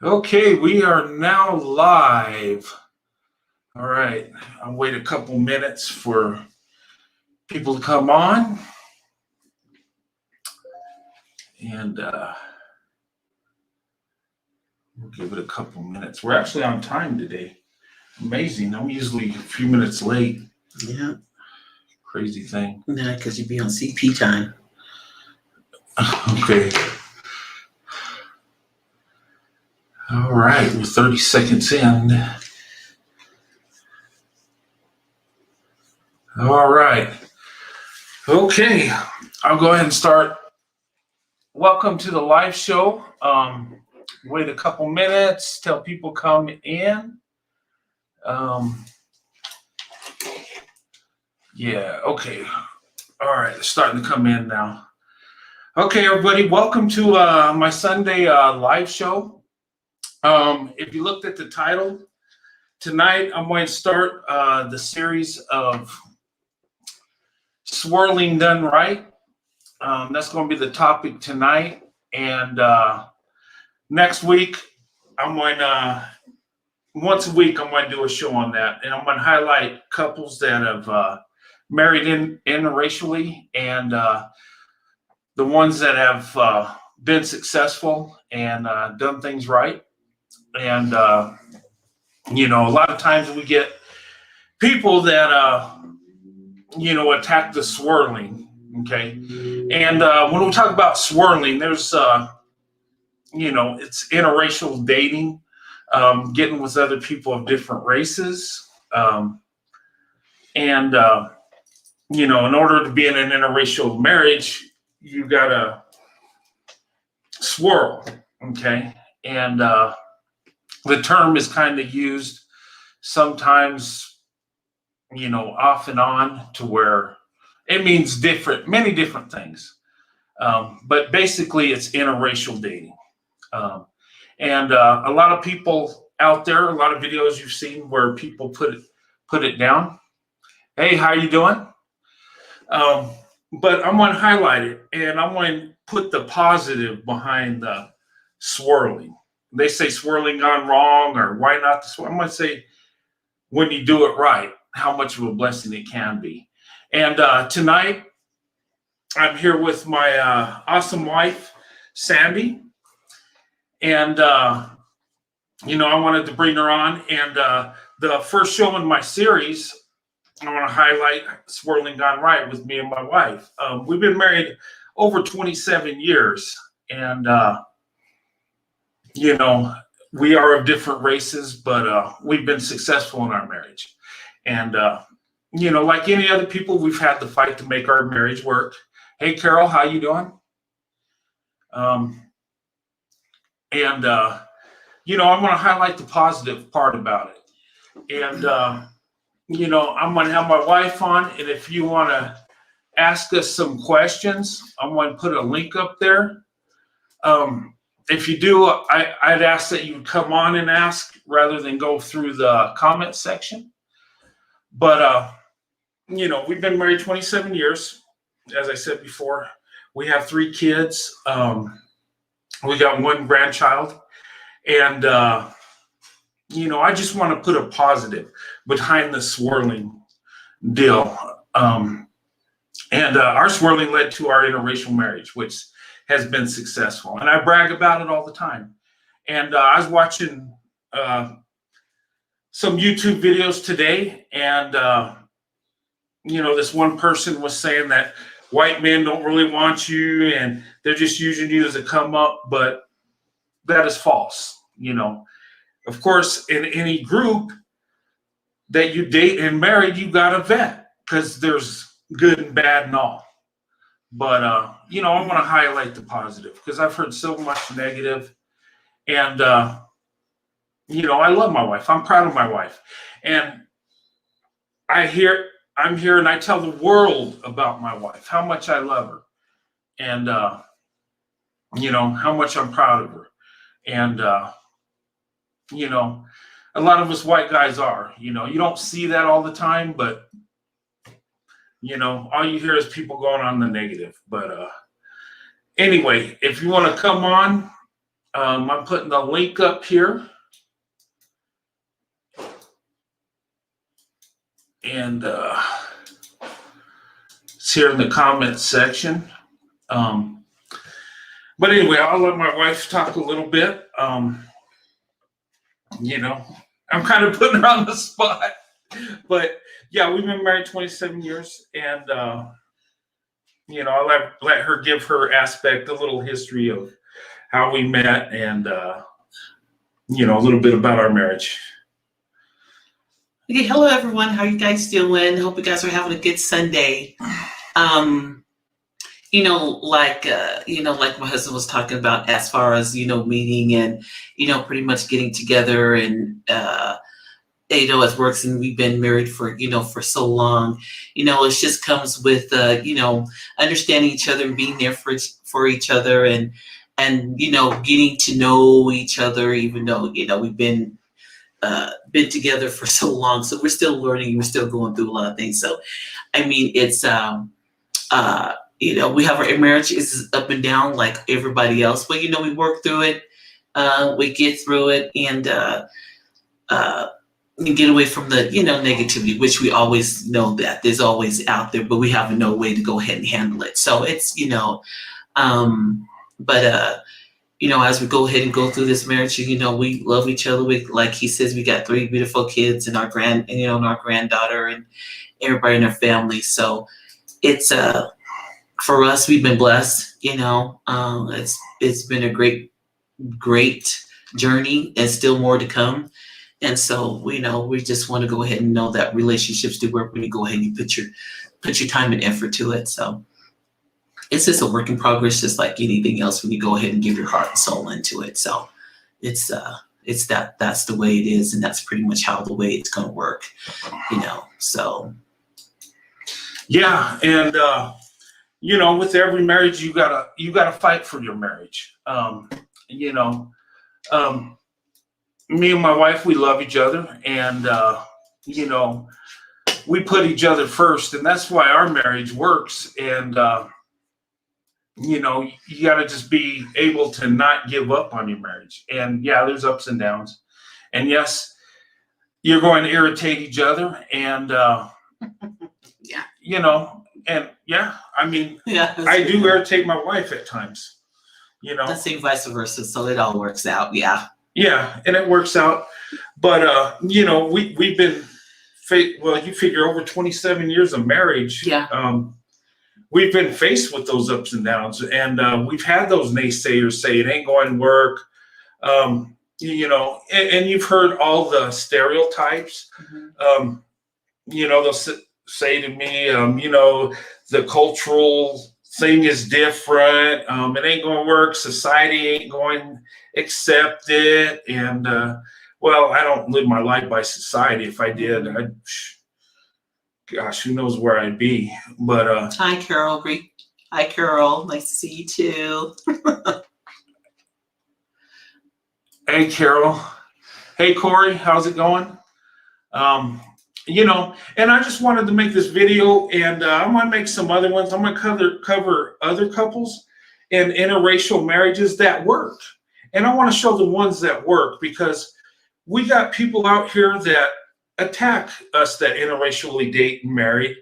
Okay, we are now live. All right, I'll wait a couple minutes for people to come on. And we'll give it a couple minutes. We're actually on time today. Amazing. I'm usually a few minutes late. Yeah. Crazy thing. Nah, because you be on CP time. Okay. All right, we're 30 seconds in. All right. Okay, I'll go ahead and start. Welcome to the live show. Wait a couple minutes till people come in. Yeah, okay. All right, it's starting to come in now. Okay, everybody, welcome to my Sunday live show. If you looked at the title, tonight I'm going to start the series of Swirling Done Right. That's going to be the topic tonight. And next week, I'm going to, once a week, I'm going to do a show on that. And I'm going to highlight couples that have married interracially and the ones that have been successful and done things right. And, a lot of times we get people that, attack the swirling. Okay. And when we talk about swirling, there's, it's interracial dating, getting with other people of different races. In order to be in an interracial marriage, you got to swirl. Okay. And the term is kind of used sometimes, off and on to where it means many different things. But basically, it's interracial dating. And a lot of people out there, a lot of videos you've seen where people put it down. Hey, how you doing? But I'm going to highlight it, and I'm going to put the positive behind the swirling. They say swirling gone wrong, or why not the swirl? I'm going to say when you do it right, how much of a blessing it can be. And tonight, I'm here with my awesome wife, Sandy. And, I wanted to bring her on. And the first show in my series, I want to highlight Swirling Gone Right with me and my wife. We've been married over 27 years. And, we are of different races, but we've been successful in our marriage. And, like any other people, we've had to fight to make our marriage work. Hey, Carol, how you doing? I'm going to highlight the positive part about it. And, I'm going to have my wife on. And if you want to ask us some questions, I'm going to put a link up there. If you do, I'd ask that you come on and ask rather than go through the comment section. But, we've been married 27 years. As I said before, we have 3 kids. We got 1 grandchild. And, I just want to put a positive behind the swirling deal. Our swirling led to our interracial marriage, which has been successful. And I brag about it all the time. And I was watching some YouTube videos today, and, this one person was saying that white men don't really want you and they're just using you as a come up, but that is false. Of course, in any group that you date and marry, you got to vet because there's good and bad and all. But, I want to highlight the positive because I've heard so much negative. And, I love my wife. I'm proud of my wife. And I'm here and I tell the world about my wife, how much I love her. And, how much I'm proud of her. And, a lot of us white guys are, you don't see that all the time, but, all you hear is people going on the negative. But anyway, if you want to come on, I'm putting the link up here. And it's here in the comments section. But anyway, I'll let my wife talk a little bit. You know, I'm kind of putting her on the spot. But yeah, we've been married 27 years. And, you know, I'll let her give her aspect, a little history of how we met and, you know, a little bit about our marriage. Okay, hello everyone. How you guys doing? Hope you guys are having a good Sunday. Like my husband was talking about as far as, meeting and, pretty much getting together and, as works, and we've been married for, for so long, it just comes with, understanding each other and being there for each other and, getting to know each other, even though, we've been together for so long. So we're still learning, we're still going through a lot of things. So, I mean, it's, we have our marriage is up and down like everybody else, but, we work through it, we get through it and get away from the, negativity, which we always know that there's always out there, but we have no way to go ahead and handle it. So it's, as we go ahead and go through this marriage, we love each other. We, like he says, we got 3 beautiful kids and our granddaughter and everybody in our family. So it's, for us, we've been blessed, it's been a great journey and still more to come. And so, we just want to go ahead and know that relationships do work when you go ahead and you put your time and effort to it. So it's just a work in progress, just like anything else when you go ahead and give your heart and soul into it. So that's the way it is. And that's pretty much how the way it's going to work, so. Yeah. And, with every marriage, you gotta fight for your marriage. Me and my wife, we love each other and, we put each other first, and that's why our marriage works. And, you gotta just be able to not give up on your marriage. And yeah, there's ups and downs. And yes, you're going to irritate each other and, yeah. And yeah, I mean, yeah, I do irritate my wife at times, The same vice versa. So it all works out. Yeah. Yeah, and it works out. But we've been you figure over 27 years of marriage. Yeah. We've been faced with those ups and downs, and we've had those naysayers say it ain't going to work. And you've heard all the stereotypes. Mm-hmm. They'll say to me, the cultural thing is different. It ain't going to work. Society ain't going to accept it. And, I don't live my life by society. If I did, gosh, who knows where I'd be. But Hi, Carol. Great. Hi, Carol. Nice to see you too. Hey, Carol. Hey, Corey. How's it going? And I just wanted to make this video, and I'm going to make some other ones. I'm going to cover other couples and interracial marriages that work. And I want to show the ones that work, because we got people out here that attack us that interracially date and marry.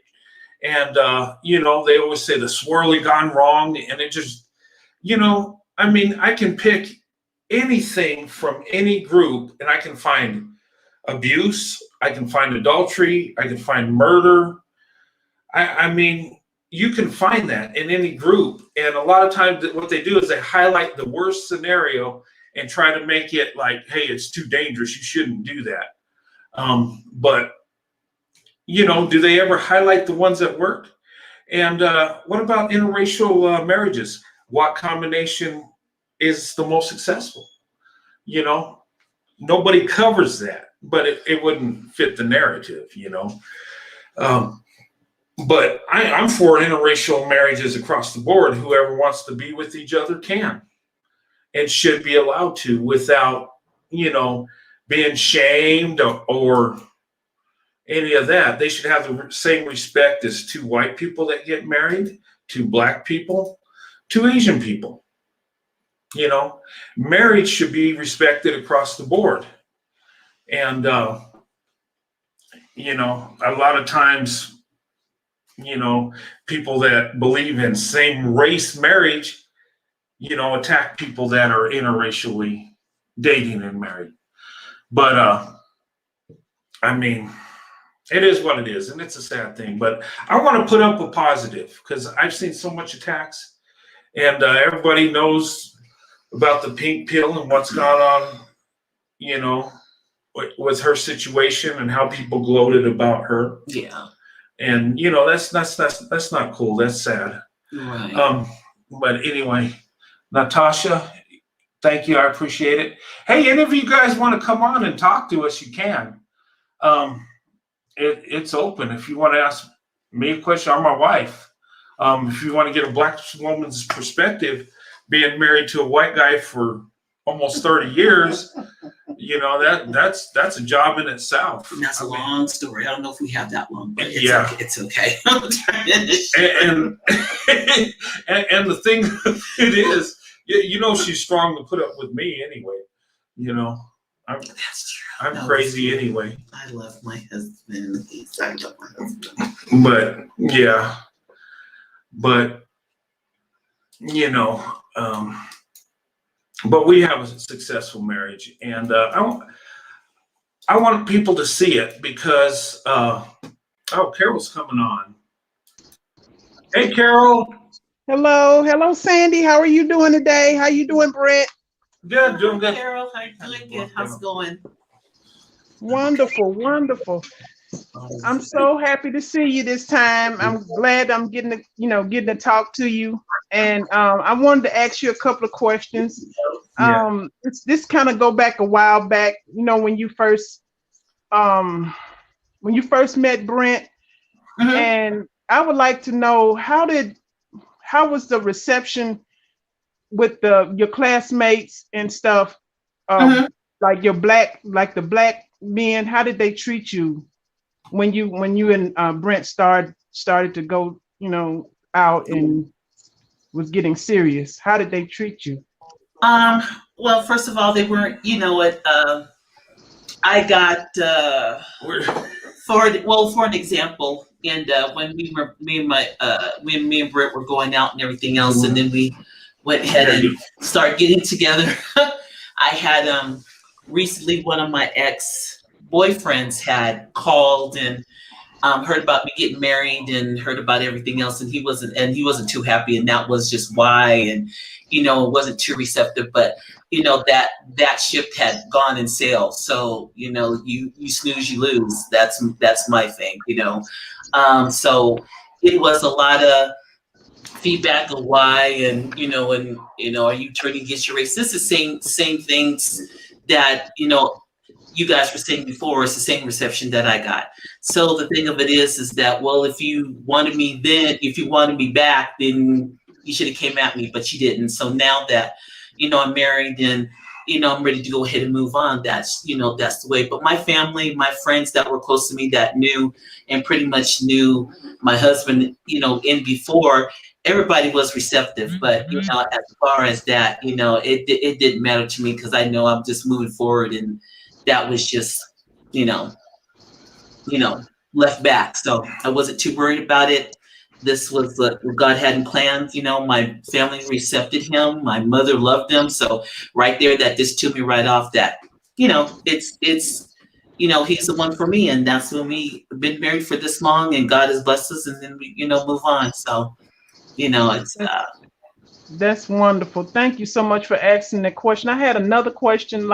And, they always say the swirling gone wrong. And it just, I can pick anything from any group, and I can find abuse, I can find adultery, I can find murder. I mean, you can find that in any group. And a lot of times what they do is they highlight the worst scenario and try to make it like, hey, it's too dangerous, you shouldn't do that. But do they ever highlight the ones that work? And what about interracial marriages? What combination is the most successful? Nobody covers that, but it wouldn't fit the narrative, But I'm for interracial marriages across the board. Whoever wants to be with each other can and should be allowed to, without, being shamed or any of that. They should have the same respect as 2 white people that get married, 2 black people, 2 Asian people. You know, marriage should be respected across the board. And, a lot of times, people that believe in same race marriage, attack people that are interracially dating and married. But, I mean, it is what it is, and it's a sad thing. But I want to put up a positive because I've seen so much attacks, and everybody knows about the pink pill and what's gone on, with her situation and how people gloated about her. Yeah. And that's not cool. That's sad. Right. But anyway, Natasha, thank you. I appreciate it. Hey, any of you guys want to come on and talk to us? You can. It's open. If you want to ask me a question or my wife, if you want to get a black woman's perspective, being married to a white guy for almost 30 years, that's a job in itself. And that's a long story. I don't know if we have that long, but it's okay. and the thing it is, she's strong to put up with me anyway. That's true. I'm crazy anyway. I love my husband. I love my husband. But we have a successful marriage, and I want people to see it because Carol's coming on. Hey, Carol. Hello, Sandy. How are you doing today? How you doing, Brent? Good, doing good. Carol, how you doing? Good. How's it going? Wonderful. I'm so happy to see you this time. I'm glad I'm getting to talk to you. And I wanted to ask you a couple of questions. This kind of go back a while back, when you first met Brent. Mm-hmm. And I would like to know how was the reception with your classmates and stuff, mm-hmm. like the black men? How did they treat you when you and Brent started to go, out and was getting serious? How did they treat you? Well, first of all, they weren't. I got for an example, and when me and Brent were going out and everything else, mm-hmm. and then we went ahead and started getting together. I had recently one of my ex-boyfriends had called and heard about me getting married and heard about everything else, and he wasn't too happy, and that was just why, and it wasn't too receptive, but that ship had gone and sailed. So you snooze, you lose. That's my thing. So it was a lot of feedback of why, and are you turning against your race? This is same things that you guys were saying before. It's the same reception that I got. So the thing of it is that, well, if you wanted me back, then you should have came at me, but you didn't. So now that I'm married and I'm ready to go ahead and move on, that's the way. But my family, my friends that were close to me that knew and pretty much knew my husband, in before, everybody was receptive. But as far as that, it didn't matter to me because I know I'm just moving forward, and that was just left back. So I wasn't too worried about it. This was what God hadn't planned. My family accepted him. My mother loved him. So right there, that just took me right off that, it's he's the one for me. And that's when we've been married for this long, and God has blessed us, and then we, move on. So, it's. That's wonderful. Thank you so much for asking that question. I had another question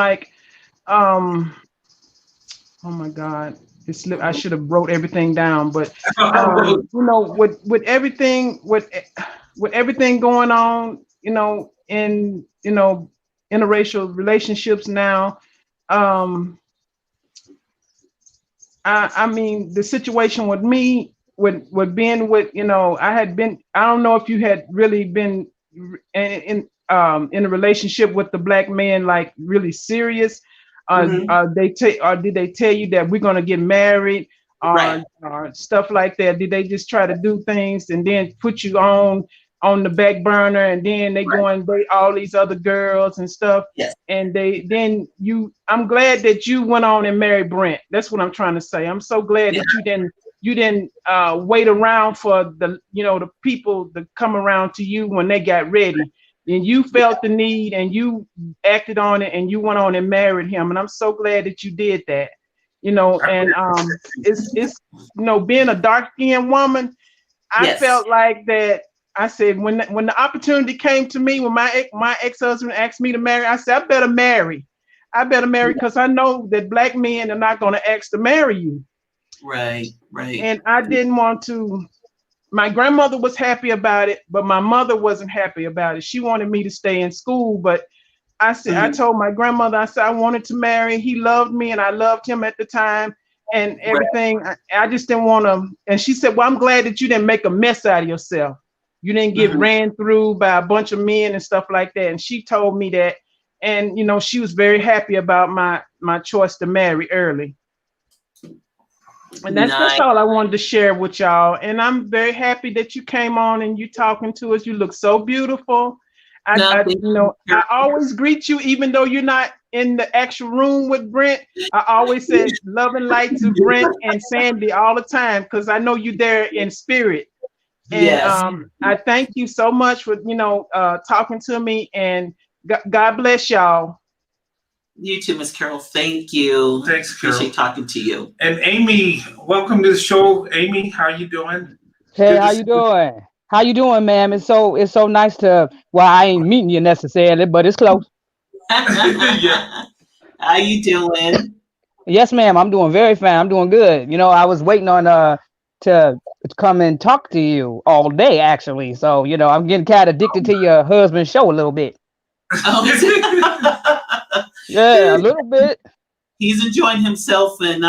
oh my God. I should have wrote everything down, but with everything going on, in interracial relationships now, I mean the situation with me with being with I don't know if you had really been in a relationship with the black man, like really serious. Mm-hmm. Did they tell you that we're going to get married, or stuff like that? Did they just try to do things and then put you on on the back burner, and then they go and date all these other girls and stuff. Yes. And I'm glad that you went on and married Brent. That's what I'm trying to say. I'm so glad that you didn't wait around for the people to come around to you when they got ready. And you felt the need and you acted on it and you went on and married him. And I'm so glad that you did that. And it's being a dark-skinned woman, I felt like that. I said when the opportunity came to me, when my ex-husband asked me to marry, I said I better marry because I know that black men are not going to ask to marry you. Right. And I didn't want to. My grandmother was happy about it, but my mother wasn't happy about it. She wanted me to stay in school, but I said, I told my grandmother, I said I wanted to marry. He loved me and I loved him at the time and everything. I just didn't want to. And she said, well, I'm glad that you didn't make a mess out of yourself. You didn't get ran through by a bunch of men and stuff like that. And she told me that. And, she was very happy about my choice to marry early. And that's all I wanted to share with y'all. And I'm very happy that you came on and you talking to us. You look so beautiful. I always greet you, even though you're not in the actual room with Brent. I always say love and light to Brent and Sandy all the time because I know you're there in spirit. And I thank you so much for talking to me, and God bless y'all. You too, Miss Carol. Thank you. Thanks, Carol. Appreciate talking to you. And Amy, welcome to the show. Amy, how you doing? Hey, how you doing? How you doing, ma'am? It's so nice to. Well, I ain't meeting you necessarily, but it's close. Yeah. How you doing? Yes, ma'am. I'm doing very fine. I'm doing good. I was waiting on to come and talk to you all day, actually. So I'm getting kind of addicted to your husband's show a little bit. Oh, is it? Yeah, a little bit. He's enjoying himself, and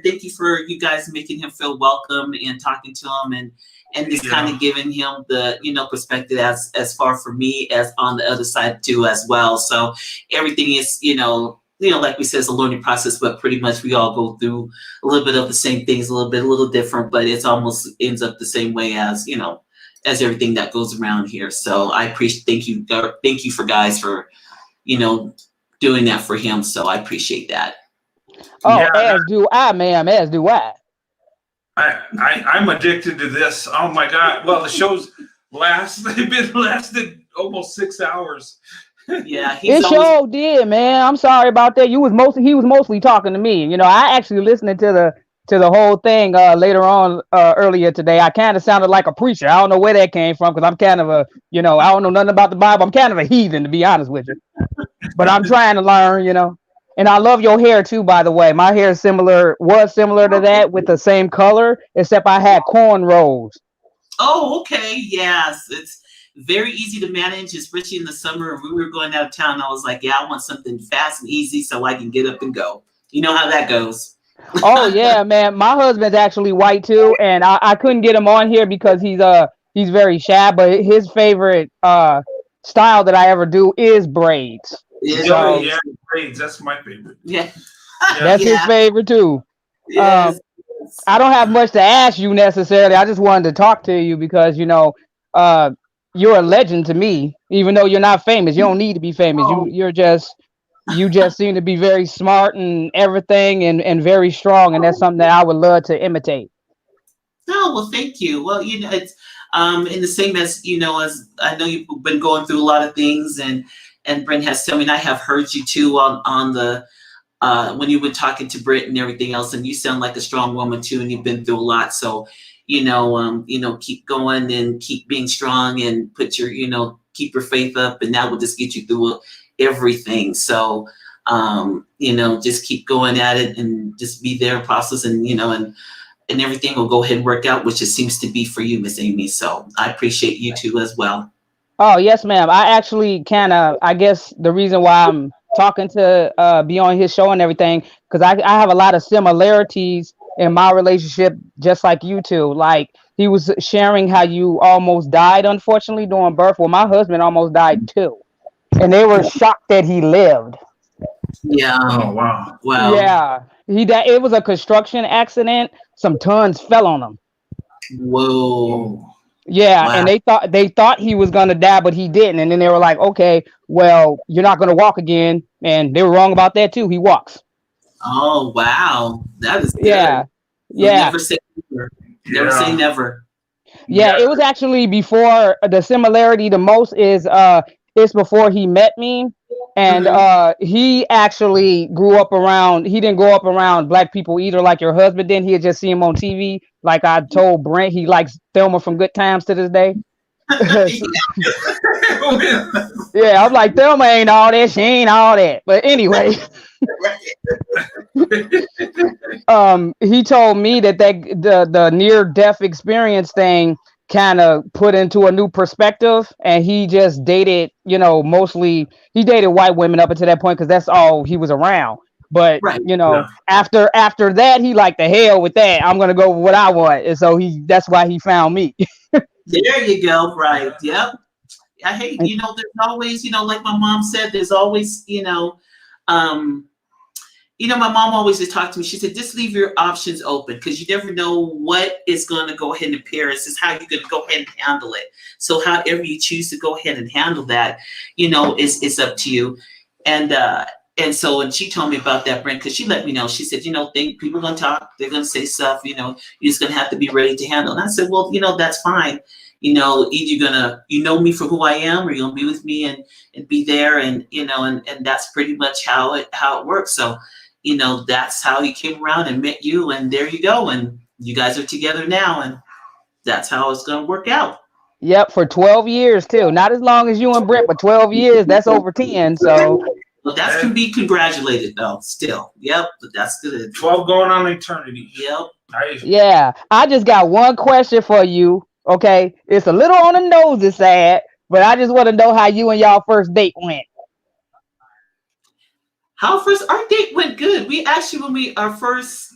thank you for you guys making him feel welcome and talking to him and just kind of giving him the perspective as far for me as on the other side too as well. So everything is like we said, it's a learning process, but pretty much we all go through a little bit of the same things, a little different, but it's almost ends up the same way as as everything that goes around here. So I appreciate thank you for guys for doing that for him. So I appreciate that. Oh, as do I, ma'am. As do I. I'm addicted to this. Oh my God! Well, the show's lasted almost 6 hours. Yeah, it sure did, man. I'm sorry about that. He was mostly talking to me. I actually listening to the whole thing later on earlier today. I kind of sounded like a preacher. I don't know where that came from because I'm kind of I don't know nothing about the Bible. I'm kind of a heathen, to be honest with you. But I'm trying to learn, And I love your hair too, by the way. My hair was similar to that with the same color, except I had cornrows. Oh, okay. Yes. It's very easy to manage, especially in the summer. If we were going out of town, I was like, I want something fast and easy so I can get up and go. You know how that goes. Oh yeah, man. My husband's actually white too, and I couldn't get him on here because he's very shy, but his favorite style that I ever do is braids. Yeah, braids. That's my favorite. Yeah. That's his favorite too. Yes. I don't have much to ask you necessarily. I just wanted to talk to you because you're a legend to me, even though you're not famous. You don't need to be famous. You just seem to be very smart and everything and very strong, and that's something that I would love to imitate. Oh, well, thank you. Well, it's in the same as as I know you've been going through a lot of things, and Brent has told me, and I have heard you too on the when you were talking to Brent and everything else, and you sound like a strong woman too, and you've been through a lot. So keep going and keep being strong and put your keep your faith up, and that will just get you through everything. So just keep going at it and just be there, process, and and everything will go ahead and work out, which it seems to be for you, Miss Amy. So I appreciate you too as well. Oh yes, ma'am. I actually I guess the reason why I'm talking to be on his show and everything, because I have a lot of similarities in my relationship, just like you two. Like he was sharing how you almost died, unfortunately, during birth. Well, my husband almost died too, and they were shocked that he lived. Yeah. Oh wow. Wow. Yeah. It was a construction accident. Some tons fell on him. Whoa. Yeah, Wow. and they thought he was gonna die, but he didn't. And then they were like, okay, well, you're not gonna walk again. And they were wrong about that too. He walks. Oh wow, that is Yeah. good. So Yeah. never say never. Never say Yeah. never. Yeah, Yeah. it was actually before. The similarity the most is it's before he met me. And he actually grew up around, he didn't grow up around black people either like your husband did. He had just seen him on TV. Like I told Brent, he likes Thelma from Good Times to this day. Yeah, I'm like, Thelma ain't all that, she ain't all that. But anyway, he told me that the near death experience thing kind of put into a new perspective, and he just dated, mostly he dated white women up until that point because that's all he was around. But Right. Yeah. after that, he like, the hell with that, I'm gonna go with what I want, and so that's why he found me. There you go. Right. Yep. I hate, there's always, like my mom said, there's always, my mom always just talked to me. She said, just leave your options open because you never know what is going to go ahead and appear. It's just how you're going to go ahead and handle it. So however you choose to go ahead and handle that, it's up to you. And so when she told me about that, Brent, because she let me know, she said, think people are going to talk, they're going to say stuff, you're just going to have to be ready to handle. And I said, well, that's fine. Either you're gonna, me for who I am, or you're gonna be with me and be there, and and that's pretty much how it works. So, that's how he came around and met you, and there you go, and you guys are together now, and that's how it's gonna work out. Yep, for 12 years too. Not as long as you and Brent, but 12 years. That's over 10. So Well, that can be congratulated though. Still, yep, but that's good. 12 going on eternity. Yep. yeah, I just got one question for you. Okay, it's a little on the nose side, but I just want to know how you and y'all first date went. Our date went good. We actually, when we first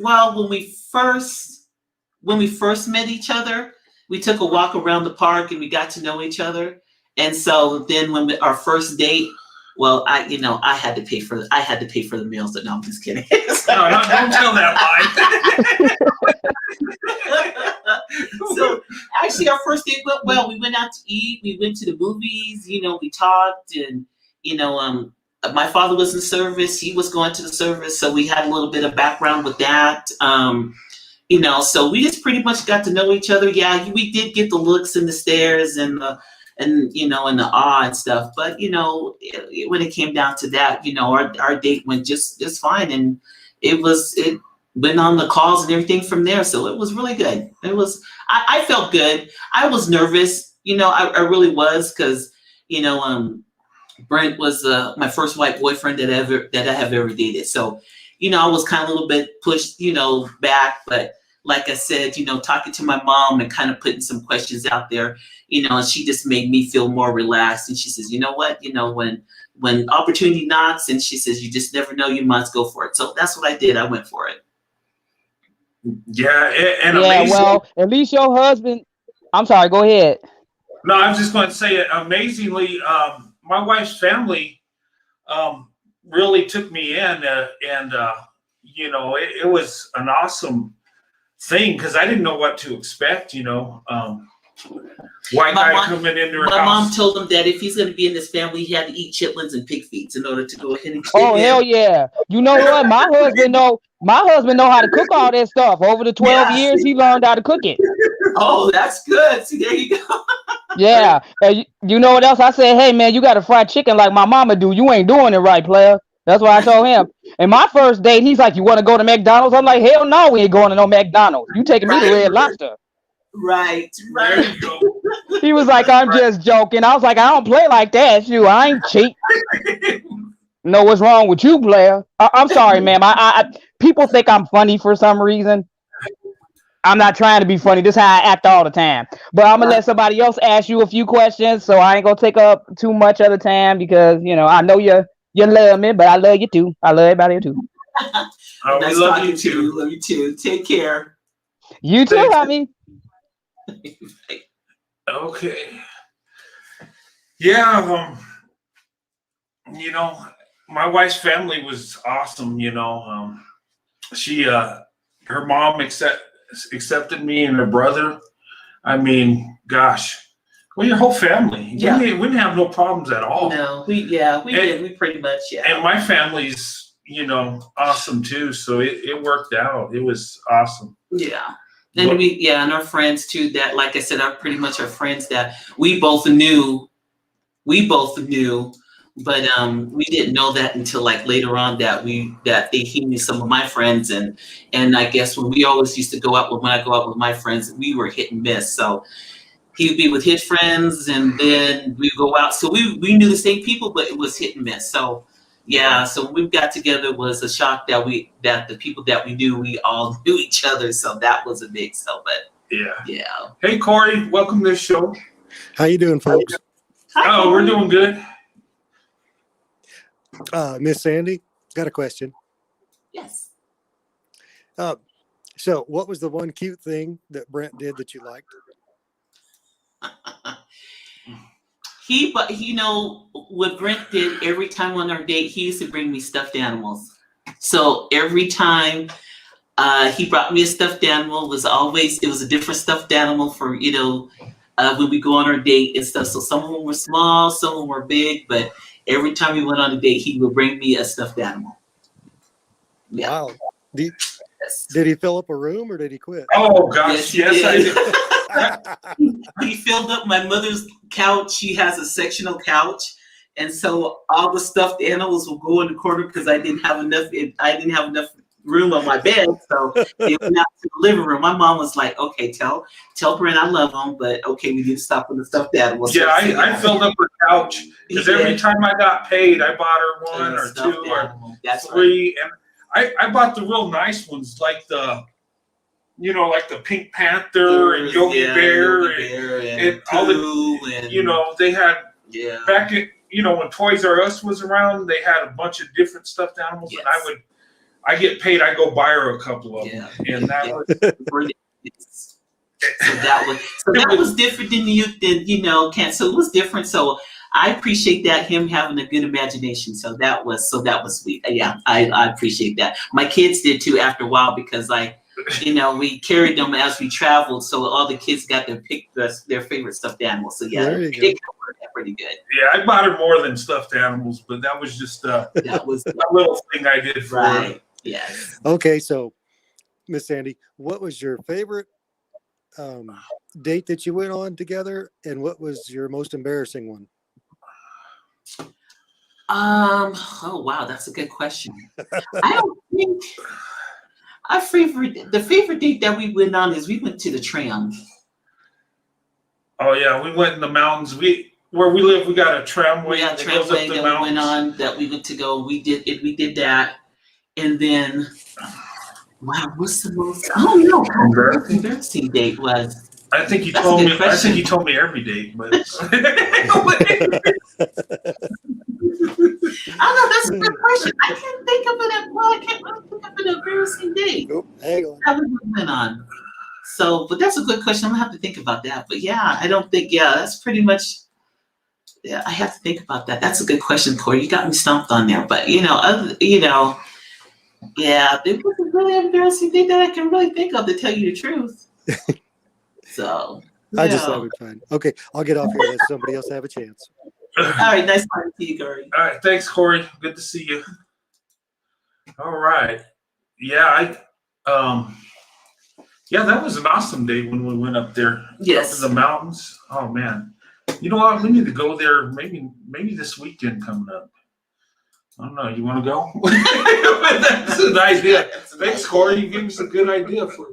met each other, we took a walk around the park and we got to know each other. And so then our first date, well, I had to pay for the meals. No, I'm just kidding. No, don't tell that lie. So actually, our first date went well. We went out to eat. We went to the movies. We talked, and my father was in service. He was going to the service, so we had a little bit of background with that. So we just pretty much got to know each other. Yeah, we did get the looks and the stares and the awe and stuff. But when it came down to that, our date went just fine, and it went on the calls and everything from there. So it was really good. I felt good. I was nervous, I really was, because Brent was my first white boyfriend that I have ever dated. So I was kind of a little bit pushed back, but like I said, talking to my mom and kind of putting some questions out there, and she just made me feel more relaxed. And she says, you know what, when opportunity knocks, and she says, you just never know, you must go for it. So that's what I did. I went for it. Yeah, and Yeah, amazing. well, at least your husband. I'm sorry. Go ahead. No, I was just going to say, amazingly, my wife's family really took me in, and it was an awesome thing because I didn't know what to expect. White guy coming into her house. My mom told him that if he's going to be in this family, he had to eat chitlins and pig feet in order to go ahead and. Oh hell yeah! You know what? My husband know how to cook all that stuff. Over the 12 years, he learned how to cook it. Oh, that's good. See, there you go. Yeah. You know what else? I said, hey man, you got to fry chicken like my mama do. You ain't doing it right, player. That's what I told him. And my first date, he's like, you want to go to McDonald's? I'm like, hell no, we ain't going to no McDonald's. You taking me to Red Lobster. Right. There you go. He was like, I'm just joking. I was like, I don't play like that. Shoot, I ain't cheap. Know what's wrong with you, player? I'm sorry, ma'am. I people think I'm funny for some reason. I'm not trying to be funny. This is how I act all the time. But I'm gonna let somebody else ask you a few questions, so I ain't gonna take up too much of the time because I know you love me, but I love you too. I love everybody too. Nice we love talking you to you. Love you too. Take care. You too, honey. Okay. Yeah. My wife's family was awesome. She, her mom accepted me and her brother. I mean, gosh, well, your whole family. Yeah. We didn't have no problems at all. No, we did. We pretty much, And my family's, awesome too. So it worked out. It was awesome. Yeah. And and our friends too, that, like I said, are pretty much our friends that we both knew, but we didn't know that until like later on that he knew some of my friends, and I guess when I go out with my friends, we were hit and miss. So he would be with his friends, and then we go out. So we knew the same people, but it was hit and miss. So yeah, so when we got together, it was a shock that the people that we knew, we all knew each other. So that was a big but yeah. Hey Corey, welcome to the show. How you doing, folks? Hi, We're doing good. Miss Sandy, got a question. Yes. So what was the one cute thing that Brent did that you liked? What Brent did every time on our date, he used to bring me stuffed animals. So every time he brought me a stuffed animal, it was a different stuffed animal for, when we go on our date and stuff. So some of them were small, some of them were big, but every time we went on a date, he would bring me a stuffed animal. Yeah. Wow. Did he fill up a room or did he quit? Oh gosh, yes I did. He filled up my mother's couch. She has a sectional couch, and so all the stuffed animals will go in the corner because I didn't have enough room on my bed, so they went out to the living room. My mom was like, "Okay, tell Brent I love him, but okay, we need to stop with the stuffed animals." Yeah, I filled up her couch because every time I got paid, I bought her one or two or three, and I bought the real nice ones, like the Pink Panther and Yogi Bear and all the, they had back in, when Toys R Us was around, they had a bunch of different stuffed animals, and I get paid, I go buy her a couple of them, and that was. So that was different so it was different. So I appreciate that, him having a good imagination. So that was sweet. Yeah, I appreciate that. My kids did too after a while, because we carried them as we traveled, so all the kids got to pick their favorite stuffed animals. So yeah, it worked out pretty good. Yeah, I bought her more than stuffed animals, but that was just that was a little thing I did for her. Yes. Okay, so Miss Sandy, what was your favorite date that you went on together, and what was your most embarrassing one? Oh wow, that's a good question. I don't think the favorite date that we went on is we went to the tram. Oh yeah, we went in the mountains. Where we live, we got a tramway. Yeah, tramway that we went on, that we went to go. We did that, and then wow, what's the most? I don't know. What the embarrassing date was. I think you told me. I think you told me every date, but. I don't know. That's a good question. I can't think of it. I can't really think of an embarrassing date. Nope, hang on. That we went on. So, but that's a good question. I'm gonna have to think about that. But yeah, I don't think. Yeah, that's pretty much. Yeah, I have to think about that. That's a good question, Corey. You got me stumped on there. But yeah, it was a really embarrassing thing that I can really think of, to tell you the truth. So. I just thought we'd find. Okay, I'll get off here. Let somebody else have a chance. All right, nice talking to you, Corey. All right, thanks, Corey. Good to see you. All right, yeah, that was an awesome day when we went up there. Yes. Up in the mountains. Oh man, you know what? We need to go there. Maybe this weekend coming up. I don't know. You want to go? That's an idea. Thanks, Corey. You gave us a good idea for.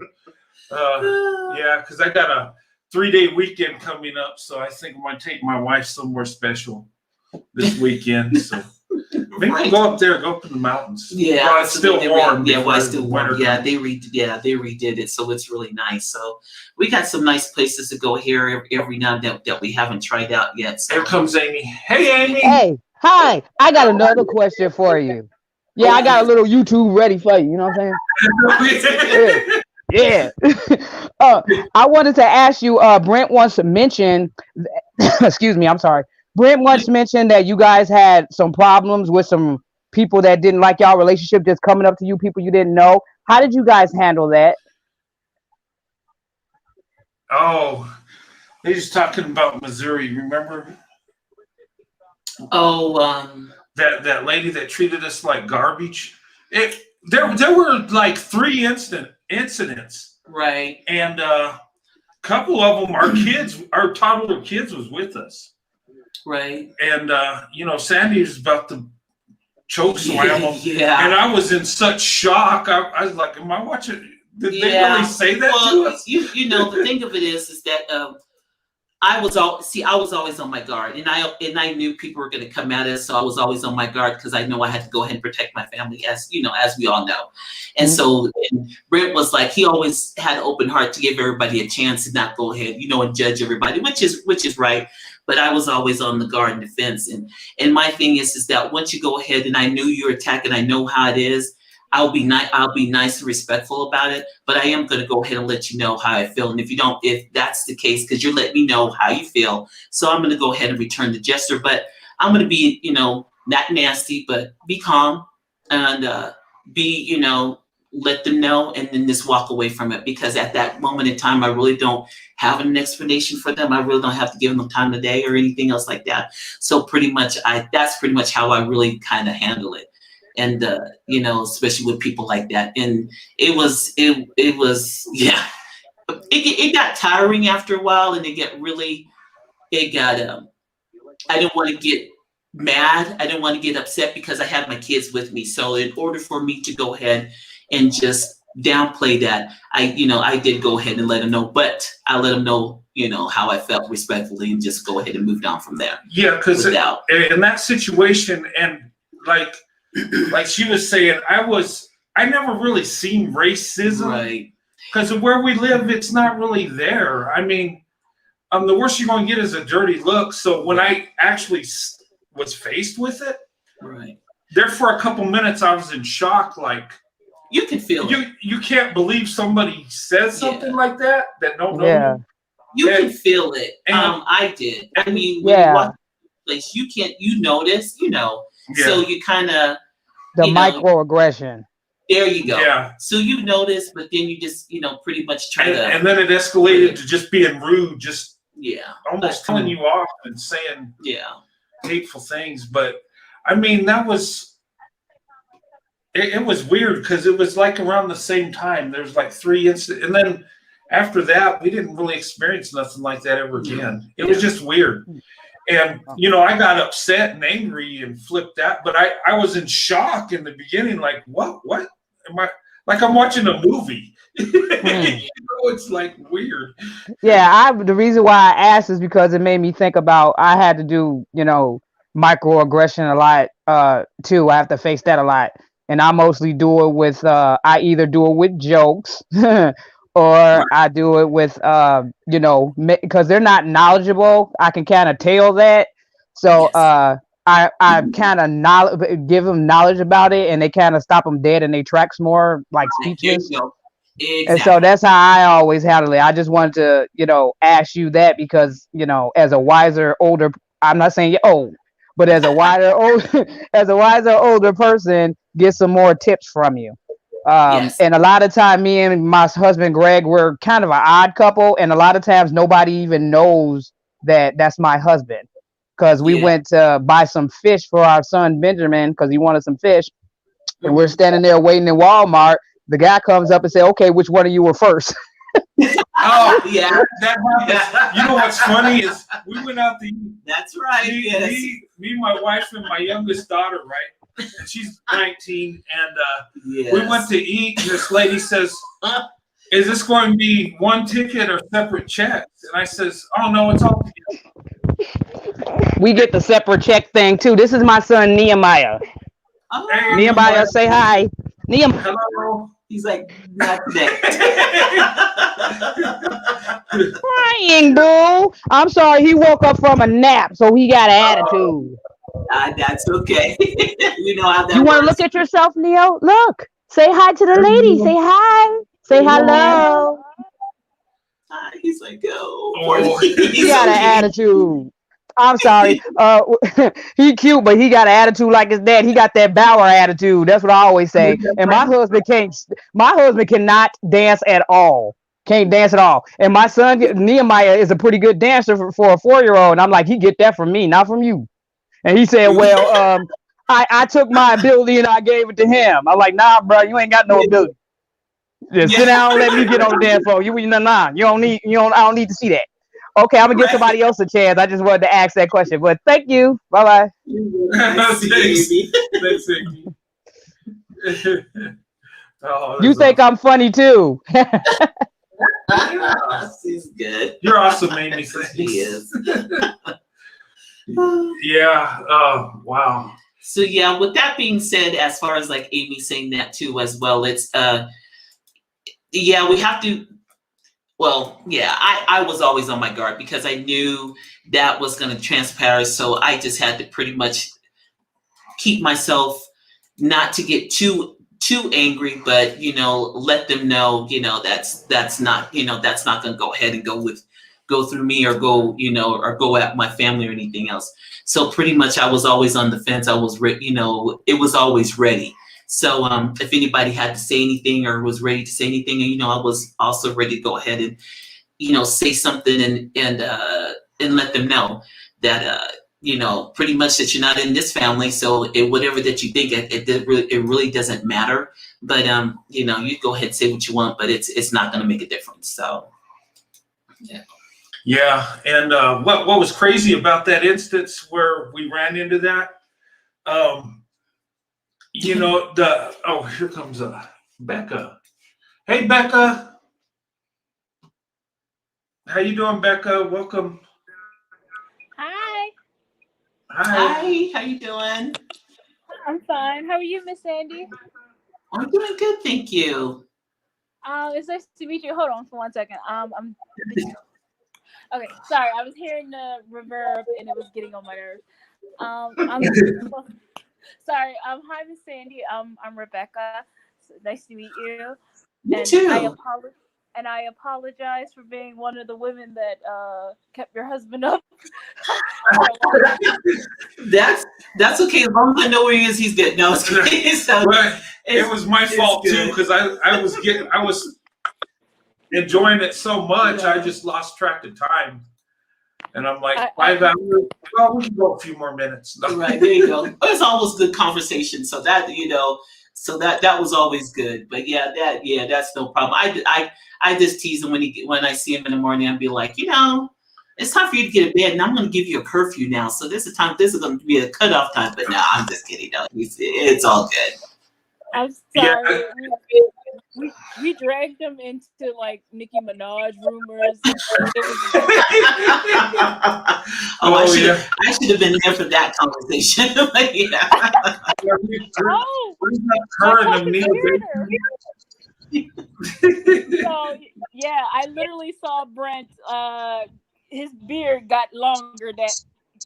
Yeah, because I got a 3-day weekend coming up, so I think I'm gonna take my wife somewhere special this weekend. So maybe we'll go up there, go up in the mountains. Yeah, while it's still warm. Yeah, while it's still warm. Winter. Yeah, they redid it, so it's really nice. So we got some nice places to go here every now and then that we haven't tried out yet. So. Here comes Amy. Hey, Amy. Hey, hi. I got another question for you. Yeah, I got a little YouTube ready for you. You know what I'm saying? Yeah. I wanted to ask you, Brent once mentioned, excuse me, I'm sorry. Brent once mentioned that you guys had some problems with some people that didn't like y'all relationship, just coming up to you, people you didn't know. How did you guys handle that? Oh, They just talking about Missouri. Remember Oh, that lady that treated us like garbage? There were like three incidents, right, and couple of them, our toddler kids was with us, right. and Sandy was about to choke slam them, Yeah. and I was in such shock. I was like, "Am I watching? Did they really say that to us?" You know, the thing of it is that I was always on my guard, and I knew people were going to come at us, so I was always on my guard because I know I had to go ahead and protect my family, as we all know. And so Brent was like, he always had an open heart to give everybody a chance and not go ahead, and judge everybody, which is right. But I was always on the guard and defense, and my thing is that once you go ahead, and I knew you're attacking, I know how it is. I'll be nice and respectful about it, but I am going to go ahead and let you know how I feel. And if that's the case, because you're letting me know how you feel, so I'm going to go ahead and return the gesture. But I'm going to be, not nasty, but be calm and let them know, and then just walk away from it. Because at that moment in time, I really don't have an explanation for them. I really don't have to give them time of day or anything else like that. So that's pretty much how I really kind of handle it. And especially with people like that, and it was yeah, it got tiring after a while, and I didn't want to get mad, I didn't want to get upset, because I had my kids with me. So in order for me to go ahead and just downplay that, I did go ahead and let them know, but I let them know how I felt respectfully, and just go ahead and moved on from there. Yeah, because in that situation, and like she was saying, I never really seen racism, right? Because of where we live, it's not really there. I mean, the worst you're going to get is a dirty look. So when I actually was faced with it, right there for a couple minutes, I was in shock. Like, you can feel it. You can't believe somebody says something like that don't know you can feel it. I did. I mean, when you walk the place, you notice, so you kind of the microaggression. There you go. Yeah. So you notice, but then you just pretty much try to. And then it escalated to just being rude, just almost telling you off and saying hateful things. But I mean, that was it was weird, because it was like around the same time. There's like 3 incidents, and then after that, we didn't really experience nothing like that ever again. It was just weird. And, I got upset and angry and flipped out, but I was in shock in the beginning, like, what am I, like I'm watching a movie. It's like weird. Yeah, the reason why I asked is because it made me think about, I had to do, microaggression a lot, too. I have to face that a lot. And I mostly do it with, I either do it with jokes or I do it with, because they're not knowledgeable. I can kind of tell that. So I kind of give them knowledge about it, and they kind of stop them dead in their tracks, more like speechless. Exactly. And so that's how I always handle it. I just wanted to, ask you that because, as a wiser, older, I'm not saying you're old, but as a wiser, older person, get some more tips from you. And a lot of time, me and my husband Greg, we're kind of an odd couple, and a lot of times nobody even knows that that's my husband, because we went to buy some fish for our son Benjamin because he wanted some fish, and we're standing there waiting in Walmart. The guy comes up and says, "Okay, which one of you were first?" Oh yeah, that happens. You know what's funny is we went out to eat. That's right. Me, my wife, and my youngest daughter, right? And she's 19, and we went to eat. And this lady says, "Is this going to be one ticket or separate checks?" And I says, "Oh no, it's all together." We get the separate check thing too. This is my son Nehemiah. Oh, hey, Nehemiah, say hi. Nehemiah. Hello. He's like, not today. Crying, boo. I'm sorry, he woke up from a nap, so he got an attitude. That's okay. You know how that You want to look at yourself, Neo? Look. Say hi to the lady. Say hi. Say hello. He's like, oh. He got an attitude. I'm sorry. He cute, but he got an attitude like his dad. He got that Bauer attitude. That's what I always say. And my husband cannot dance at all. can't dance at all. And my son Nehemiah is a pretty good dancer for a 4-year-old, and I'm like, he get that from me, not from you. And he said, well, I took my ability and I gave it to him. I'm like, nah, bro, you ain't got no ability. Just sit down and let me get on the dance floor. You I don't need to see that. Okay, I'm gonna give somebody else a chance. I just wanted to ask that question. But thank you. Bye bye. Oh, You think awesome. I'm funny too? She's good. You're awesome, Amy. She is. Yeah. Wow. So yeah, with that being said, as far as like Amy saying that too as well, it's yeah, we have to. Well, yeah, I was always on my guard because I knew that was going to transpire. So I just had to pretty much keep myself not to get too angry, but let them know, that's not going to go ahead and go through me or go, or go at my family or anything else. So pretty much I was always on the fence. I was, it was always ready. So if anybody had to say anything or was ready to say anything, I was also ready to go ahead and, say something and let them know that, pretty much that you're not in this family. So whatever that you think, it really doesn't matter. But, you go ahead and say what you want, but it's not going to make a difference. So, yeah. Yeah. And what was crazy about that instance where we ran into that, here comes Becca. Hey, Becca. How you doing, Becca? Welcome. Hi. Hi. How you doing? I'm fine. How are you, Miss Sandy? I'm doing good, thank you. It's nice to meet you. Hold on for 1 second. Okay. Sorry, I was hearing the reverb and it was getting on my nerves. Sorry. Hi, Miss Sandy. I'm Rebecca. So nice to meet you. Me too. I apologize for being one of the women that kept your husband up. That's okay. As long as I know where he is, he's good. No, it's okay. So it was my fault too because I was enjoying it so much. I just lost track of time, and I'm like 5 hours. Well, we can go a few more minutes. No. Right, there you go. It's always good conversation. So that that was always good. But that's no problem. I just tease him when I see him in the morning. I'd be like, it's time for you to get to bed, and I'm going to give you a curfew now. So this is going to be a cutoff time. But no, I'm just kidding. No, it's all good. I'm sorry. We dragged him into like Nicki Minaj rumors. I should have been there for that conversation. But So yeah, I literally saw Brent. His beard got longer.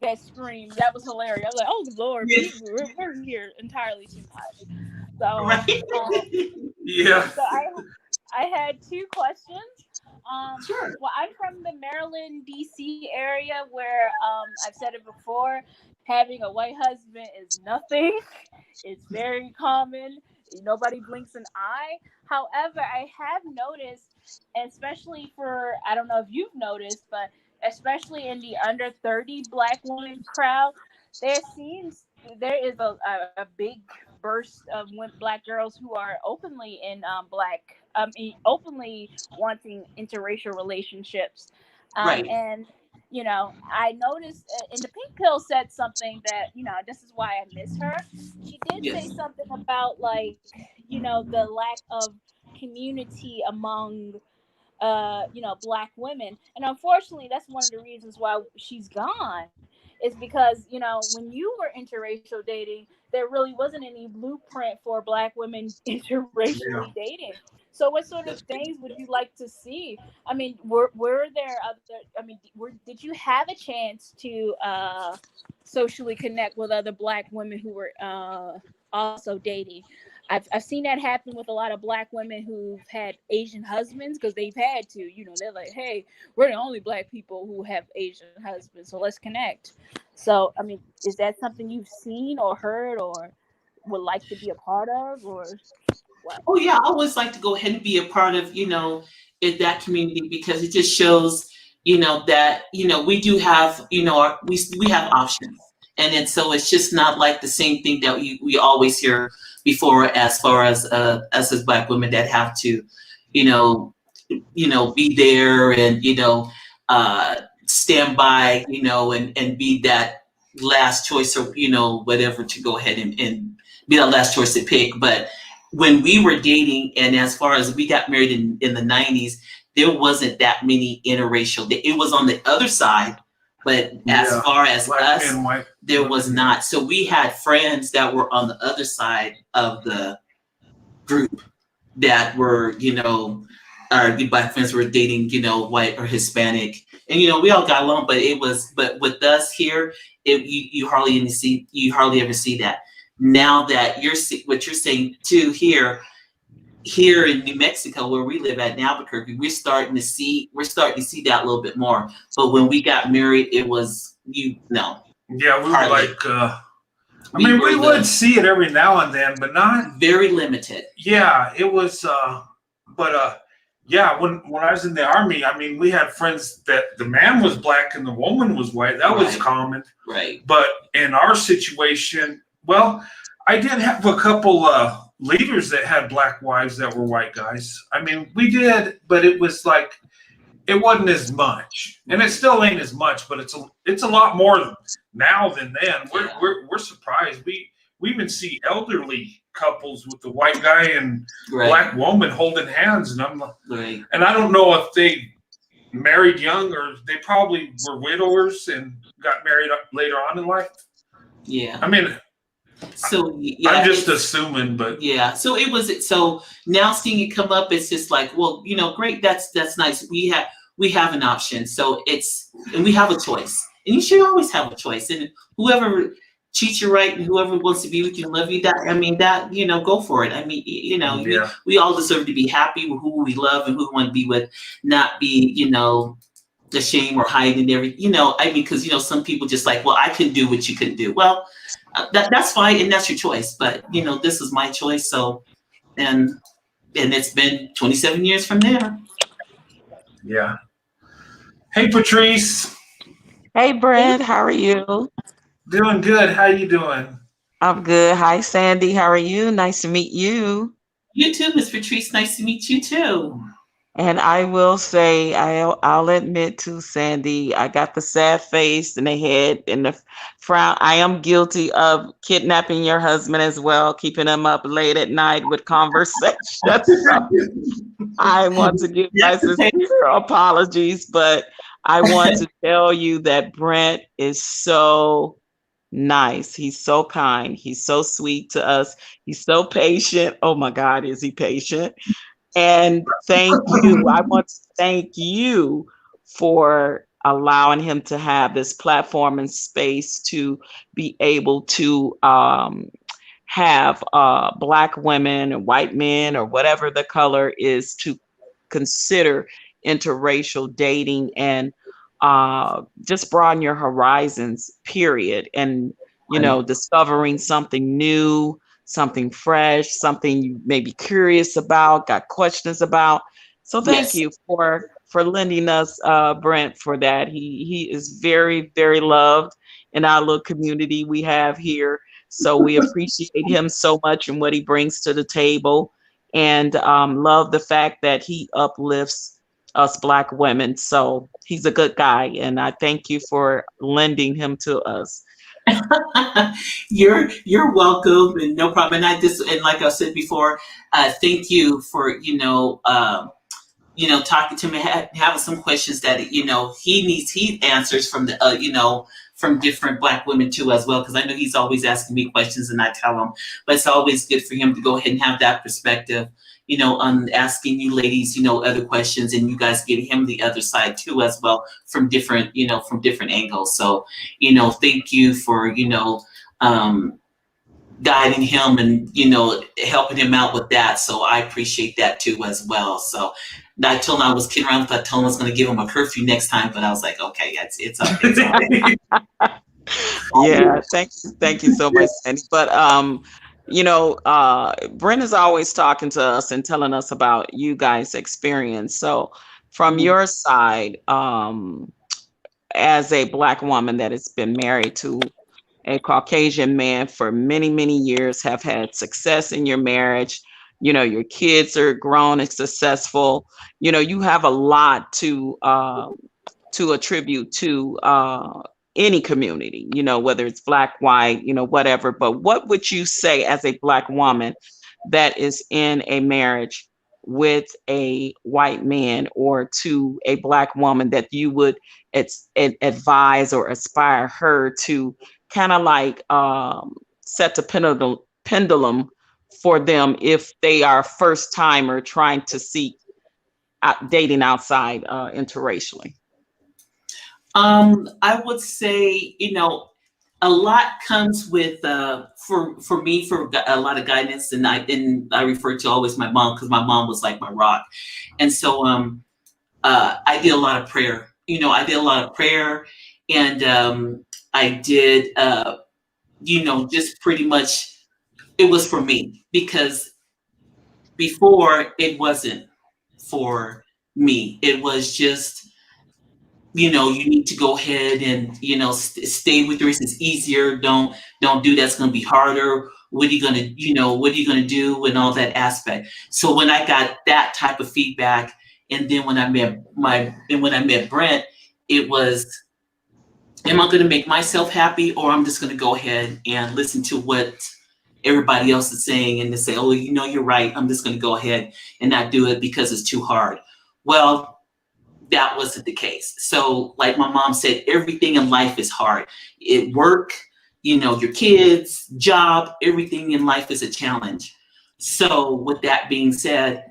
That scream, that was hilarious. I was like, oh Lord, we're here entirely too much. So yeah. So I had 2 questions. Sure. Well, I'm from the Maryland, D.C. area where I've said it before, having a white husband is nothing. It's very common. Nobody blinks an eye. However, I have noticed, especially I don't know if you've noticed, but especially in the under 30 Black women crowd, there is a big burst of Black girls who are openly openly wanting interracial relationships. Right. And I noticed, and the Pink Pill said something that this is why I miss her. She did say something about the lack of community among Black women, and unfortunately that's one of the reasons why she's gone, is because when you were interracial dating, there really wasn't any blueprint for Black women interracially dating. So what sort of things would you like to see? I mean, were there did you have a chance to socially connect with other Black women who were also dating? I've seen that happen with a lot of Black women who've had Asian husbands because they've had to. They're like, hey, we're the only Black people who have Asian husbands, so let's connect. So, is that something you've seen or heard or would like to be a part of? Or what? Oh yeah, I always like to go ahead and be a part of, in that community, because it just shows, that, we do have, we have options. And then so it's just not like the same thing that we always hear before, as far as us as Black women that have to, be there and, stand by, and be that last choice, or, whatever, to go ahead and be that last choice to pick. But when we were dating, and as far as we got married in the 90s, there wasn't that many interracial. It was on the other side, but as far as Black us, and white. there was not. So we had friends that were on the other side of the group that were, the Black friends were dating, white or Hispanic, and we all got along. But with us here, you hardly ever see that. Now that what you're saying too here in New Mexico, where we live at in Albuquerque, we're starting to see that a little bit more. But when we got married, it was Yeah, we hardly. were we would see it every now and then, but not very limited. Yeah, it was. Yeah, when I was in the Army, we had friends that the man was Black and the woman was white. That was common. Right. But in our situation, well, I did have a couple leaders that had Black wives that were white guys. We did, but it was like, it wasn't as much, and it still ain't as much. But it's a lot more now than then. We're surprised. We even see elderly couples with the white guy and Black woman holding hands, and I'm like, and I don't know if they married young or they probably were widowers and got married later on in life. Yeah. So I'm just assuming, but so it was. So now seeing it come up, it's just like, well, great. That's nice. We have an option. So and we have a choice, and you should always have a choice. And whoever treats you right and whoever wants to be with you and love you, go for it. We all deserve to be happy with who we love and who we want to be with, not be, ashamed or hiding everything. Because some people just like, well, I can do what you couldn't do. Well, that's fine, and that's your choice. But this is my choice. So, and it's been 27 years from there. Yeah. Hey, Patrice. Hey, Brent. How are you? Doing good. How you doing? I'm good. Hi, Sandy. How are you? Nice to meet you. You too, Miss Patrice. Nice to meet you too. And I will say, I'll admit to Sandy, I got the sad face and the head and the frown. I am guilty of kidnapping your husband as well, keeping him up late at night with conversation. I want to give my sincere apologies, but I want to tell you that Brent is so nice. He's so kind. He's so sweet to us. He's so patient. Oh my God, is he patient? And thank you. I want to thank you for allowing him to have this platform and space to be able to have Black women and white men or whatever the color is to consider interracial dating and just broaden your horizons, period. And, discovering something new, something fresh, something you may be curious about, got questions about. So thank you for lending us Brent for that. He is very, very loved in our little community we have here. So we appreciate him so much and what he brings to the table, and love the fact that he uplifts us Black women. So he's a good guy, and I thank you for lending him to us. You're welcome, and no problem. And like I said before, thank you for talking to me, having some questions that he answers from the from different Black women too as well, because I know he's always asking me questions and I tell him, but it's always good for him to go ahead and have that perspective, on asking you ladies, other questions, and you guys getting him the other side too as well, from different angles. So, thank you for, guiding him and, helping him out with that. So I appreciate that too as well. So I told him I was kidding around. I told him I was going to give him a curfew next time, but I was like, okay, it's all right. Yeah, thank you so much, Sandy. But Brent is always talking to us and telling us about you guys' experience. So from Mhm. your side, as a Black woman that has been married to a Caucasian man for many, many years, have had success in your marriage, your kids are grown and successful, you have a lot to attribute to any community, whether it's Black, white, whatever. But what would you say as a Black woman that is in a marriage with a white man, or to a Black woman that you would advise or aspire her to kind of like set the pendulum for them if they are first timer trying to seek dating outside interracially? I would say, a lot comes with for me, for a lot of guidance, and I refer to always my mom, because my mom was like my rock. And so I did a lot of prayer. And I did just pretty much, it was for me, because before it wasn't for me. It was just, you need to go ahead and, stay with yours. It's easier. Don't do that's going to be harder. What are you going to do, and all that aspect. So when I got that type of feedback, and then when I met Brent, it was, am I going to make myself happy, or I'm just going to go ahead and listen to what everybody else is saying, and to say, oh, you're right. I'm just going to go ahead and not do it because it's too hard. Well, that wasn't the case. So like my mom said, everything in life is hard. Work, your kids, job, everything in life is a challenge. So with that being said,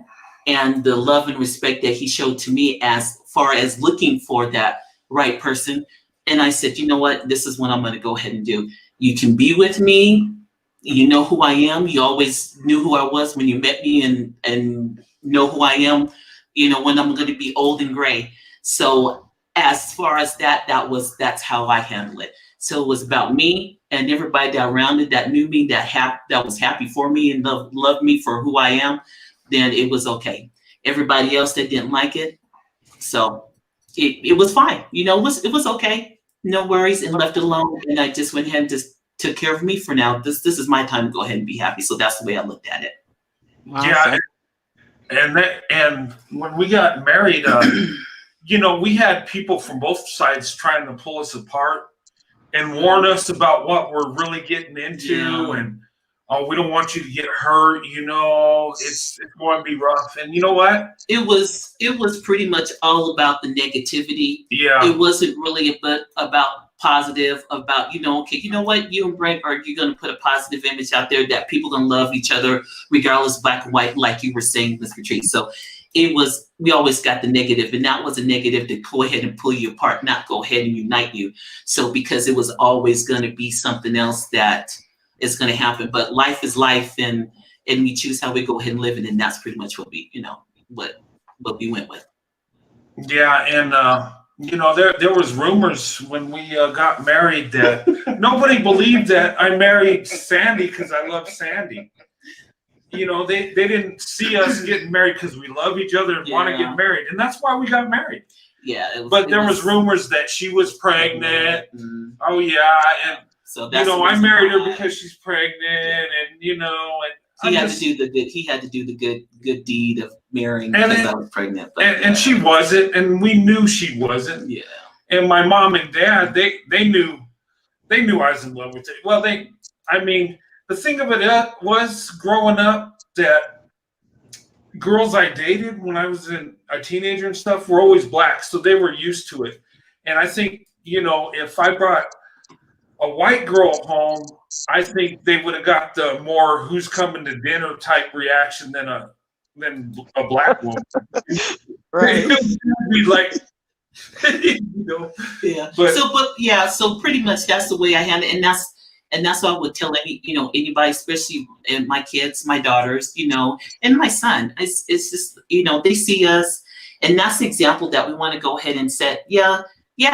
and the love and respect that he showed to me as far as looking for that right person, and I said, you know what, this is what I'm going to go ahead and do. You can be with me. You know who I am. You always knew who I was when you met me, and know who I am, when I'm going to be old and gray. So as far as that's how I handle it. So it was about me and everybody that around it that knew me, that was happy for me and loved me for who I am. Then it was okay. Everybody else that didn't like it, so it was fine. It was okay. No worries, and left it alone. And I just went ahead and just took care of me for now. This is my time to go ahead and be happy. So that's the way I looked at it. Yeah, and when we got married, we had people from both sides trying to pull us apart and warn us about what we're really getting into, and we don't want you to get hurt. It's going to be rough. And you know what? It was pretty much all about the negativity. Yeah. It wasn't really about positive, about, okay, you know what, you and Brent, are you going to put a positive image out there that people going to love each other regardless, Black and white, like you were saying, Ms. Patrice. So we always got the negative, and that was a negative to go ahead and pull you apart, not go ahead and unite you. So because it was always going to be something else that is going to happen. But life is life, and we choose how we go ahead and live it, and that's pretty much what we, what we went with. Yeah, and there was rumors when we got married that nobody believed that I married Sandy because I love Sandy. They didn't see us getting married because we love each other and want to get married, and that's why we got married. Yeah, but there was rumors that she was pregnant. Mm-hmm. Oh yeah, and so that's I married her because she's pregnant, and and he had to do the good deed of marrying because I was pregnant. But, and she wasn't, and we knew she wasn't. Yeah. And my mom and dad, they knew I was in love with it. Well, the thing of it was, growing up, that girls I dated when I was a teenager and stuff were always Black, so they were used to it. And I think, if I brought a white girl home, I think they would have got the more "who's coming to dinner" type reaction than a Black woman. Right. Be like, Yeah. So pretty much that's the way I handle it, and that's what I would tell anybody, especially and my kids, my daughters, and my son. It's just, they see us, and that's the example that we want to go ahead and set. Yeah, we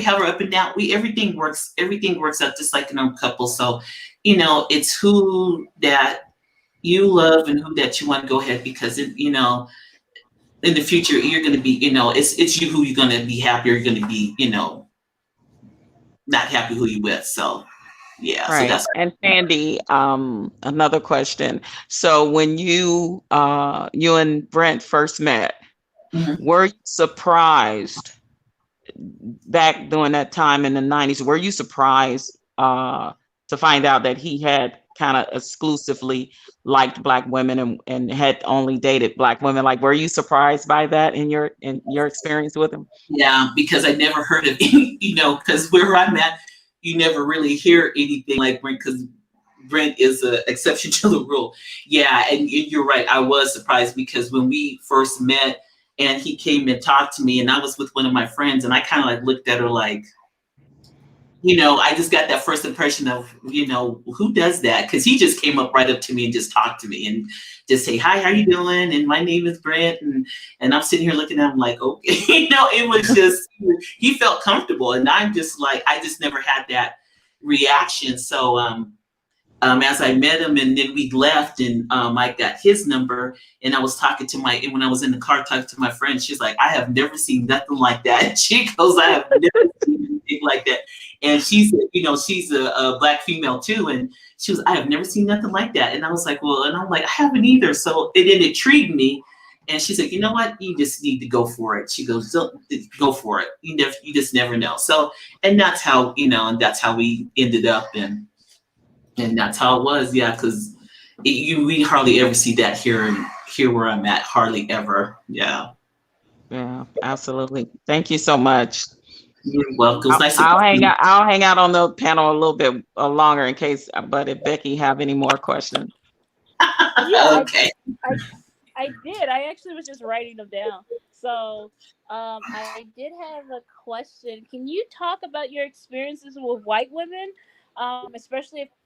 have our up and down. Everything works out just like in a couple. So you know, it's who that you love and who that you want to go ahead, because it, you know, in the future you're going to be, you know, it's you who you're going to be happy, or you're going to be, you know, not happy who you with. So yeah, so Right. that's And Sandy, another question. So when you and Brent first met, Mhm. were you surprised back during that time in the 90s? Were you surprised to find out that he had kind of exclusively liked Black women and had only dated Black women? Like, were you surprised by that in your experience with him? Yeah, because I never heard of any, you know, because where I'm at, you never really hear anything like Brent, because Brent is an exception to the rule. Yeah, and you're right. I was surprised because when we first met and he came and talked to me, and I was with one of my friends, and I kind of like looked at her like, you know, I just got that first impression of, you know, who does that? Because he just came up right up to me and just talked to me and just say, hi, how you doing? And my name is Brent. And I'm sitting here looking at him like, okay, you know, it was just, he felt comfortable. And I'm just like, I just never had that reaction. So as I met him and then we left, and I got his number, and I was talking to and when I was in the car talking to my friend, she's like, I have never seen nothing like that. She goes, I have never seen anything like that. And she's, you know, she's a Black female too. And she was, I have never seen nothing like that. And I was like, well, and I'm like, I haven't either. So it intrigued me. And she's like, you know what? You just need to go for it. She goes, go for it. You just never know. So, and that's how, you know, and that's how we ended up. And that's how it was. Yeah. Cause we hardly ever see that here where I'm at. Hardly ever. Yeah. Yeah, absolutely. Thank you so much. You're welcome. I'll hang out on the panel a little bit longer in case, but if Becky have any more questions. Yeah, okay. I did. I actually was just writing them down. So I did have a question. Can you talk about your experiences with white women, especially after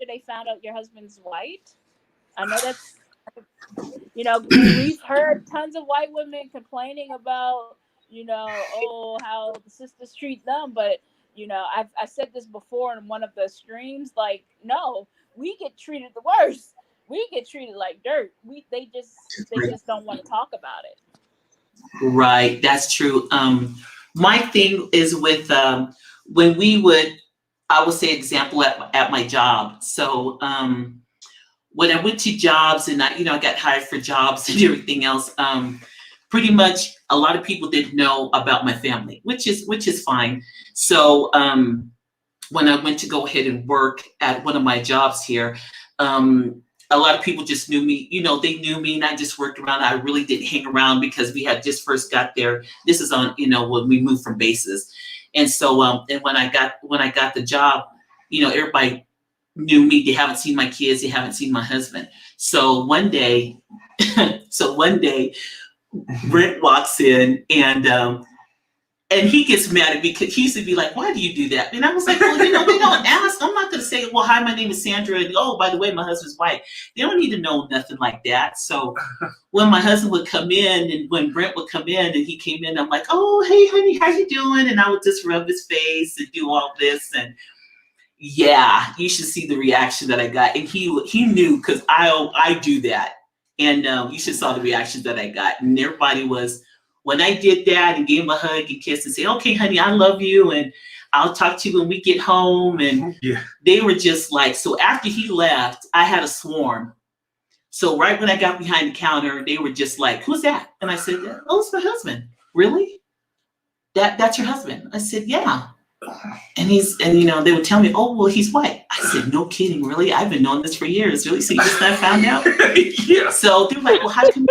they found out your husband's white? I know that's, you know, we've heard tons of white women complaining about, you know, oh, how the sisters treat them, but you know, I said this before in one of the streams, like, no, we get treated the worst. We get treated like dirt. They just don't want to talk about it. Right, that's true. My thing is with when I would say example at my job. So when I went to jobs and I got hired for jobs and everything else, pretty much a lot of people didn't know about my family, which is fine. So when I went to go ahead and work at one of my jobs here, a lot of people just knew me. They knew me, and I just worked around. I really didn't hang around because we had just first got there. This is on, when we moved from bases, and so and when I got the job, everybody knew me. They haven't seen my kids. They haven't seen my husband. So one day, Brent walks in and he gets mad at me because he used to be like, why do you do that? And I was like, well, they don't ask. I'm not going to say, well, hi, my name is Sandra. And oh, by the way, my husband's white. They don't need to know nothing like that. So when my husband would come in and when Brent would come in and he came in, I'm like, oh, hey, honey, how you doing? And I would just rub his face and do all this. And yeah, you should see the reaction that I got. And he knew because I do that. And you should saw the reaction that I got. And everybody was, when I did that and gave him a hug and kiss and say, okay, honey, I love you. And I'll talk to you when we get home. And they were just like, so after he left, I had a swarm. So right when I got behind the counter, they were just like, who's that? And I said, oh, it's my husband. Really? That's your husband? I said, yeah. And they would tell me, oh, well, he's white. I said, no kidding, really? I've been knowing this for years. Really? So you just not found out? Yeah. So they're like, well, how come?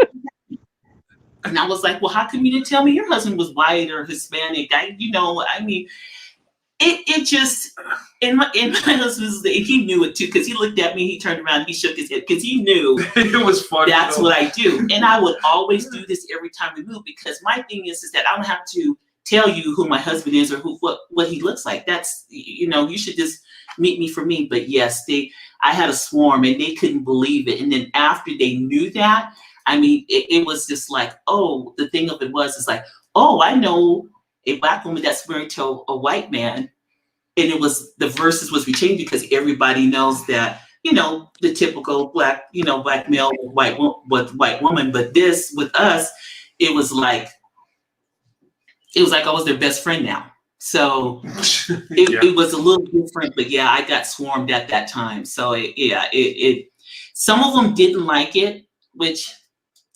And I was like, well, how come you didn't tell me your husband was white or Hispanic? It just, and my husband's, he knew it too, because he looked at me, he turned around, he shook his head, because he knew it was funny. That's what I do. And I would always do this every time we move, because my thing is that I don't have to tell you who my husband is or what he looks like. That's, you should just meet me for me. But yes, I had a swarm and they couldn't believe it. And then after they knew that, it was just like, oh, the thing of it was, it's like, oh, I know a black woman that's married to a white man. it was the verses was we changed because everybody knows that, you know, the typical black, you know, black male with white woman. But this with us, it was like I was their best friend now. So it was a little different, but yeah, I got swarmed at that time. So it some of them didn't like it, which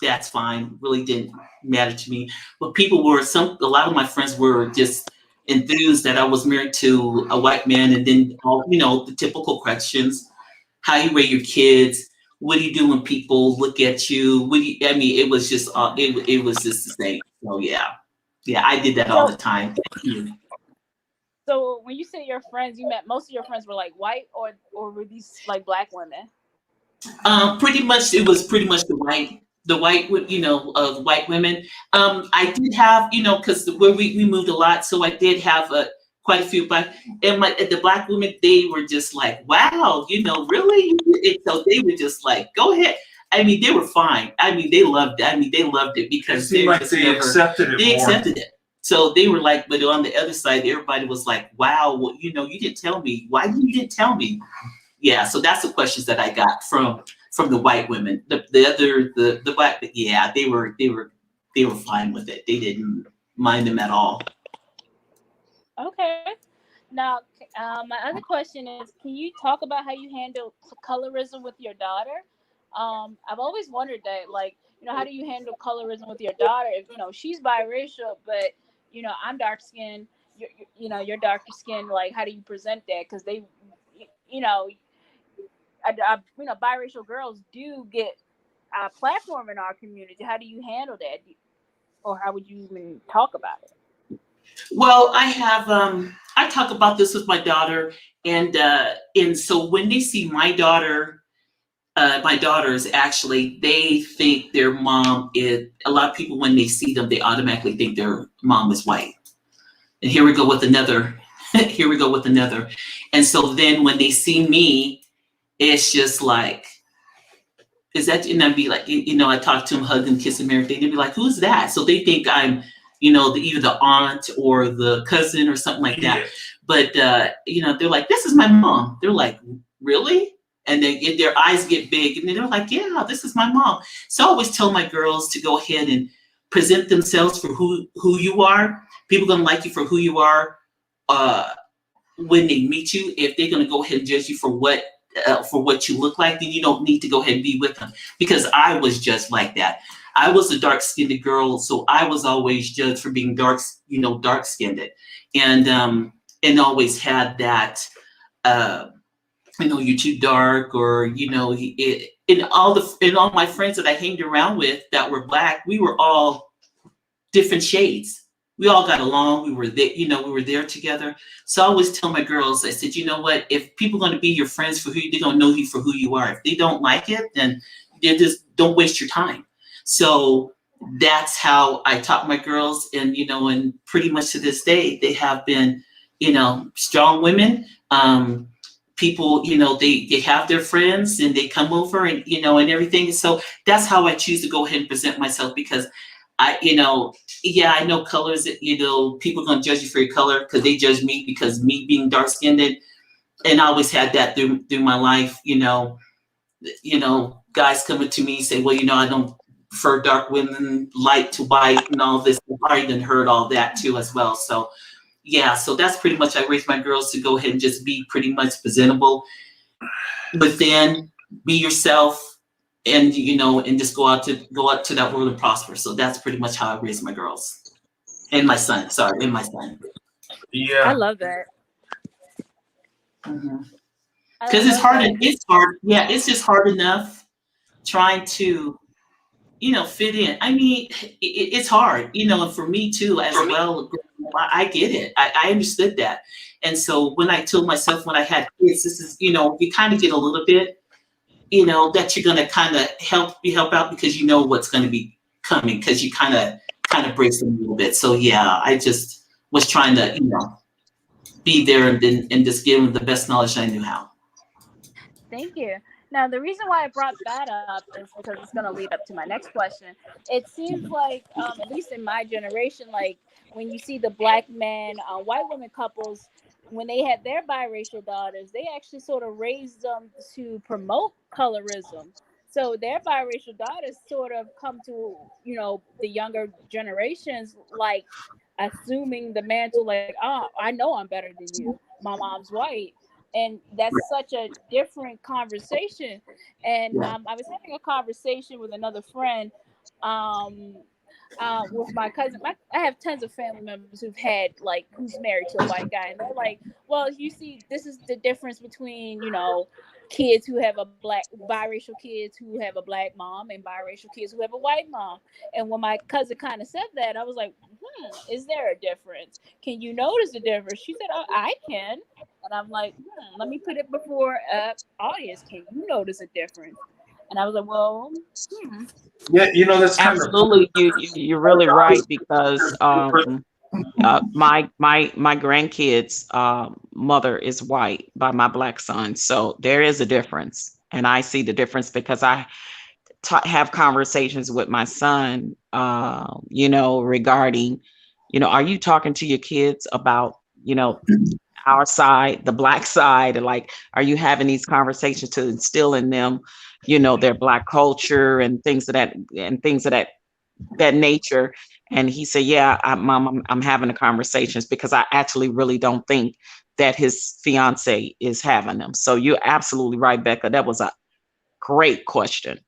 that's fine. Really didn't matter to me. But people were a lot of my friends were just enthused that I was married to a white man, and then all, you know, the typical questions: how you raise your kids, what do you do when people look at you? What do you, I mean, it was just it was just the same. So yeah, I did that all the time. So when you say your friends, you met most of your friends were like white, or were these like black women? Pretty much, it was pretty much the white, you know, the white women. I did have, you know, because where we moved a lot, so I did have quite a few black, and the black women, they were just like, wow, you know, really? And so they were just like, go ahead. I mean, they were fine. I mean, they loved it. I mean, they loved it because they accepted it. They accepted it. So they were like, but on the other side, everybody was like, wow, well, you know, you didn't tell me. Why didn't tell me? Yeah, so that's the questions that I got from the white women. The black, yeah, they were fine with it. They didn't mind them at all. Okay. Now, my other question is, can you talk about how you handle colorism with your daughter? I've always wondered that, like, you know, how do you handle colorism with your daughter if, you know, she's biracial, but, you know, I'm dark skinned, you know, you're darker skinned, like, how do you present that? Because they, you know, you know, biracial girls do get a platform in our community. How do you handle that? Or how would you even talk about it? Well, I have I talk about this with my daughter, and so when they see my daughters actually, they think their mom is, a lot of people when they see them, they automatically think their mom is white. And here we go with another. And so then when they see me, it's just like, is that, and I'd be like, you know, I talk to them, hug them, kiss them, everything. They'd be like, who's that? So they think I'm, you know, either the aunt or the cousin or something like that. But, you know, they're like, this is my mom. They're like, really? And then their eyes get big, and they're like, yeah, this is my mom. So I always tell my girls to go ahead and present themselves for who you are. People are going to like you for who you are when they meet you. If they're going to go ahead and judge you for what you look like, then you don't need to go ahead and be with them. Because I was just like that. I was a dark-skinned girl, so I was always judged for being dark-skinned, and always had that, you know, you're too dark, or, you know, and all my friends that I hanged around with that were black, we were all different shades. We all got along. We were there, you know, we were there together. So I always tell my girls, I said, you know what, if people are going to be your friends for they're going to know you for who you are. If they don't like it, then they just don't waste your time. So that's how I taught my girls. And, you know, and pretty much to this day, they have been, you know, strong women. People, you know, they have their friends and they come over, and, you know, and everything. So that's how I choose to go ahead and present myself, because I, you know, yeah, I know colors, you know, people are going to judge you for your color because they judge me because me being dark skinned, and I always had that through my life, you know, guys coming to me say, well, you know, I don't prefer dark women, light to white, and all this. I even heard all that too as well. So yeah, so that's pretty much, I raised my girls to go ahead and just be pretty much presentable, but then be yourself, and, you know, and just go out to that world and prosper. So that's pretty much how I raised my girls and my son. Yeah, I love that. Because it's hard. It's hard. Yeah, it's just hard enough trying to, you know, fit in. I mean, it's hard, you know, and for me too as well. I get it. I understood that. And so when I told myself when I had kids, this is, you know, you kind of get a little bit, you know, that you're going to kind of help out because you know what's going to be coming, because you kind of brace them a little bit. So yeah, I just was trying to, you know, be there and just give them the best knowledge I knew how. Thank you. Now, the reason why I brought that up is because it's going to lead up to my next question. It seems like, at least in my generation, like when you see the black men, white women couples, when they had their biracial daughters, they actually sort of raised them to promote colorism. So their biracial daughters sort of come to, the younger generations, like assuming the mantle, like, oh, I know I'm better than you. My mom's white. And that's such a different conversation. And Yeah. I was having a conversation with another friend, um, with my cousin. I have tons of family members who's married to a white guy, and they're like, well, you see, this is the difference between, kids who have a black biracial kids who have a black mom and biracial kids who have a white mom. And when my cousin kind of said that, I was like, is there a difference? Can you notice the difference? She said, oh, I can. And I'm like, let me put it before audience. Can you notice a difference? And I was like, well, Yeah, that's kind of Absolutely, you're really right because my grandkids' mother is white by my black son, so there is a difference, and I see the difference because I have conversations with my son, regarding, are you talking to your kids about, our side, the black side, and like, are you having these conversations to instill in them, their black culture and things of that nature? And he said, yeah, Mom, I'm having the conversations because I actually really don't think that his fiance is having them. So you're absolutely right, Becca. That was a great question.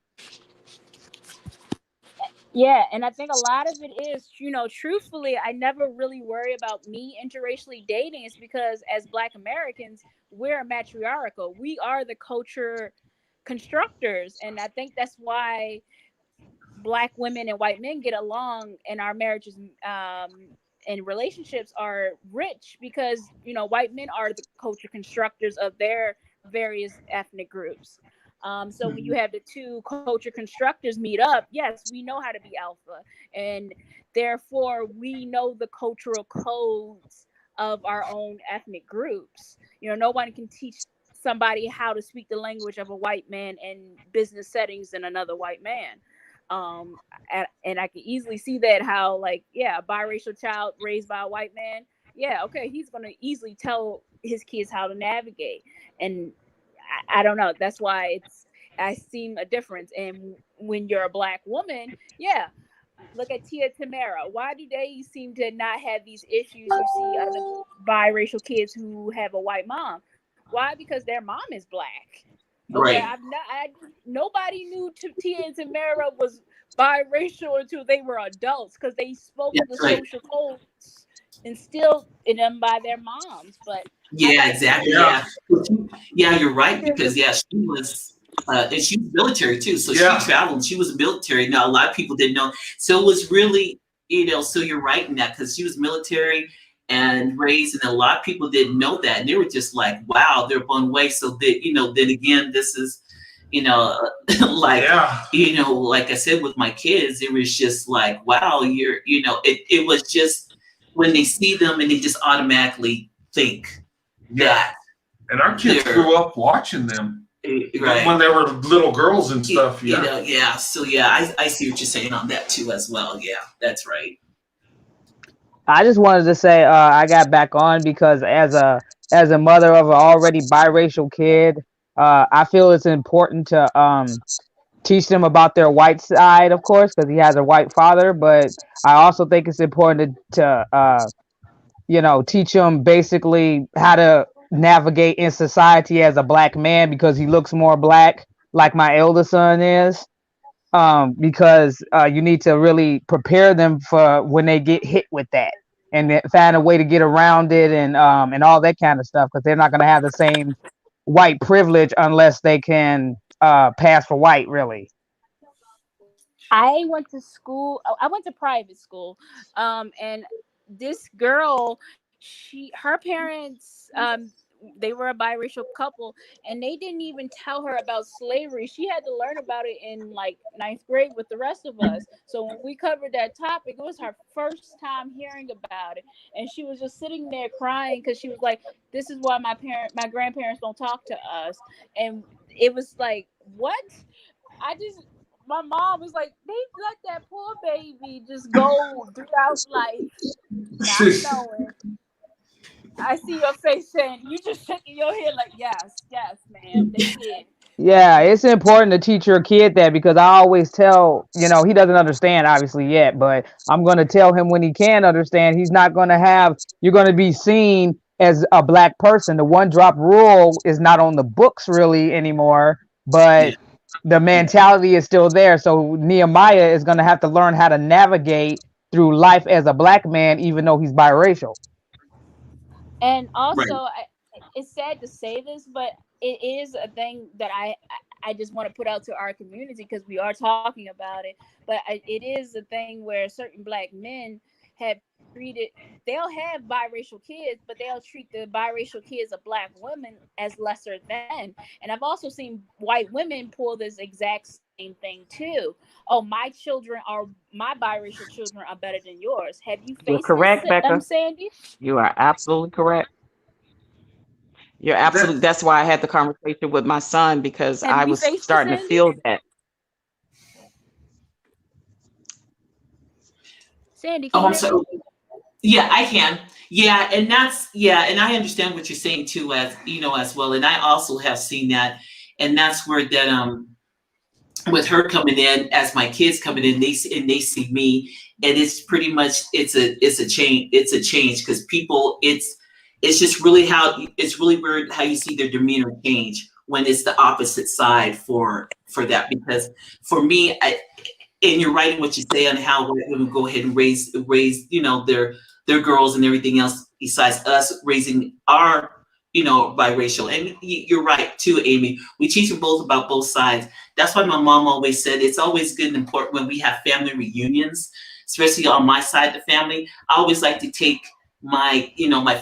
yeah, and I think a lot of it is, truthfully, I never really worry about me interracially dating. It's because as Black Americans, we're matriarchal. We are the culture constructors. And I think that's why Black women and white men get along, and our marriages and relationships are rich because, white men are the culture constructors of their various ethnic groups. So when you have the two culture constructors meet up, yes, we know how to be alpha, and therefore we know the cultural codes of our own ethnic groups. No one can teach somebody how to speak the language of a white man in business settings than another white man. And I can easily see that how, like, a biracial child raised by a white man, okay, he's gonna easily tell his kids how to navigate. And I don't know. That's why I seen a difference. And when you're a Black woman, look at Tia Tamara. Why do they seem to not have these issues you see other biracial kids who have a white mom? Why? Because their mom is Black. Okay, Right. nobody knew Tia and Tamara was biracial until they were adults because they spoke the That's right. social codes instilled in them by their moms. But Yeah, exactly. Yeah. Yeah, you're right because she was. And she was military too, so Yeah. she traveled. She was military. Now a lot of people didn't know, so it was really, So you're right in that because she was military and raised, and a lot of people didn't know that, and they were just like, "Wow, they're blown away." So that then again, this is, like Yeah. like I said with my kids, it was just like, "Wow, it was just when they see them and they just automatically think that And our kids they're grew up watching them right. when they were little girls and stuff. Yeah. So I see what you're saying on that too as well. Yeah, that's right. I just wanted to say I got back on because as a mother of an already biracial kid, I feel it's important to teach them about their white side, of course, because he has a white father. But I also think it's important to teach them basically how to navigate in society as a Black man because he looks more Black, like my elder son is. Because you need to really prepare them for when they get hit with that, and then find a way to get around it, and all that kind of stuff, because they're not going to have the same white privilege unless they can pass for white, really. I went to school. I went to private school, and this girl, her parents, they were a biracial couple, and they didn't even tell her about slavery. She had to learn about it in like ninth grade with the rest of us. So when we covered that topic, it was her first time hearing about it, and she was just sitting there crying because she was like, "This is why my grandparents don't talk to us," and it was like, what? My mom was like, they let that poor baby just go throughout life not knowing I see your face saying you just shaking your head like yes, yes, ma'am, they did. Yeah, it's important to teach your kid that, because I always tell, he doesn't understand obviously yet, but I'm going to tell him when he can understand, you're going to be seen as a black person. The one drop rule is not on the books really anymore, Yeah. but the mentality is still there. So Nehemiah is going to have to learn how to navigate through life as a black man, even though he's biracial. And Right. also, it's sad to say this, but it is a thing that I just want to put out to our community because we are talking about it. But it is a thing where certain black men have treated, they'll have biracial kids, but they'll treat the biracial kids of black women as lesser than. And I've also seen white women pull this exact same thing too. Oh, my biracial children are better than yours. Have you You're faced this, correct, Becca. Sandy? You are absolutely correct. You're absolutely. That's why I had the conversation with my son, because Have I you was faced this, starting to Sandy? feel that. Sandy, Oh, can I'm you hear sorry. me? Yeah, I can. Yeah, and and I understand what you're saying too, as well. And I also have seen that, and that's where that with her coming in as my kids coming in, they see me, and it's pretty much it's a change because people it's just really it's really weird how you see their demeanor change when it's the opposite side for that, because for me and you're right in what you say on how white women go ahead and raise their girls and everything else besides us raising our biracial. And you're right too, Amy, we teach them both about both sides. That's why my mom always said it's always good and important when we have family reunions, especially on my side of the family. I always like to take my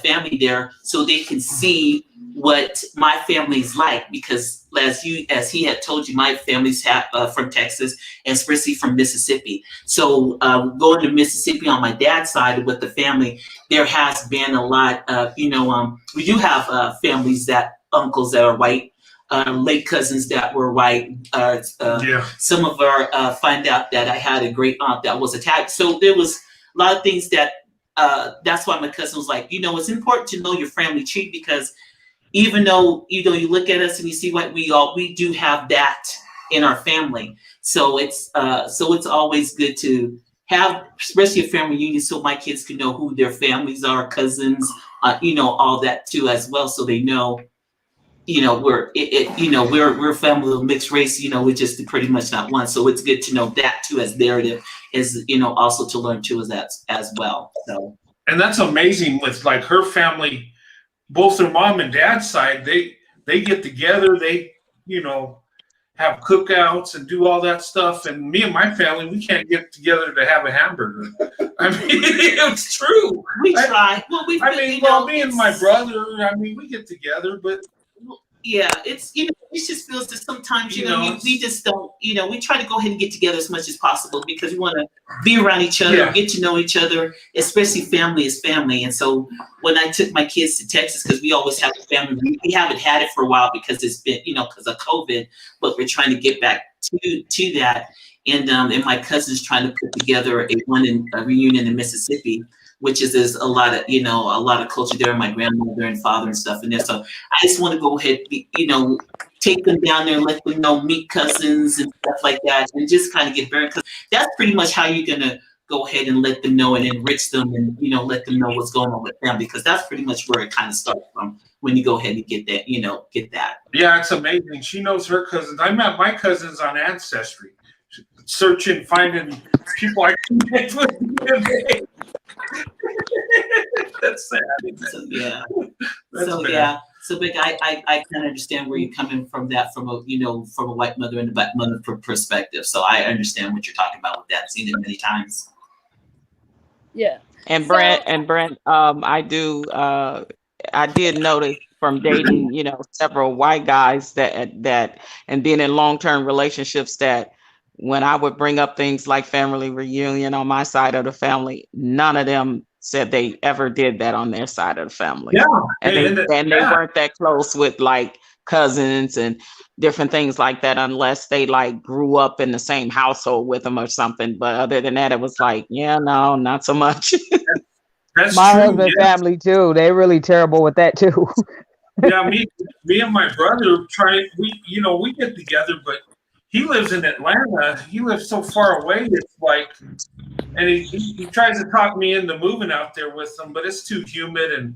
family there so they can see what my family's like, because as he had told you, my family's from Texas and especially from Mississippi. So going to Mississippi on my dad's side with the family, there has been a lot of we do have families uncles that are white, late cousins that were white. Some of our find out that I had a great aunt that was attacked. So there was a lot of things that that's why my cousin was like, it's important to know your family tree, because even though you look at us and you see what we do have that in our family. So it's always good to have, especially a family reunion, so my kids can know who their families are, cousins, all that too as well, so they know we're we're a family of mixed race. We're just pretty much not one. So it's good to know that too as narrative, is also to learn too as well. So. And that's amazing with like her family, both their mom and dad's side. They get together. They have cookouts and do all that stuff. And me and my family, we can't get together to have a hamburger. I mean, it's true. We try. Well, me and my brother, we get together, but yeah, it's it just feels that sometimes we just don't we try to go ahead and get together as much as possible because we want to be around each other, get to know each other, especially family is family. And so when I took my kids to Texas, because we always have a family, we haven't had it for a while because it's been because of COVID, but we're trying to get back to that. And my cousin's trying to put together a reunion in Mississippi, which is a lot of culture there. My grandmother and father and stuff in there. So I just want to go ahead, take them down there, let them meet cousins and stuff like that, and just kind of get buried, because that's pretty much how you're gonna go ahead and let them know and enrich them, and let them know what's going on with them, because that's pretty much where it kind of starts from when you go ahead and get that. Yeah, it's amazing. She knows her cousins. I met my cousins on Ancestry, searching, finding people I connect with. That's sad. So yeah. So big. I kind of understand where you're coming from. That from a from a white mother and a black mother perspective. So I understand what you're talking about with that. I've seen it many times. Yeah. And Brent, I did notice from dating, several white guys that and being in long-term relationships, that when I would bring up things like family reunion on my side of the family, none of them said they ever did that on their side of the family. Yeah. And they weren't that close with like cousins and different things like that, unless they like grew up in the same household with them or something. But other than that, it was like, yeah, no, not so much. That's My true. husband Yeah. family too. They really terrible with that too. Yeah, me and my brother we get together, but he lives in Atlanta. He lives so far away. It's like, and he tries to talk me into moving out there with him, but it's too humid and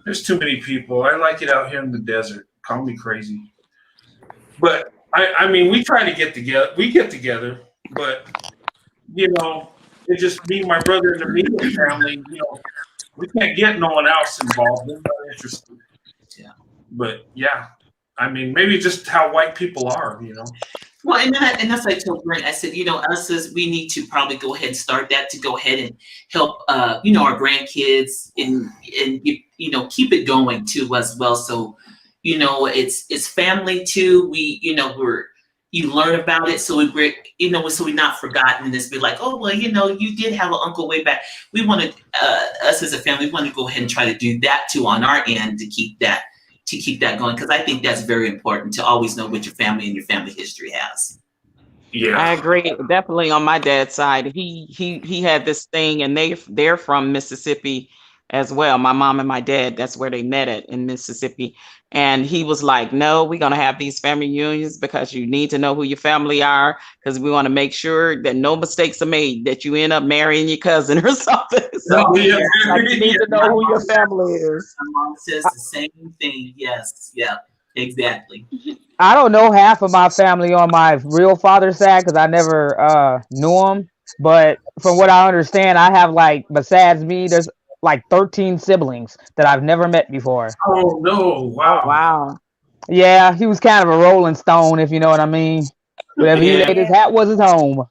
there's too many people. I like it out here in the desert. Call me crazy, but I mean, we try to get together. We get together, but it's just me, my brother, and the immediate family. We can't get no one else involved. They're not interested. Yeah. But yeah, I mean, maybe just how white people are. Well, and that's like I told Brent. I said, us as we need to probably go ahead and start that to go ahead and help, our grandkids and keep it going too as well. So, it's family too. You learn about it, so we're not forgotten, and it's be like, oh well, you did have an uncle way back. We want to, us as a family, we want to go ahead and try to do that too on our end to keep that going, because I think that's very important to always know what your family and your family history has. Yeah, I agree. Definitely on my dad's side, he had this thing, and they're from Mississippi as well. My mom and my dad, that's where they met at, in Mississippi. And he was like, "No, we're gonna have these family reunions because you need to know who your family are, because we want to make sure that no mistakes are made, that you end up marrying your cousin or something." So Oh, yeah. like, you need to know who your family is. My mom says the same thing. Yes, yeah, exactly. I don't know half of my family on my real father's side because I never knew them. But from what I understand, I have like, besides me, there's like 13 siblings that I've never met before. Oh no! Oh Wow. wow. Yeah, he was kind of a rolling stone, if you know what I mean. Wherever he Yeah. laid his hat was his home.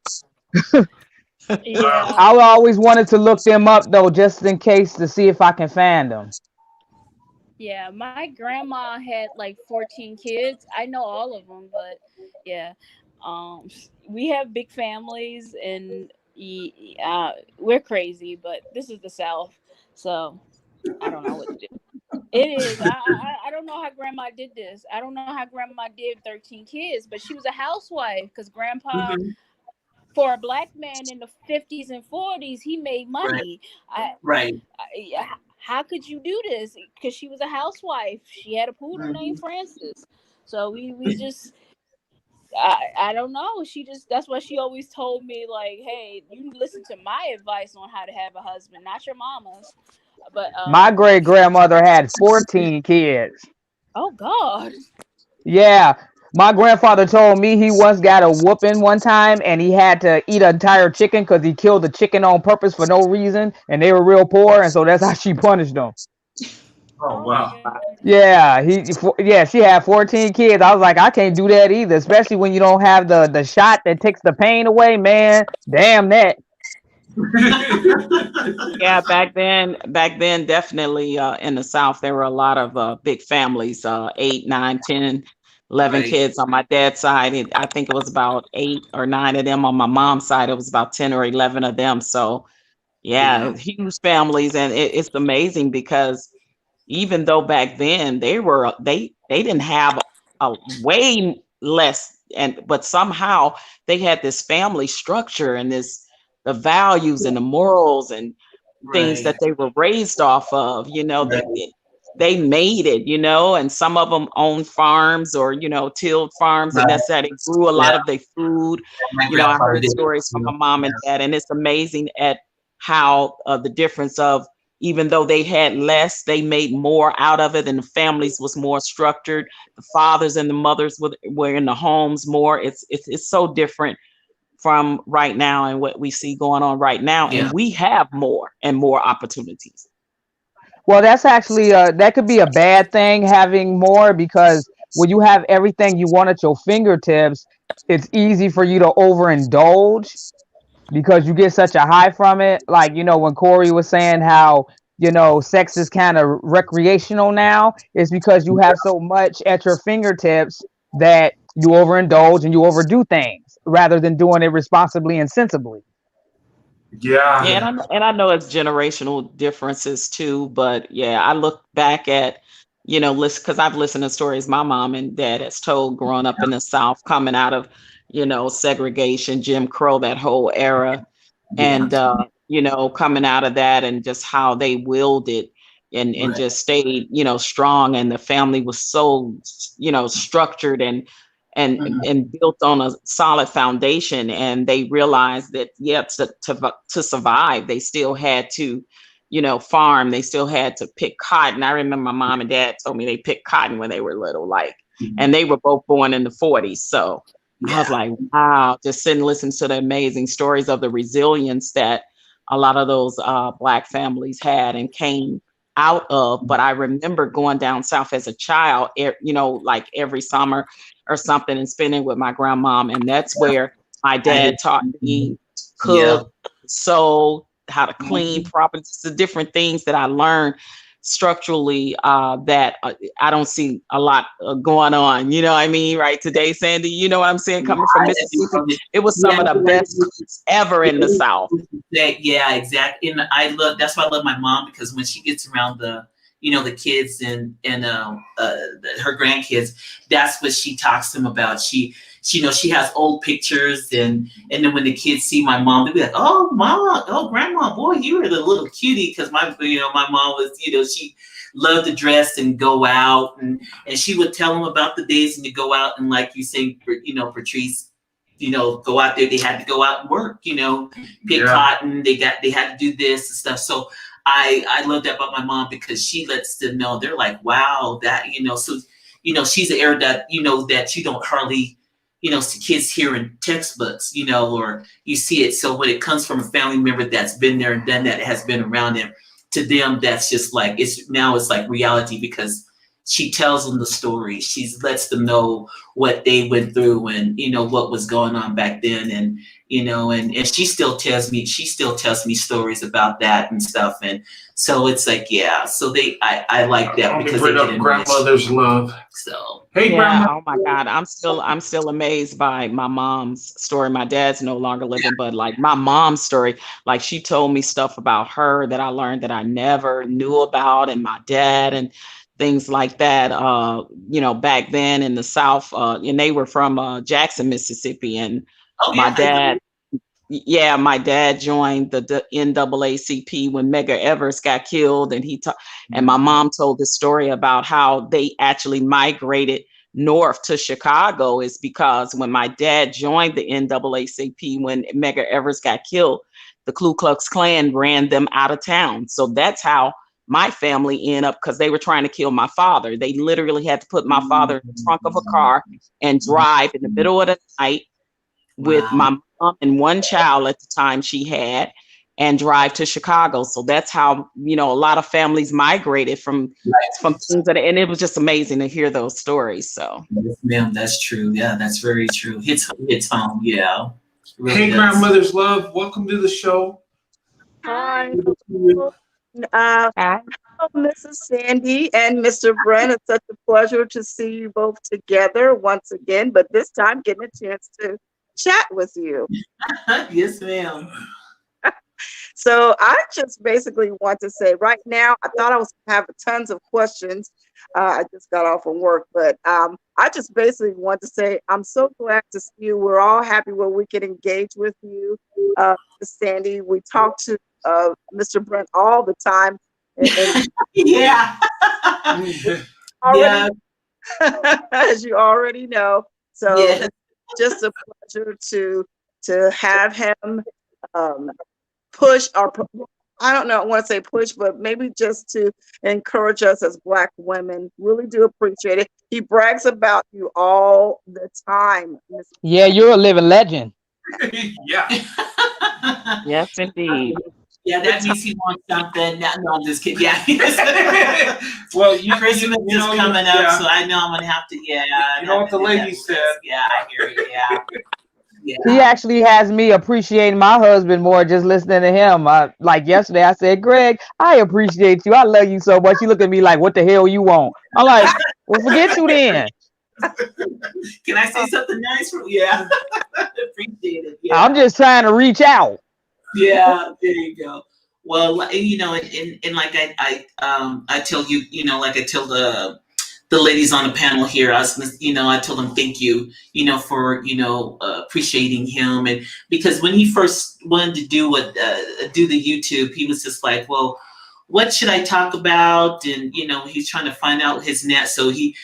Yeah. I always wanted to look them up though, just in case to see if I can find them. Yeah, my grandma had like 14 kids. I know all of them, but yeah, um, we have big families, and we're crazy. But this is the South, so I don't know what to do. It is. I don't know how grandma did this. I don't know how grandma did 13 kids, but she was a housewife because grandpa, Mhm. for a black man in the 50s and 40s, he made money. Right. How could you do this? Because she was a housewife. She had a poodle named Francis. So we just, I don't know. She just, that's what she always told me, like, hey, you listen to my advice on how to have a husband, not your mama's. But My great grandmother had 14 kids. oh God. Yeah. My grandfather told me he once got a whooping one time and he had to eat an entire chicken because he killed the chicken on purpose for no reason, and they were real poor, and so that's how she punished them. Oh Oh my wow. goodness. Yeah, she had 14 kids. I was like, I can't do that either, especially when you don't have the shot that takes the pain away, man. Damn that. Yeah, back then, definitely in the South, there were a lot of big families, 8, 9, 10, 11 Right. kids on my dad's side. I think it was about 8 or 9 of them. On my mom's side, it was about 10 or 11 of them. So Yeah. yeah, huge families. And it's amazing because even though back then they didn't have a way less, but somehow they had this family structure and the values and the morals and things Right. that they were raised off of, Right. they made it, and some of them owned farms or, tilled farms, and Right. that's how they grew a lot Yeah. of their food. My I grandfather heard did. stories from my mom and Yes. dad, and it's amazing at how the difference of, even though they had less, they made more out of it, and the families was more structured. The fathers and the mothers were in the homes more. It's so different from right now and what we see going on right now, Yeah. and we have more and more opportunities. Well, that's actually that could be a bad thing having more, because when you have everything you want at your fingertips, it's easy for you to overindulge because you get such a high from it. Like, when Corey was saying how, sex is kind of recreational now, it's because you have so much at your fingertips that you overindulge and you overdo things rather than doing it responsibly and sensibly. Yeah. Yeah, and I know it's generational differences too, but yeah, I look back at, listen, because I've listened to stories my mom and dad has told growing up in the South, coming out of, segregation, Jim Crow, that whole era. Yeah. And you know, coming out of that, and just how they willed it and Right. just stayed, you know, strong. And the family was so, you know, structured and and built on a solid foundation. And they realized that, yeah, to survive, they still had to, you know, farm. They still had to pick cotton. I remember my mom and dad told me they picked cotton when they were little, like, and they were both born in the 40s. So I was like, wow, just sitting listening to the amazing stories of the resilience that a lot of those Black families had and came out of. But I remember going down south as a child, you know, like every summer or something, and spending with my grandmom. And that's where my dad taught me to cook, sew, how to clean properly. It's the different things that I learned structurally that I don't see a lot going on, you know what I mean, right today, Sandy, you know what I'm saying, coming from Mississippi. It was some of the best cooks ever in the South. Yeah, exactly. And that's why I love my mom, because when she gets around the, you know, the kids and her grandkids, that's what she talks to them about. She you know, she has old pictures, and then when the kids see my mom, they'll be like, "Oh, mama, oh, grandma, boy, you were the little cutie." Because my mom was, you know, she loved to dress and go out, and she would tell them about the days and to go out and, like you say, you know, Patrice, you know, go out there. They had to go out and work, you know, pick cotton. They had to do this and stuff. So I love that about my mom, because she lets them know. They're like, wow, that, you know, so, you know, she's an era that, you know, that you don't hardly, you know, see kids here in textbooks, you know, or you see it. So when it comes from a family member that's been there and done that, has been around them, to them, that's just like, it's like reality, because she tells them the story. She lets them know what they went through and, you know, what was going on back then. And, you know, and she still tells me stories about that and stuff. And so it's like, yeah, so I like that, because they get grandmother's love. So hey, grandma. Oh my God, I'm still amazed by my mom's story. My dad's no longer living, but like my mom's story, like she told me stuff about her that I learned that I never knew about, and my dad and things like that. You know, back then in the South, and they were from Jackson, Mississippi, and my dad. Yeah, my dad joined the NAACP when Medgar Evers got killed, and and my mom told the story about how they actually migrated north to Chicago, is because when my dad joined the NAACP when Medgar Evers got killed, the Ku Klux Klan ran them out of town. So that's how my family ended up, because they were trying to kill my father. They literally had to put my father in the trunk of a car and drive in the middle of the night with my mom and one child at the time she had, and drive to Chicago. So that's how, you know, a lot of families migrated from things that, and it was just amazing to hear those stories. So yes, ma'am, that's true. Yeah, that's very true. Hits home. Yeah. Really hey, does. grandmother's love, welcome to the show. Hi. Hello, Mrs. Sandy and Mr. Brent. It's such a pleasure to see you both together once again, but this time getting a chance to chat with you. Yes, ma'am. So I just basically want to say right now, I thought I was going to have tons of questions. I just got off from work, but I just basically want to say I'm so glad to see you. We're all happy where we can engage with you, Sandy. We talk to Mr. Brent all the time. And yeah. already, as you already know. So just a pleasure to have him push, or I don't know, I want to say push, but maybe just to encourage us as Black women. Really do appreciate it. He brags about you all the time. Yeah, you're a living legend. Yeah. yes, indeed. Yeah, that means he wants something. No, I'm just kidding. Yeah. Well, Christmas is coming up, so I know I'm gonna have to. Yeah. You know what the lady said. Yeah, I hear you. Yeah. Yeah. He actually has me appreciating my husband more just listening to him. Like yesterday, I said, Greg, I appreciate you. I love you so much. He looked at me like, what the hell you want? I'm like, well, forget you then. Can I say something nice? Yeah. Appreciate it. Yeah. I'm just trying to reach out. Yeah, there you go. Well, you know, and like I tell you, you know, like I tell the ladies on the panel here. I was gonna, I told him thank you, for appreciating him, and because when he first wanted to do the YouTube, he was just like, well, what should I talk about? And he's trying to find out his net, so he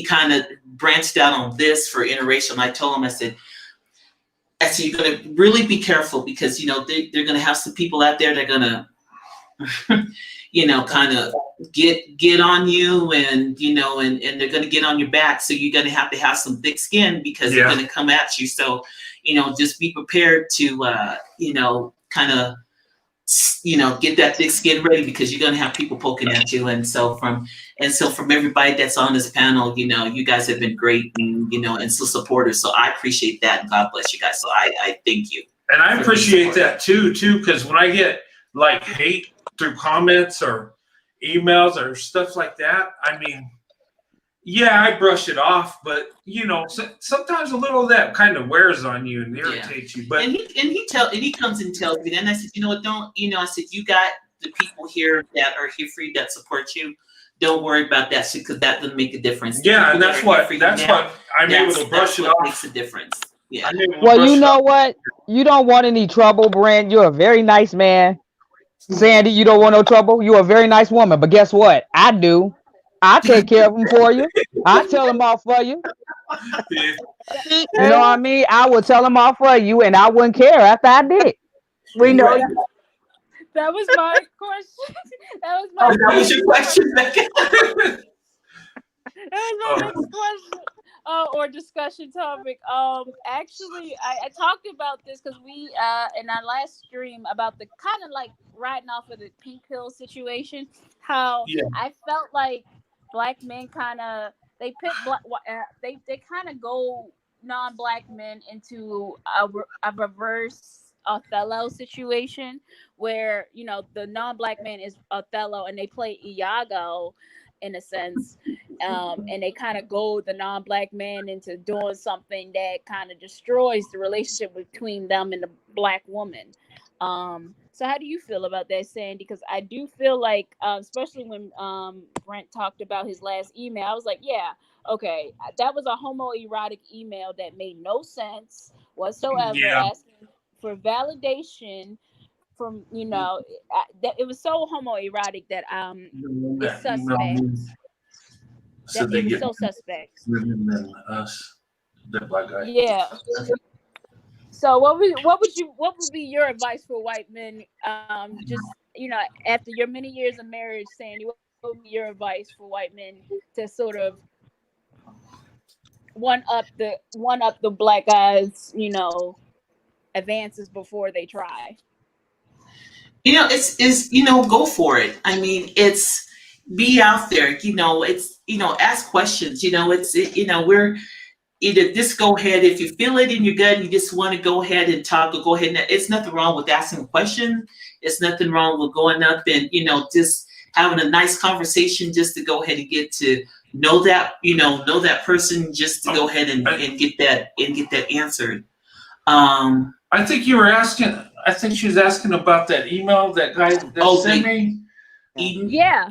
kind of branched out on this for interracial. And I told him, I said, you're gonna really be careful because they're gonna have some people out there that are gonna kind of get on you, and and they're going to get on your back. So you're going to have some thick skin because they're going to come at you. So, just be prepared to, kind of, get that thick skin ready because you're going to have people poking at you. And so from everybody that's on this panel, you guys have been great and so supporters. So I appreciate that. And God bless you guys. So I thank you. And I appreciate that too, because when I get like hate through comments or emails or stuff like that, I mean, yeah, I brush it off, but sometimes a little of that kind of wears on you and irritates you. But he comes and tells me that, and I said, I said, you got the people here that are here for you, that support you. Don't worry about that shit because that doesn't make a difference. Yeah, and that's what I'm able to brush it off. Makes a difference. Yeah. Well, you know what? You don't want any trouble, Brent. You're a very nice man. Sandy, you don't want no trouble. You're a very nice woman, but guess what? I do. I take care of them for you. I tell them off for you. You know what I mean? I would tell them off for you, and I wouldn't care after I did. We know you. That was my question. That was your question, Becca. That was my next question. Or discussion topic. Actually, I talked about this because we in our last stream about the kind of like riding off of the pink pill situation. How I felt like black men kind of they kind of go non-black men into a reverse Othello situation where the non-black man is Othello and they play Iago in a sense, and they kind of goad the non-black man into doing something that kind of destroys the relationship between them and the black woman. So how do you feel about that, Sandy? Because I do feel like, especially when Brent talked about his last email, I was like, yeah, okay, that was a homoerotic email that made no sense whatsoever, asking for validation from that it was so homoerotic that it's suspect. That it was so suspect. Us, the black guy. Yeah. So what would be your advice for white men? Just after your many years of marriage, Sandy, what would be your advice for white men to sort of one up the black guys, advances before they try? It's go for it. I mean, it's be out there, it's, ask questions, we're either just go ahead. If you feel it in your gut and you just want to go ahead and talk, or go ahead and it's nothing wrong with asking a question. It's nothing wrong with going up and, just having a nice conversation just to go ahead and get to know that person, just to go ahead and get that answered. I think you were asking. I think she was asking about that email that guy that sent me. Eden? Yeah,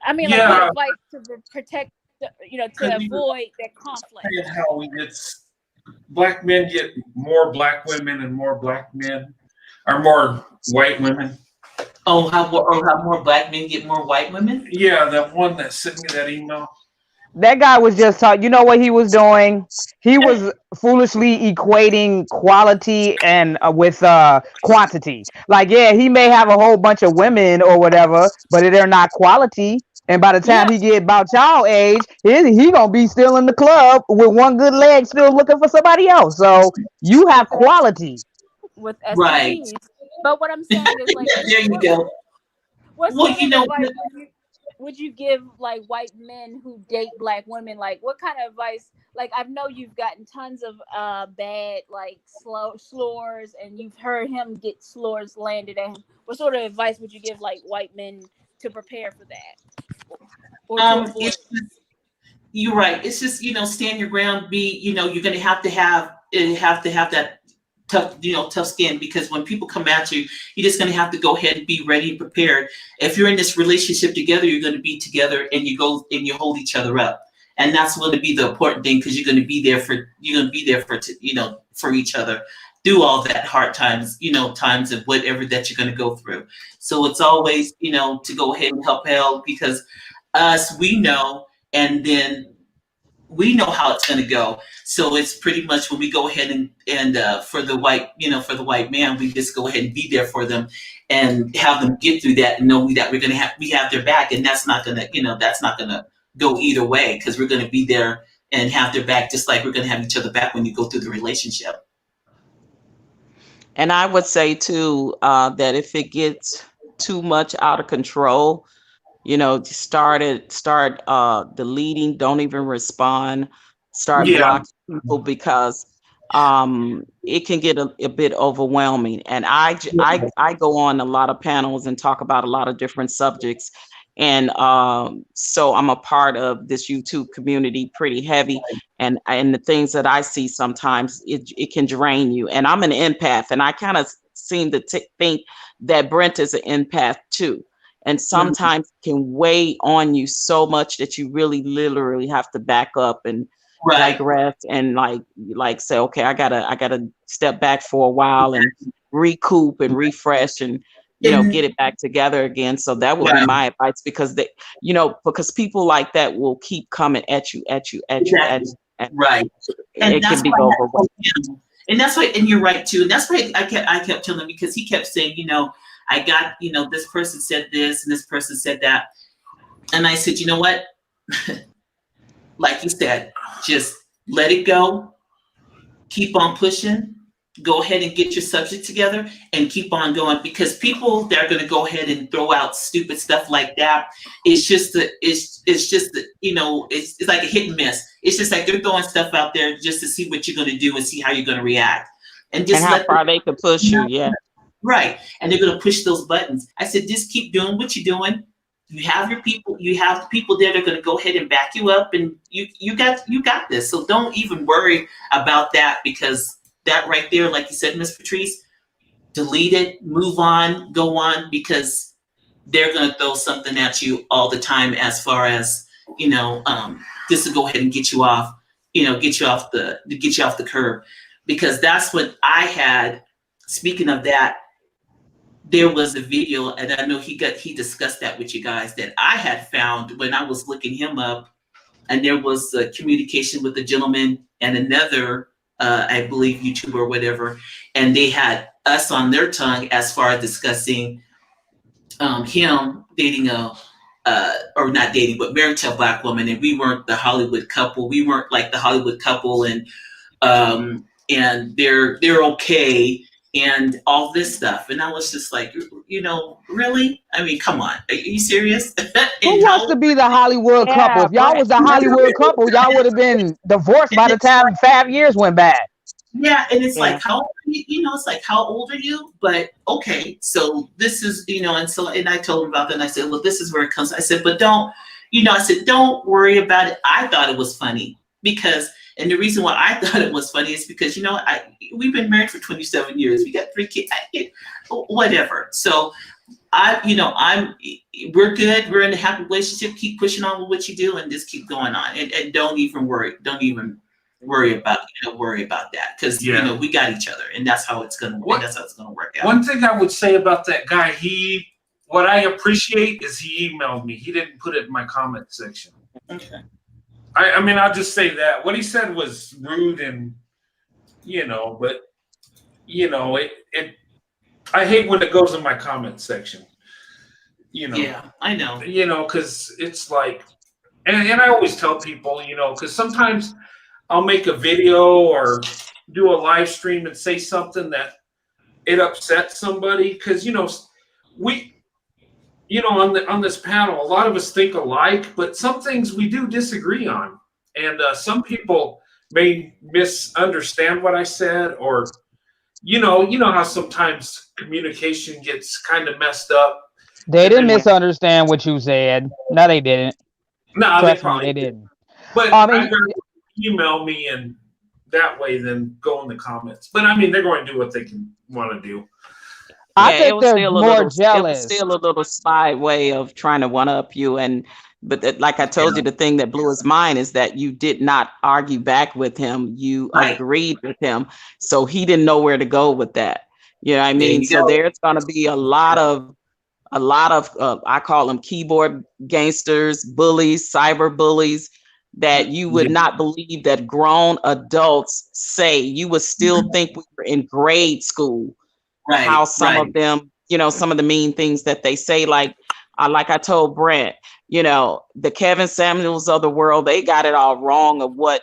I mean, like, what advice to protect, to avoid that conflict. How we get black men get more black women and more black men, or more white women. Oh, how more black men get more white women? Yeah, that one that sent me that email. That guy was just talking. You know what he was doing? He was foolishly equating quality and with quantity. Like, yeah, he may have a whole bunch of women or whatever, but they're not quality. And by the time he get about y'all age, he gonna be still in the club with one good leg, still looking for somebody else. So you have quality with STDs. Right. But what I'm saying is, like, there you go. What sort of advice would you give like white men who date black women? Like, what kind of advice? Like, I know you've gotten tons of bad like slurs, and you've heard him get slurs landed at him. What sort of advice would you give like white men to prepare for that? Or to avoid? You're right. It's just, stand your ground. Be, you're going to have that tough skin, because when people come at you, you're just going to have to go ahead and be ready and prepared. If you're in this relationship together, you're going to be together, and you hold each other up. And that's going to be the important thing, because you're going to be there for for each other through all that hard times, times of whatever that you're going to go through. So it's always, to go ahead and help out, because we know, and then we know how it's going to go. So it's pretty much when we go ahead and for the white man, we just go ahead and be there for them and have them get through that, and know that we have their back. And that's not gonna, go either way, because we're gonna be there and have their back, just like we're gonna have each other back when you go through the relationship. And I would say too, that if it gets too much out of control, start deleting, don't even respond, start blocking people, because it can get a bit overwhelming. And I go on a lot of panels and talk about a lot of different subjects. And so I'm a part of this YouTube community pretty heavy. And the things that I see sometimes, it can drain you. And I'm an empath, and I kind of seem to think that Brent is an empath too. And sometimes it can weigh on you so much that you really literally have to back up and digress and like say, okay, I gotta step back for a while and recoup and refresh and get it back together again. So that would be my advice, because because people like that will keep coming at you. Right. And it can be overwhelming. And that's why, and you're right too. And that's why I kept telling him, because he kept saying, I got, this person said this and this person said that. And I said, you know what? Like you said, just let it go. Keep on pushing. Go ahead and get your subject together and keep on going, because people that are going to go ahead and throw out stupid stuff like that, it's like a hit and miss. It's just like they're throwing stuff out there just to see what you're going to do and see how you're going to react. And just how far they can push you. Yeah. Right. And they're going to push those buttons. I said, just keep doing what you're doing. You have your people, you have the people there that are going to go ahead and back you up, and you got this. So don't even worry about that, because that right there, like you said, Miss Patrice, delete it, move on, go on, because they're going to throw something at you all the time, as far as, just to go ahead and get you off, get you off the curb, because that's what I had. Speaking of that, there was a video, and I know he discussed that with you guys, that I had found when I was looking him up, and there was a communication with a gentleman and another, I believe, YouTuber or whatever, and they had us on their tongue as far as discussing him dating or not dating, but married to a Black woman, and we weren't the Hollywood couple. We weren't like the Hollywood couple, and they're okay, and all this stuff. And I was just like, really? I mean, come on, are you serious? Who wants to be the Hollywood couple? If y'all was the Hollywood couple, y'all would have been divorced by the time 5 years went by. Yeah, and it's like, how old are you? It's like, how old are you? But okay, so this is, and I told him about that, and I said, well, this is where it comes. I said, but don't worry about it. I thought it was funny, because, and the reason why I thought it was funny is because, we've been married for 27 years. We got 3 kids, whatever. So we're good. We're in a happy relationship. Keep pushing on with what you do, and just keep going on, and don't even worry. Don't even worry about that, because we got each other, and that's how it's gonna work. That's how it's gonna work out. One thing I would say about that guy, what I appreciate is he emailed me. He didn't put it in my comment section. Okay. I mean, I'll just say that what he said was rude, and but it I hate when it goes in my comment section. Yeah, I know. Because it's like, and I always tell people, because sometimes I'll make a video or do a live stream and say something that it upsets somebody, because we on this panel, a lot of us think alike, but some things we do disagree on, and some people may misunderstand what I said, or how sometimes communication gets kind of messed up. They didn't misunderstand what you said. No, they didn't. No, they didn't. But I'd rather email me, and that way then go in the comments. But I mean, they're going to do what they want to do. I think they're more jealous. It was still a little spy way of trying to one up you, and But like I told you, the thing that blew his mind is that you did not argue back with him. You agreed with him. So he didn't know where to go with that. You know what I mean? So there's going to be a lot of I call them keyboard gangsters, bullies, cyber bullies, that you would not believe that grown adults say. You would still think we were in grade school. How some of them, you know, some of the mean things that they say, like I told Brent, you know, the Kevin Samuels of the world, they got it all wrong of what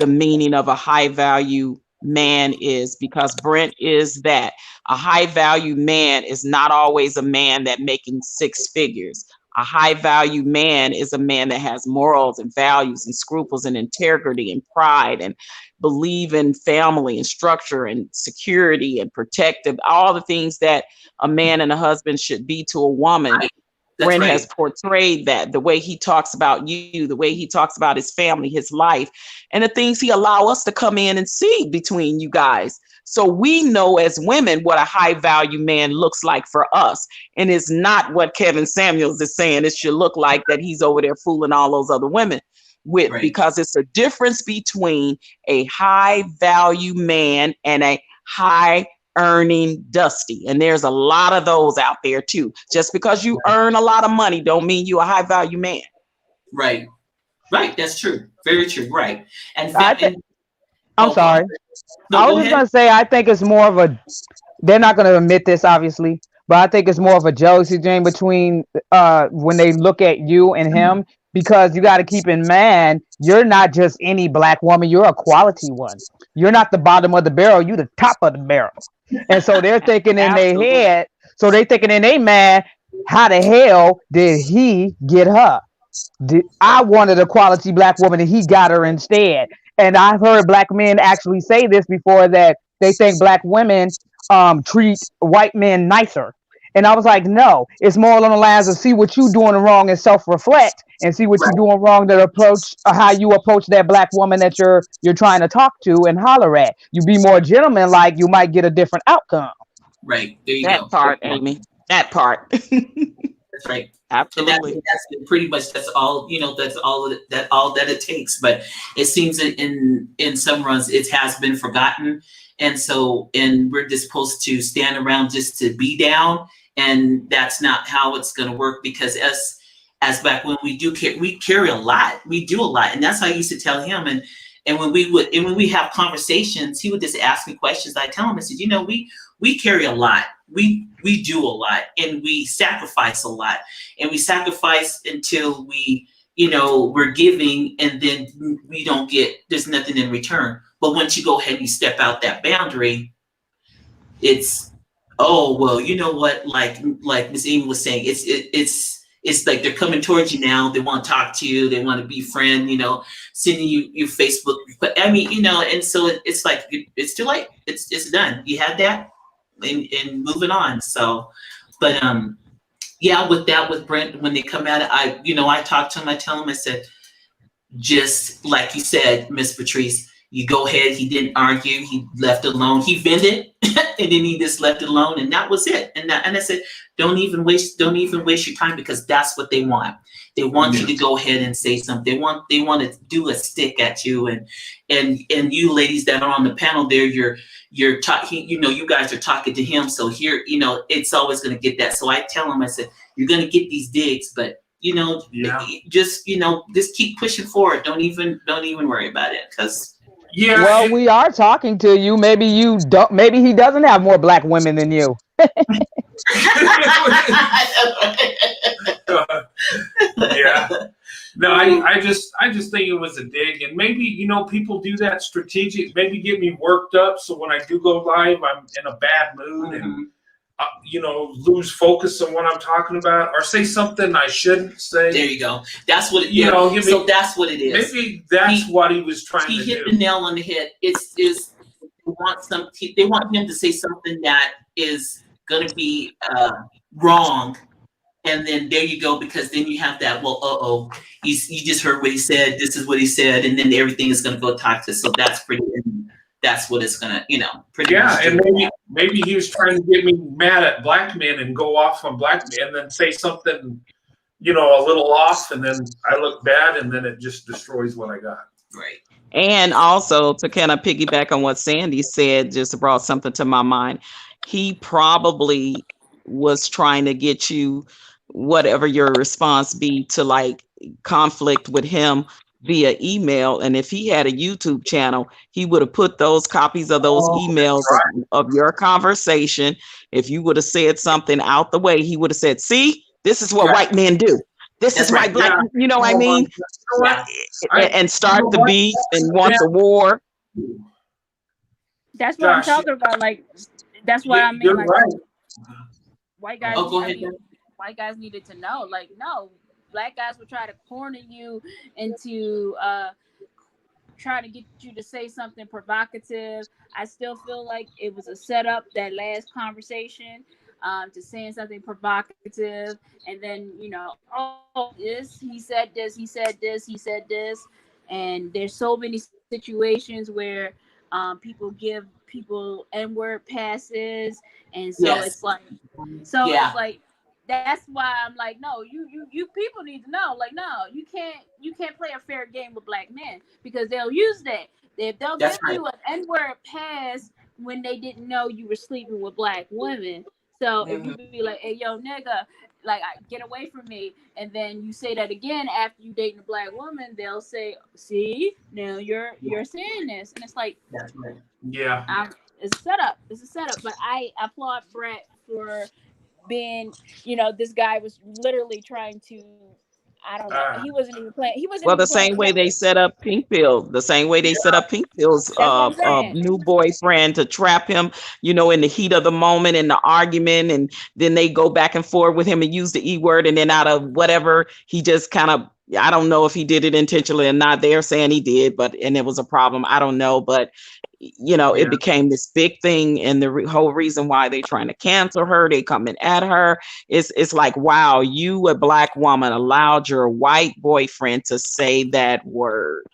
the meaning of a high value man is, because Brent is that. A high value man is not always a man that making six figures. A high value man is a man that has morals and values and scruples and integrity and pride and believe in family and structure and security and protective, all the things that a man and a husband should be to a woman. Brent has portrayed that, the way he talks about you, the way he talks about his family, his life, and the things he allow us to come in and see between you guys. So we know as women what a high value man looks like for us. And it's not what Kevin Samuels is saying it should look like, that he's over there fooling all those other women with, because it's a difference between a high value man and a high earning Dusty. And there's a lot of those out there too. Just because you earn a lot of money don't mean you're a high value man. Right. That's true. Very true. Right. And I'm sorry. No, I was just going to say, I think it's more of a, they're not going to admit this, obviously, but I think it's more of a jealousy thing between when they look at you and him, because you got to keep in mind, you're not just any black woman, you're a quality one. You're not the bottom of the barrel, you're the top of the barrel. And so they're thinking in their head, so they thinking in their mind, how the hell did he get her? I wanted a quality black woman and he got her instead. And I've heard black men actually say this before, that they think black women treat white men nicer. And I was like, no, it's more along the lines of see what you're doing wrong and self-reflect, and see what you're doing wrong to approach how you approach that black woman that you're trying to talk to and holler at. You be more gentleman, like you might get a different outcome. Right. There you go. That part, Amy. That part. That's right. Absolutely. And that's pretty much, that's all, you know, that's all that it takes. But it seems that in some runs it has been forgotten. And so, and we're just supposed to stand around just to be down. And that's not how it's going to work, because us as black women, we carry a lot. We do a lot. And that's how I used to tell him. And when we have conversations, he would just ask me questions. I tell him, I said, you know, we carry a lot. We do a lot, and we sacrifice a lot, and we sacrifice until we, you know, we're giving, and then we don't get, there's nothing in return. But once you go ahead and you step out that boundary, it's, oh, well, you know what, like Miss Amy was saying, it's like they're coming towards you now. They want to talk to you. They want to be friend, you know, sending you your Facebook. But I mean, you know, and so it's like, it's too late. It's done. You had that, and moving on. So, but yeah, with Brent, when they come at it, I talk to him. I tell him, I said, just like you said, Miss Patrice, you go ahead. He didn't argue. He left it alone. He vented, and then he just left it alone, and that was it. And I said, don't even waste your time, because that's what they want. They want you to go ahead and say something. They want to do a stick at you, and you ladies that are on the panel there, you're talking. You know, you guys are talking to him. So here, you know, it's always going to get that. So I tell him, I said, you're going to get these digs, but you know, just keep pushing forward. Don't even worry about it, because. Yeah. Well, we are talking to you. Maybe you don't. Maybe he doesn't have more black women than you. Yeah. No, I just think it was a dig, and maybe, you know, people do that strategic. Maybe get me worked up, so when I do go live, I'm in a bad mood, and you know, lose focus on what I'm talking about, or say something I shouldn't say. There you go. That's what so that's what it is. Maybe that's what he was trying to do. He hit the nail on the head. They want him to say something that is going to be wrong, and then there you go, because then you have that. Well, you just heard what he said. This is what he said, and then everything is going to go toxic. So that's pretty. That's what it's gonna, you know, pretty much. Yeah, and maybe he was trying to get me mad at black men and go off on black men, and then say something, a little off, and then I look bad, and then it just destroys what I got. Right. And also to kind of piggyback on what Sandy said, just brought something to my mind. He probably was trying to get you, whatever your response be, to like conflict with him via email. And if he had a YouTube channel, he would have put those copies of those emails of your conversation. If you would have said something out the way, he would have said, see, this is what white men do. This is why black, you know what I mean? And start the beef and want the war. That's what I'm talking about. Like, that's what I mean. You're Like, right. white guys, Oh, go ahead. white guys needed to know. Like, no, black guys will try to corner you into trying to get you to say something provocative. I still feel like it was a setup, that last conversation, to saying something provocative, and then he said this, he said this, he said this, and there's so many situations where people give people N-word passes, and so it's like, it's like, that's why I'm like, no, you people need to know, like, no, you can't play a fair game with black men, because they'll use that. They'll give you an N-word pass when they didn't know you were sleeping with black women. So if you be like, hey, yo, nigga, like, get away from me, and then you say that again after you dating a black woman, they'll say, see, now you're saying this, and it's like, Yeah, it's a setup. It's a setup. But I applaud Brett for being, this guy was literally trying to, I don't know. He wasn't even playing. He wasn't. Well, even the same way they set up Pink Pill, the same way they set up Pink Pill's new boyfriend to trap him, in the heat of the moment, in the argument, and then they go back and forth with him and use the E word, and then out of whatever, he just kind of, I don't know if he did it intentionally or not. They're saying he did, and it was a problem. I don't know, but it became this big thing, and the whole reason why they trying to cancel her, they coming at her. It's like, wow, you, a black woman, allowed your white boyfriend to say that word,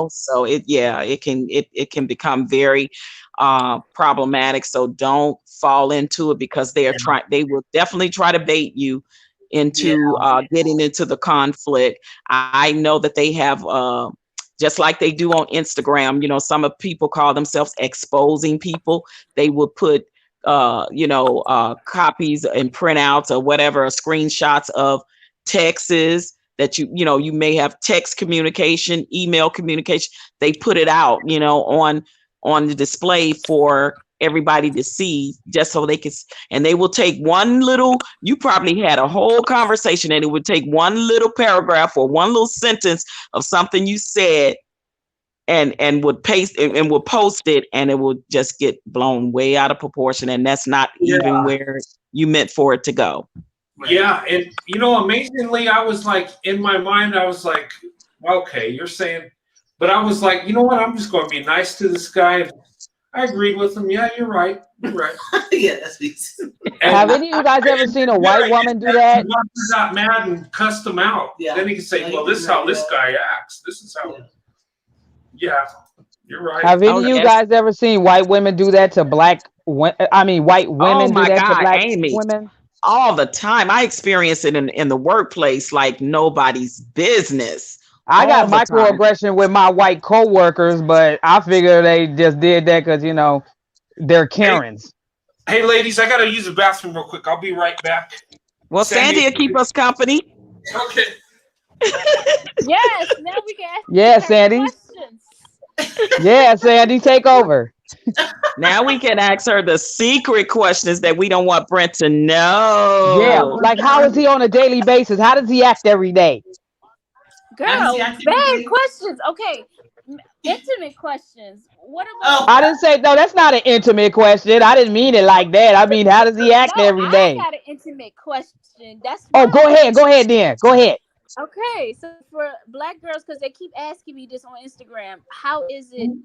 so it can become very problematic. So don't fall into it, because they will definitely try to bait you into getting into the conflict. I know that they have just like they do on Instagram, some of people call themselves exposing people. They will put, copies and printouts or whatever, screenshots of texts that you may have text communication, email communication. They put it out, on the display for everybody to see, just so they can, and they will take one little, you probably had a whole conversation, and it would take one little paragraph or one little sentence of something you said, and would paste and would post it, and it would just get blown way out of proportion, and that's not even where you meant for it to go. Yeah, and amazingly, I was like, in my mind, I was like, okay, you're saying, but I was like, you know what? I'm just going to be nice to this guy. I agreed with him. Yeah, you're right. You're right. Yeah, that's decent. Have any of you guys ever seen a white woman do that? Got mad and cussed him out. Yeah. Then he can say, well, this is how this guy acts. This is how. Yeah, you're right. Have any of you guys ever seen white women do that to white women do that to black women? All the time. I experience it in the workplace like nobody's business. I got microaggression with my white coworkers, but I figure they just did that because they're Karens. Hey, ladies, I gotta use the bathroom real quick. I'll be right back. Well, Sandy will keep us company. Okay. Yes, now we can ask Sandy. questions. Yeah, Sandy, take over. Now we can ask her the secret questions that we don't want Brent to know. Yeah, like how is he on a daily basis? How does he act every day? Girl, bad questions. Okay, intimate questions. What about? I didn't say, no, that's not an intimate question. I didn't mean it like that. I mean, how does he act every day? I got an intimate question. That's go ahead then. Go ahead. Okay, so for black girls, because they keep asking me this on Instagram, how is it, in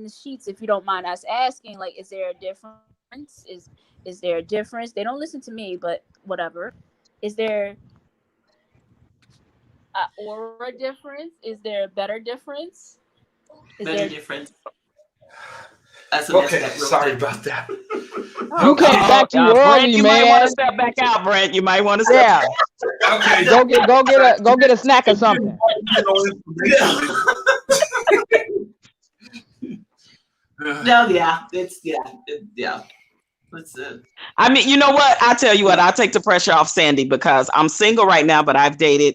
the sheets, if you don't mind us asking, like, is there a difference? Is there a difference? They don't listen to me, but whatever. Is there or a difference? Is there a better difference? Difference? Okay, sorry about that. You came back too early, Brent, you might want to step back out, Brent. You might want to step back. Okay. Go get a snack or something. No, yeah, it's yeah. Let's I mean, you know what? I tell you what, I'll take the pressure off Sandy because I'm single right now, but I've dated,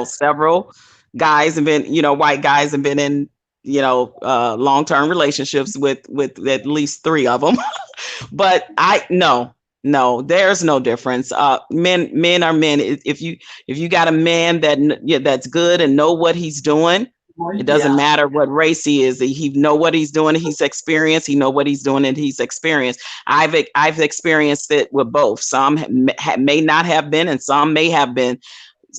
several guys and been, white guys and been in, long-term relationships with at least 3 of them. But no, there's no difference. Men are men. If you got a man that's good and know what he's doing, it doesn't matter what race he is. He know what he's doing. He's experienced. He know what he's doing, and he's experienced. I've experienced it with both. Some may not have been, and some may have been.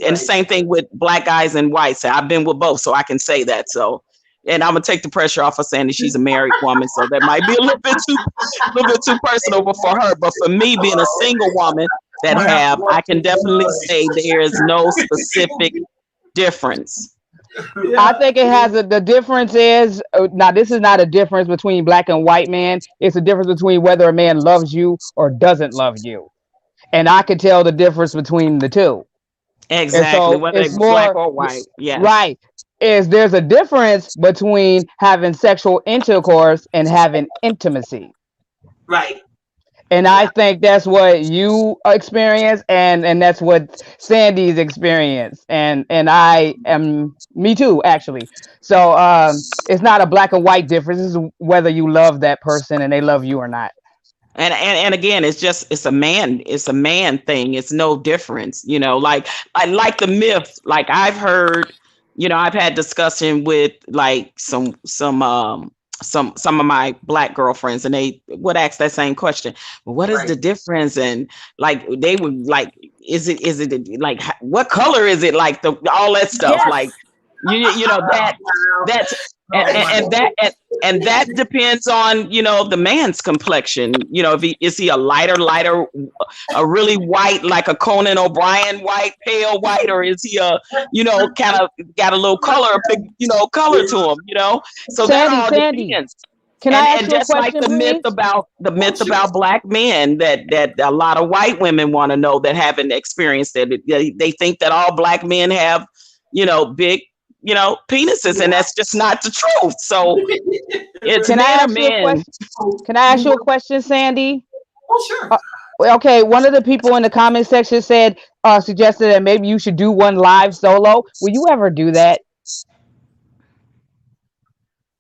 And the same thing with black guys and whites. I've been with both, so I can say that. So, and I'm gonna take the pressure off of Sandy. She's a married woman, so that might be a little bit too personal for her. But for me, being a single woman I can definitely say there is no specific difference. I think it has the difference is now this is not a difference between black and white man. It's a difference between whether a man loves you or doesn't love you. And I can tell the difference between the two. Exactly. So whether it's black or white. Yeah. Right. There's a difference between having sexual intercourse and having intimacy. Right. And I think that's what you experience, and that's what Sandy's experience, and I am me too, actually. So it's not a black and white difference. It's whether you love that person and they love you or not. And again, it's a man thing. It's no difference, like the myth. Like I've heard, I've had discussion with like some of my black girlfriends, and they would ask that same question. Well, what is the difference? And like they would like, is it like what color is it? Like all that stuff. Yes. Like and that depends on the man's complexion. If is he a lighter, a really white, like a Conan O'Brien white, pale white, or is he a kind of got a little color to him? So that all depends. Can I ask and you a just question, like the myth about black men that a lot of white women want to know that haven't experienced it. They think that all black men have big penises, and that's just not the truth. So it's Can I ask you a question, Sandy? Oh, sure. Okay, one of the people in the comment section suggested that maybe you should do one live solo. Will you ever do that?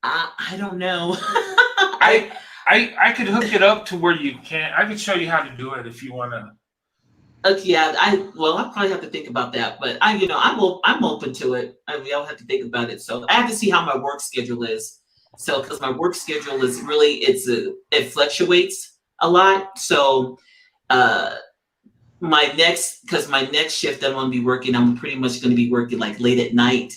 I don't know. I could hook it up to where you can. I could show you how to do it if you want to. Okay, yeah, I probably have to think about that, but I'm open to it. I'll have to think about it. So I have to see how my work schedule is. So because my work schedule is really it fluctuates a lot. So my next shift I'm going to be working, I'm pretty much going to be working like late at night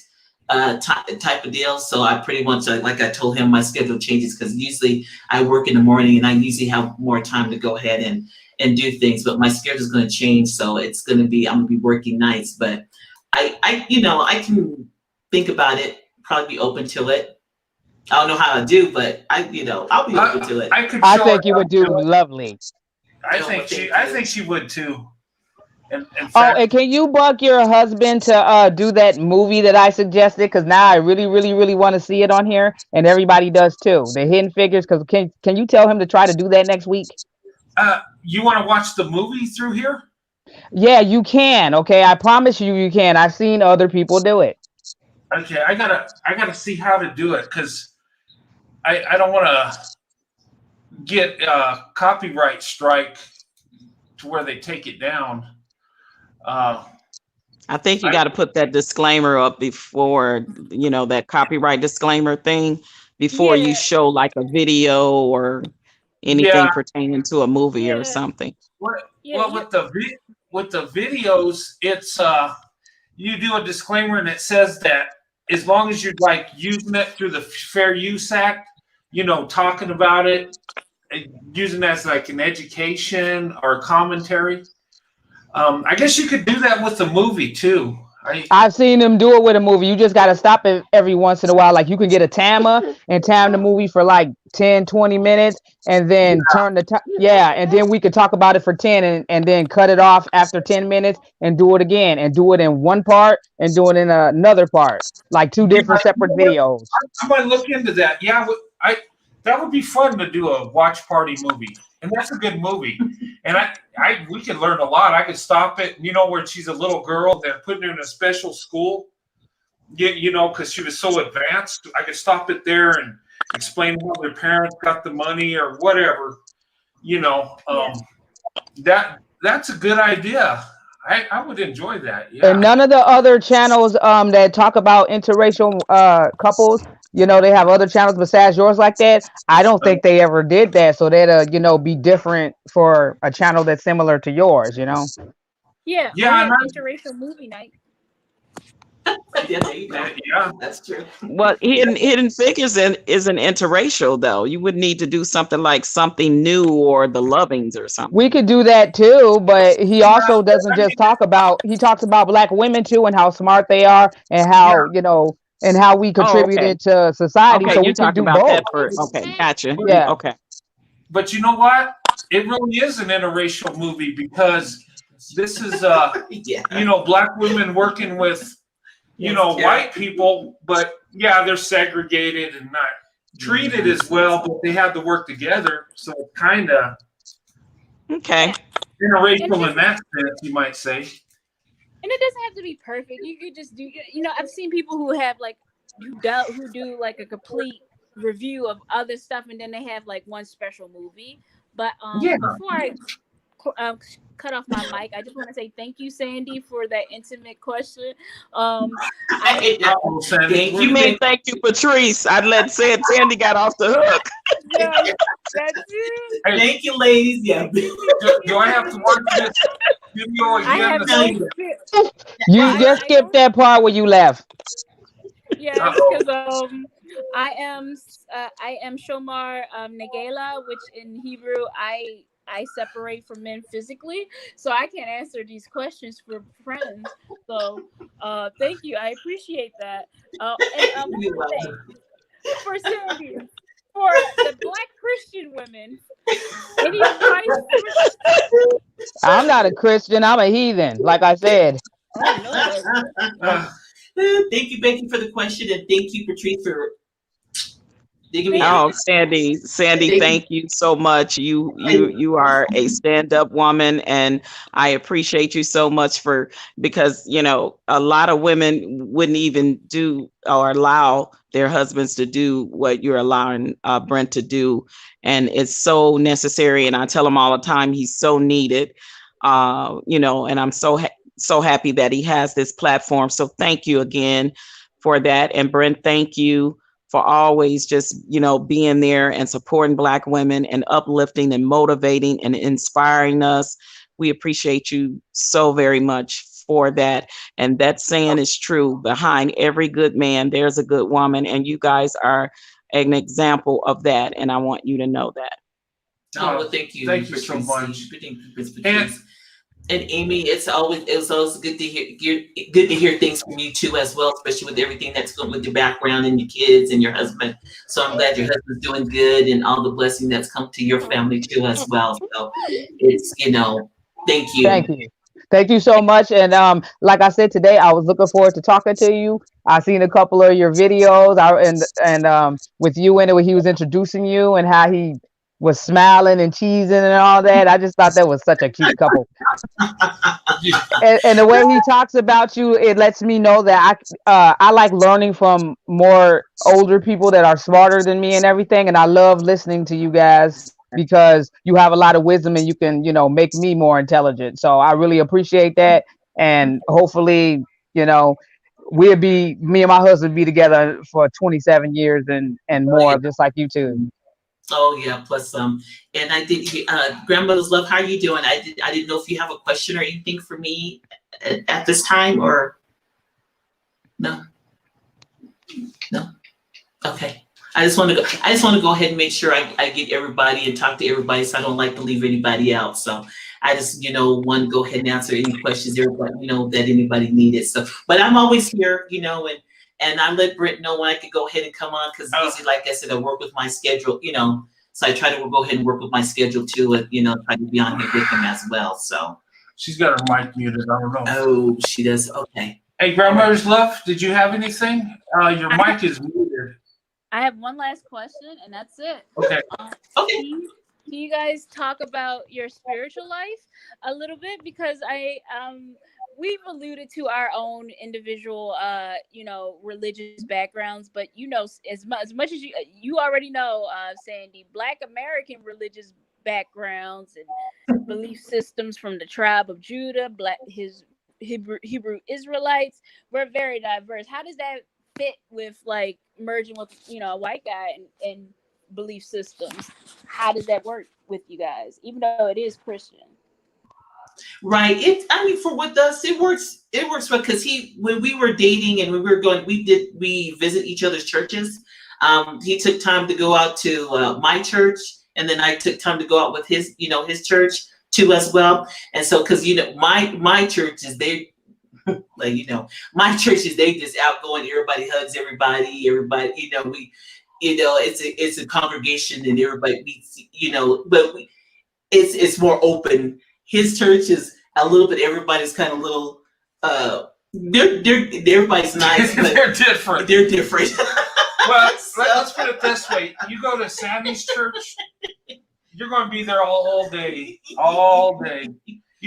type of deal. So I pretty much, like I told him, my schedule changes because usually I work in the morning and I usually have more time to go ahead and do things, but my schedule is going to change. So I'm going to be working nights, but I can think about it, probably be open to it. I don't know how to do, but I'll be open to it. I think you would do lovely. I think she would too. In fact, and can you bug your husband to do that movie that I suggested? Because now I really, really, really want to see it on here, and everybody does too. The Hidden Figures. Because can you tell him to try to do that next week? You want to watch the movie through here? Yeah, you can. Okay, I promise you can. I've seen other people do it. Okay, I gotta see how to do it because I don't want to get a copyright strike to where they take it down. I think you got to put that disclaimer up before, that copyright disclaimer thing before you show like a video or anything pertaining to a movie or something. With the videos, it's you do a disclaimer and it says that as long as you're like using it through the Fair Use Act, talking about it, using it as like an education or commentary. I guess you could do that with the movie too. I've seen them do it with a movie. You just got to stop it every once in a while. Like you can get a timer and time the movie for like 10, 20 minutes and then turn the time. Yeah. And then we could talk about it for 10 and then cut it off after 10 minutes and do it again and do it in one part and do it in another part, like two different separate videos. I might look into that. Yeah, that would be fun to do a watch party movie. And that's a good movie. And we could learn a lot. I could stop it, where she's a little girl, they're putting her in a special school, because she was so advanced. I could stop it there and explain how their parents got the money or whatever. That's a good idea. I would enjoy that. Yeah. And none of the other channels that talk about interracial couples, they have other channels besides yours like that. I don't think they ever did that. So that'll, be different for a channel that's similar to yours, Yeah. Yeah. Interracial movie night. Yeah, there you go. Yeah, that's true. Well, Hidden Figures isn't interracial though. You would need to do something like Something New or The Lovings or something. We could do that too, but he also doesn't just he talks about Black women too and how smart they are and how, and how we contributed to society. Okay, So you're we can do talking about both. that first. Okay, gotcha. Yeah. Okay. but you know what? It really is an interracial movie because this is Black women working with white people, but they're segregated and not treated as well, but they have to work together. So kind of Okay. interracial in that sense, you might say. And it doesn't have to be perfect. You could just do, I've seen people who have who do like a complete review of other stuff, and then they have like one special movie. But before I cut off my mic, I just want to say thank you, Sandy, for that intimate question. Thank you. Thank you, Patrice. I'd let Sandy got off the hook. Yeah, that's it. Hey, Thank you, ladies. Yeah. do I have to watch this video I again? have no You just skipped that part where you left. Yeah, because I am Shomar Negela, which in Hebrew I separate from men physically, so I can't answer these questions for friends. So thank you, I appreciate that. For Sandy, for the Black Christian women, any advice? I'm not a Christian. I'm a heathen, like I said. Thank you, Becky, for the question, and thank you, Patrice, for digging me Oh, out. Sandy, thank you so much. You are a stand-up woman, and I appreciate you so much because a lot of women wouldn't even do or allow their husbands to do what you're allowing Brent to do, and it's so necessary. And I tell him all the time, he's so needed. And I'm so happy that he has this platform. So thank you again for that. And Brent, thank you for always just, being there and supporting Black women and uplifting and motivating and inspiring us. We appreciate you so very much for that. And that saying is true. Behind every good man, there's a good woman. And you guys are an example of that. And I want you to know that. Oh, well, thank you. Thank you so much. And Amy, it's always good to hear things from you too as well, especially with everything that's going with your background and your kids and your husband. So I'm glad your husband's doing good and all the blessing that's come to your family too as well. So it's thank you. Thank you so much. And like I said today, I was looking forward to talking to you. I seen a couple of your videos and with you in it when he was introducing you and how he was smiling and cheesing and all that. I just thought that was such a cute couple. and the way he talks about you, it lets me know that I like learning from more older people that are smarter than me and everything. And I love listening to you guys because you have a lot of wisdom and you can, make me more intelligent. So I really appreciate that. And hopefully, me and my husband be together for 27 years and more, just like you two. Oh yeah, plus and I did. Grandmother's love. How are you doing? I didn't know if you have a question or anything for me at this time, or no. Okay. I just want to go ahead and make sure I get everybody and talk to everybody. So I don't like to leave anybody out. So I just, want to go ahead and answer any questions everybody, that anybody needed. So, but I'm always here, and I let Brent know when I could go ahead and come on, because usually, like I said, I work with my schedule, so I try to go ahead and work with my schedule too, and, try to be on here with him as well. So She's got her mic muted. I don't know. oh, she does. Okay. Hey, Grandmother's Love, did you have anything? Your mic is muted. I have one last question, and that's it. Okay. Okay. Can you guys talk about your spiritual life a little bit? Because we've alluded to our own individual religious backgrounds, but as much as you already know, Sandy, Black American religious backgrounds and belief systems from the tribe of Judah, Hebrew Israelites, we're very diverse. How does that fit with like merging with a white guy and belief systems? How does that work with you guys, even though it is Christian? Right. For with us, it works because when we were dating and when we were going, we visit each other's churches. He took time to go out to my church, and then I took time to go out with his church too as well. And so, because my church is they my church is they just outgoing. Everybody hugs everybody. It's a congregation and everybody meets, but it's more open. His church is a little bit, everybody's kind of little, everybody's nice, but They're different. They're different. Well, let's put it this way. You go to Sammy's church, you're going to be there all day. You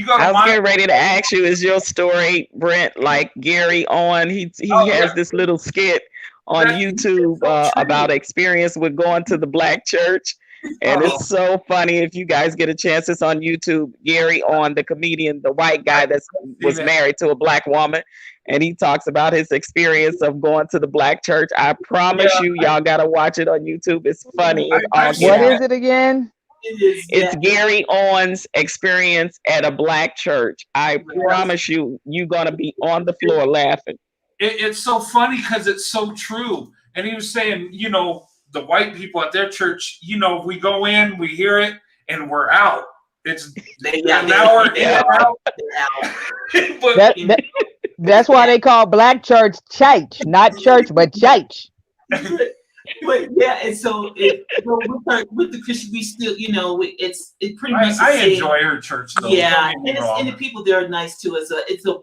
go to I was getting ready to ask you, is your story, Brent, like Gary on? He has this little skit on YouTube about experience with going to the Black church. And it's so funny. If you guys get a chance, it's on YouTube. Gary on, the comedian, the white guy that was married to a Black woman. And he talks about his experience of going to the Black church. I promise you, y'all got to watch it on YouTube. It's funny. It's awesome. What is it again? It's Gary Owen's experience at a Black church. I promise you, you're going to be on the floor laughing. It's so funny because it's so true. And he was saying, the white people at their church, we go in, we hear it, and we're out. It's an hour out. But that's why they call Black church church, not church, but church. But yeah, and so with the Christian, we still, it pretty much. I enjoy her church though. Yeah, and the people there are nice too.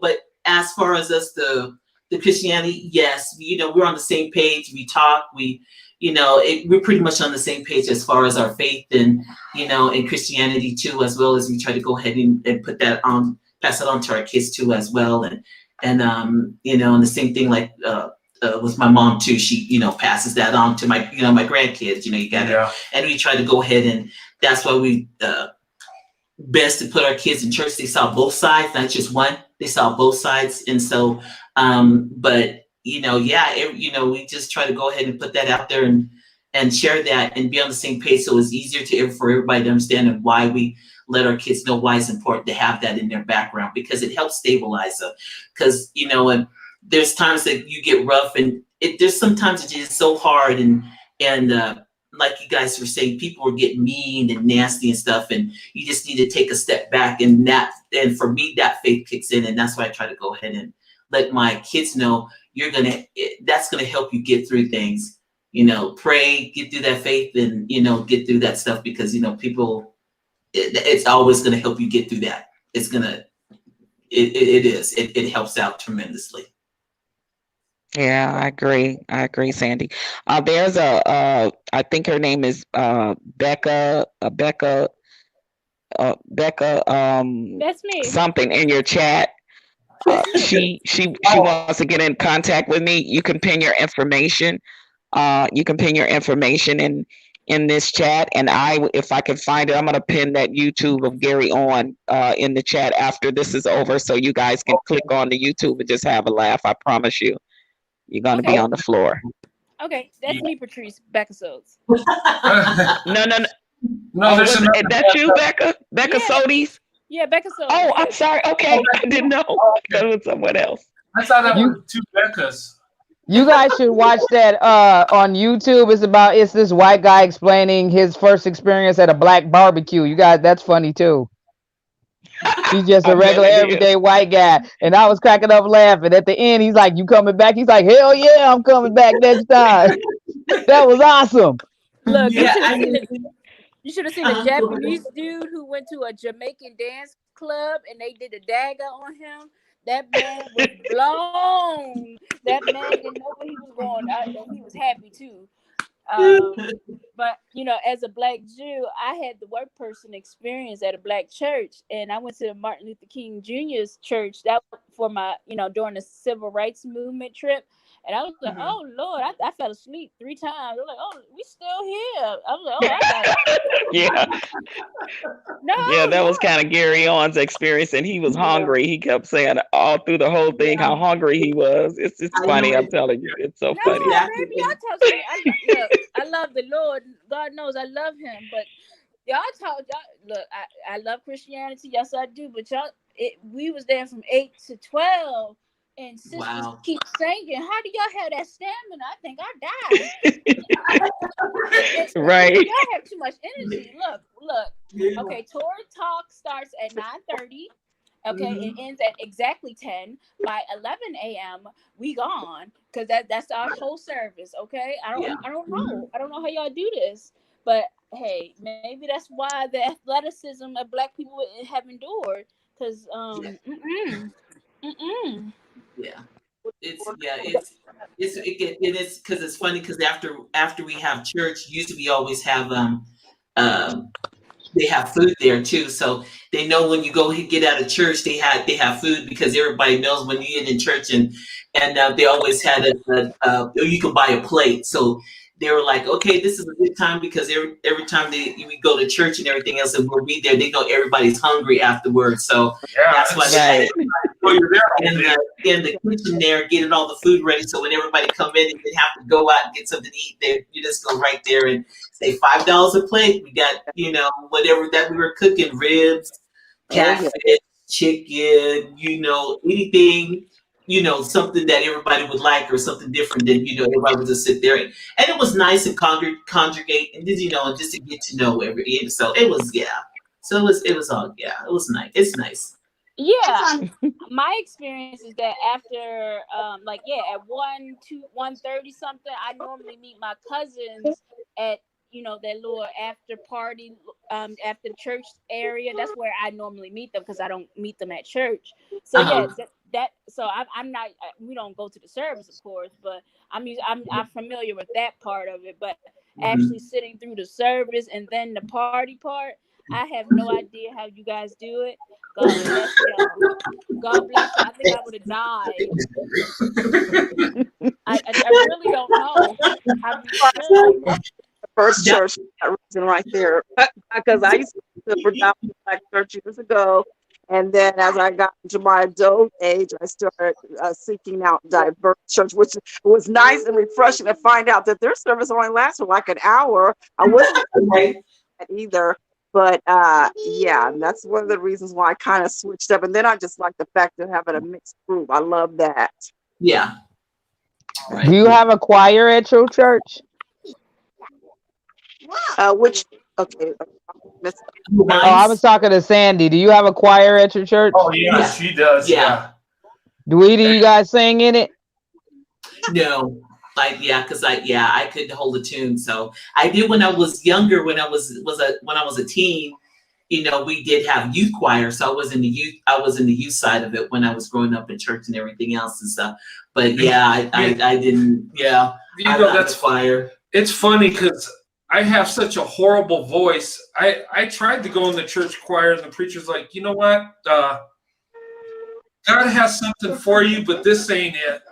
But as far as us, the Christianity, yes, we're on the same page. We talk, we're pretty much on the same page as far as our faith and in Christianity too, as well as we try to go ahead and put that on, pass it on to our kids too as well, and the same thing like. With my mom too, she passes that on to my my grandkids. You got it, and we try to go ahead, and that's why we best to put our kids in church. They saw both sides, not just one. They saw both sides, and so but we just try to go ahead and put that out there and share that and be on the same page, so it's easier for everybody to understand and why we let our kids know why it's important to have that in their background, because it helps stabilize them. Because and there's times that you get rough, and there's sometimes it is so hard, and like you guys were saying, people are getting mean and nasty and stuff, and you just need to take a step back, and for me that faith kicks in, and that's why I try to go ahead and let my kids know that's gonna help you get through things. Pray, get through that faith, and get through that stuff, because people, it's always gonna help you get through that. It helps out tremendously. Yeah, I agree, Sandy. There's I think her name is Becca. Becca. That's me. Something in your chat. She wants to get in contact with me. You can pin your information. In this chat, and if I can find it, I'm gonna pin that YouTube of Gary on in the chat after this is over, so you guys can click on the YouTube and just have a laugh. I promise you. You're going to be on the floor. Okay, that's me, Patrice Becca Sodes. No. That's you, Becca? Becca Sodes? Yeah, Becca Sodes. Oh, I'm sorry. Okay, I didn't know. That was someone else. I thought that were two Beccas. You guys should watch that on YouTube. It's this white guy explaining his first experience at a black barbecue. You guys, that's funny too. He's just I a bet regular, it is. everyday white guy. And I was cracking up laughing. At the end, he's like, "You coming back?" He's like, "Hell yeah, I'm coming back next time." That was awesome. Look, Yeah, you should have seen a Japanese dude who went to a Jamaican dance club and they did a dagger on him. That man was blown. That man didn't know where he was going. And he was happy too. But as a black Jew, I had the work person experience at a black church, and I went to Martin Luther King Jr.'s church. That was for my, during the civil rights movement trip. And I was like, oh Lord, I fell asleep 3 times. I was like, oh, we still here. I was like, oh, I got it. Yeah. No, Yeah, that was kind of Gary On's experience, and he was hungry. He kept saying all through the whole thing how hungry he was. It's funny. I'm telling you, it's so funny. Baby, y'all talk to me. Look, I love the Lord. God knows I love Him, but y'all look. I love Christianity. Yes, I do. But we was there from 8 to 12. And sisters keep singing. How do y'all have that stamina? I think I died. Right. Y'all have too much energy. Look. Okay, Torah Talk starts at 9:30. Okay, it ends at exactly 10. By 11 a.m. we gone because that's our whole service. Okay, I don't know. I don't know how y'all do this, but hey, maybe that's why the athleticism of Black people have endured. Because it is because it's funny because after we have church, usually we always have they have food there too, so they know when you go get out of church they have food because everybody knows when you get in church and they always had you can buy a plate, so they were like, okay, this is a good time because every time we go to church and everything else and we'll be there, they know everybody's hungry afterwards, so that's why they in the kitchen there getting all the food ready, so when everybody come in and they have to go out and get something to eat, there you just go right there and say $5 a plate. We got whatever that we were cooking, ribs, catfish, chicken, anything, something that everybody would like or something different than everybody would just sit there and it was nice and congregate and just to get to know everybody. So it was so it was all it was nice. It's nice. Yeah, my experience is that after at 1:30 something, I normally meet my cousins at that little after party after the church area. That's where I normally meet them because I don't meet them at church. So I'm not. We don't go to the service, of course, but I'm familiar with that part of it. But actually sitting through the service and then the party part, I have no idea how you guys do it. God bless you. God bless you. I think I would have died. I really don't know how you do it. First church, that reason right there, because I used to predominantly Black church years ago, and then as I got into my adult age, I started seeking out diverse church, which was nice and refreshing to find out that their service only lasted like an hour. I wasn't that either. But that's one of the reasons why I kind of switched up. And then I just like the fact of having a mixed group. I love that. Yeah. Right. Do you have a choir at your church? Oh, I was talking to Sandy. Do you have a choir at your church? Oh yeah, she does. Yeah. Do either of you guys sing in it? No. Because I couldn't hold a tune. So I did when I was younger. When I was a teen, we did have youth choir. So I was in the youth side of it when I was growing up in church and everything else and stuff. But I didn't. Yeah, that's choir. It's funny because I have such a horrible voice. I tried to go in the church choir and the preacher's like, you know what? God has something for you, but this ain't it.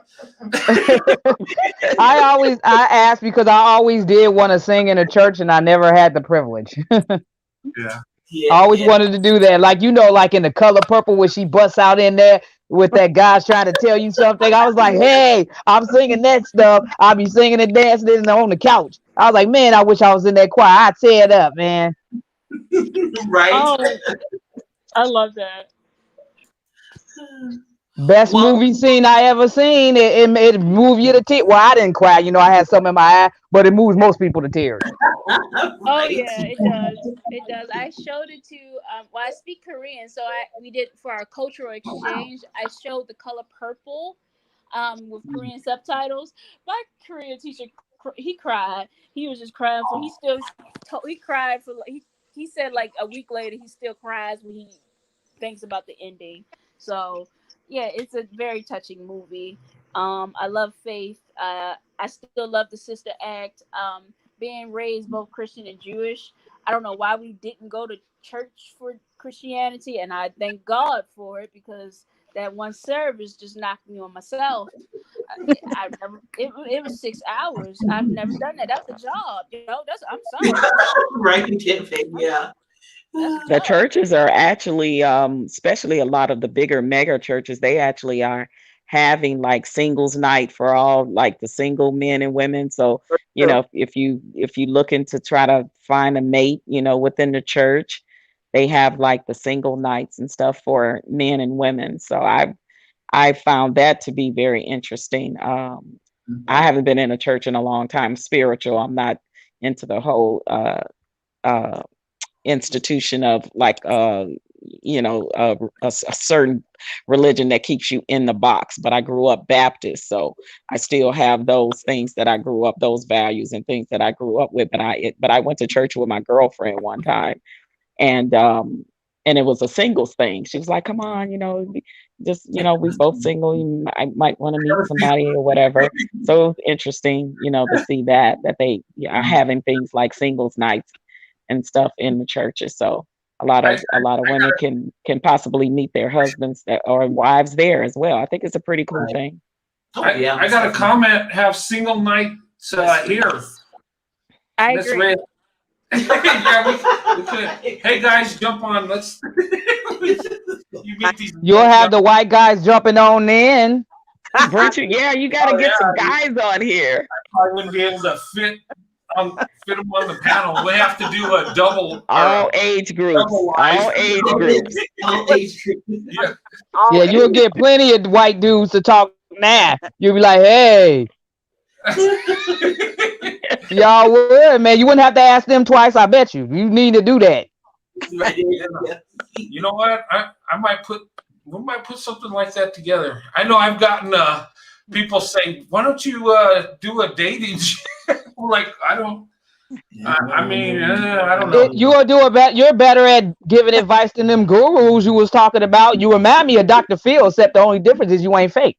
I asked because I always did want to sing in a church and I never had the privilege. Yeah. I always wanted to do that. Like in The Color Purple when she busts out in there with that guy trying to tell you something. I was like, hey, I'm singing that stuff. I'll be singing and dancing on the couch. I was like, man, I wish I was in that choir. I'd tear it up, man. Right. Oh, I love that. Best Well, movie scene I ever seen. It moved you to tears. Well, I didn't cry. You know, I had something in my eye, but it moves most people to tears. Oh right. yeah, it does. It does. I showed it to well, I speak Korean, so we did for our cultural exchange. I showed The Color Purple with Korean subtitles. My Korean teacher he cried. He was just crying for he cried for he said like a week later he still cries when he thinks about the ending. So yeah, it's a very touching movie. I love Faith. I still love the sister act. Being raised both Christian and Jewish, I don't know why we didn't go to church for Christianity, and I thank God for it because that one service just knocked me on myself. I never. It was 6 hours. I've never done that. That's a job. You know. That's. I'm sorry. Right, yeah. That's a The job. churches are actually, especially a lot of the bigger mega churches, they actually are having like singles night for all like the single men and women. So, you know, if you looking to try to find a mate, you know, within the church, they have like the single nights and stuff for men and women. So I found that to be very interesting. I haven't been in a church in a long time, spiritual. I'm not into the whole uh institution of like a certain religion that keeps you in the box, but I grew up Baptist, so I still have those things that I grew up, those values and things that I grew up with. But I went to church with my girlfriend one time, and it was a singles thing. She was like, come on, just we both single, I might want to meet somebody or whatever. So it was interesting, to see that they are having things like singles nights and stuff in the churches. So a lot of women can possibly meet their husbands or wives there as well. I think it's a pretty cool thing. I got a comment. Have single nights here. I Miss agree. Red. Yeah, we could. Hey guys, jump on. Let's. You meet these. You'll have the white guys jumping on in. Brent, you got to get some guys on here. I wouldn't be able to fit them on the panel. We have to do a double. All age groups. All age groups. All age groups. Yeah. Yeah, you'll get plenty of white dudes to talk now. You'll be like, hey. Y'all would, man. You wouldn't have to ask them twice, I bet you. You need to do that. You know what? We might put something like that together. I know I've gotten people say, why don't you do a dating? Like, I don't. I mean, I don't know. You're better at giving advice than them gurus you was talking about. You remind me of Dr. Phil, except the only difference is you ain't fake.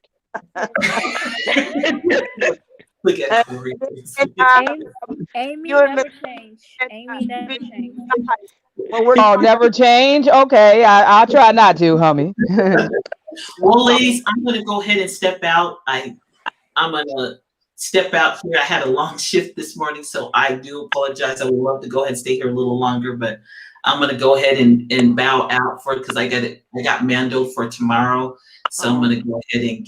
Look at Corey. Amy never changed. Amy never changed. Oh, never change? Okay, I'll try not to, homie. Well, ladies, I'm going to go ahead and step out. I'm going to step out here. I had a long shift this morning, so I do apologize. I would love to go ahead and stay here a little longer, but I'm going to go ahead and bow out for it because I got Mando for tomorrow. So I'm going to go ahead and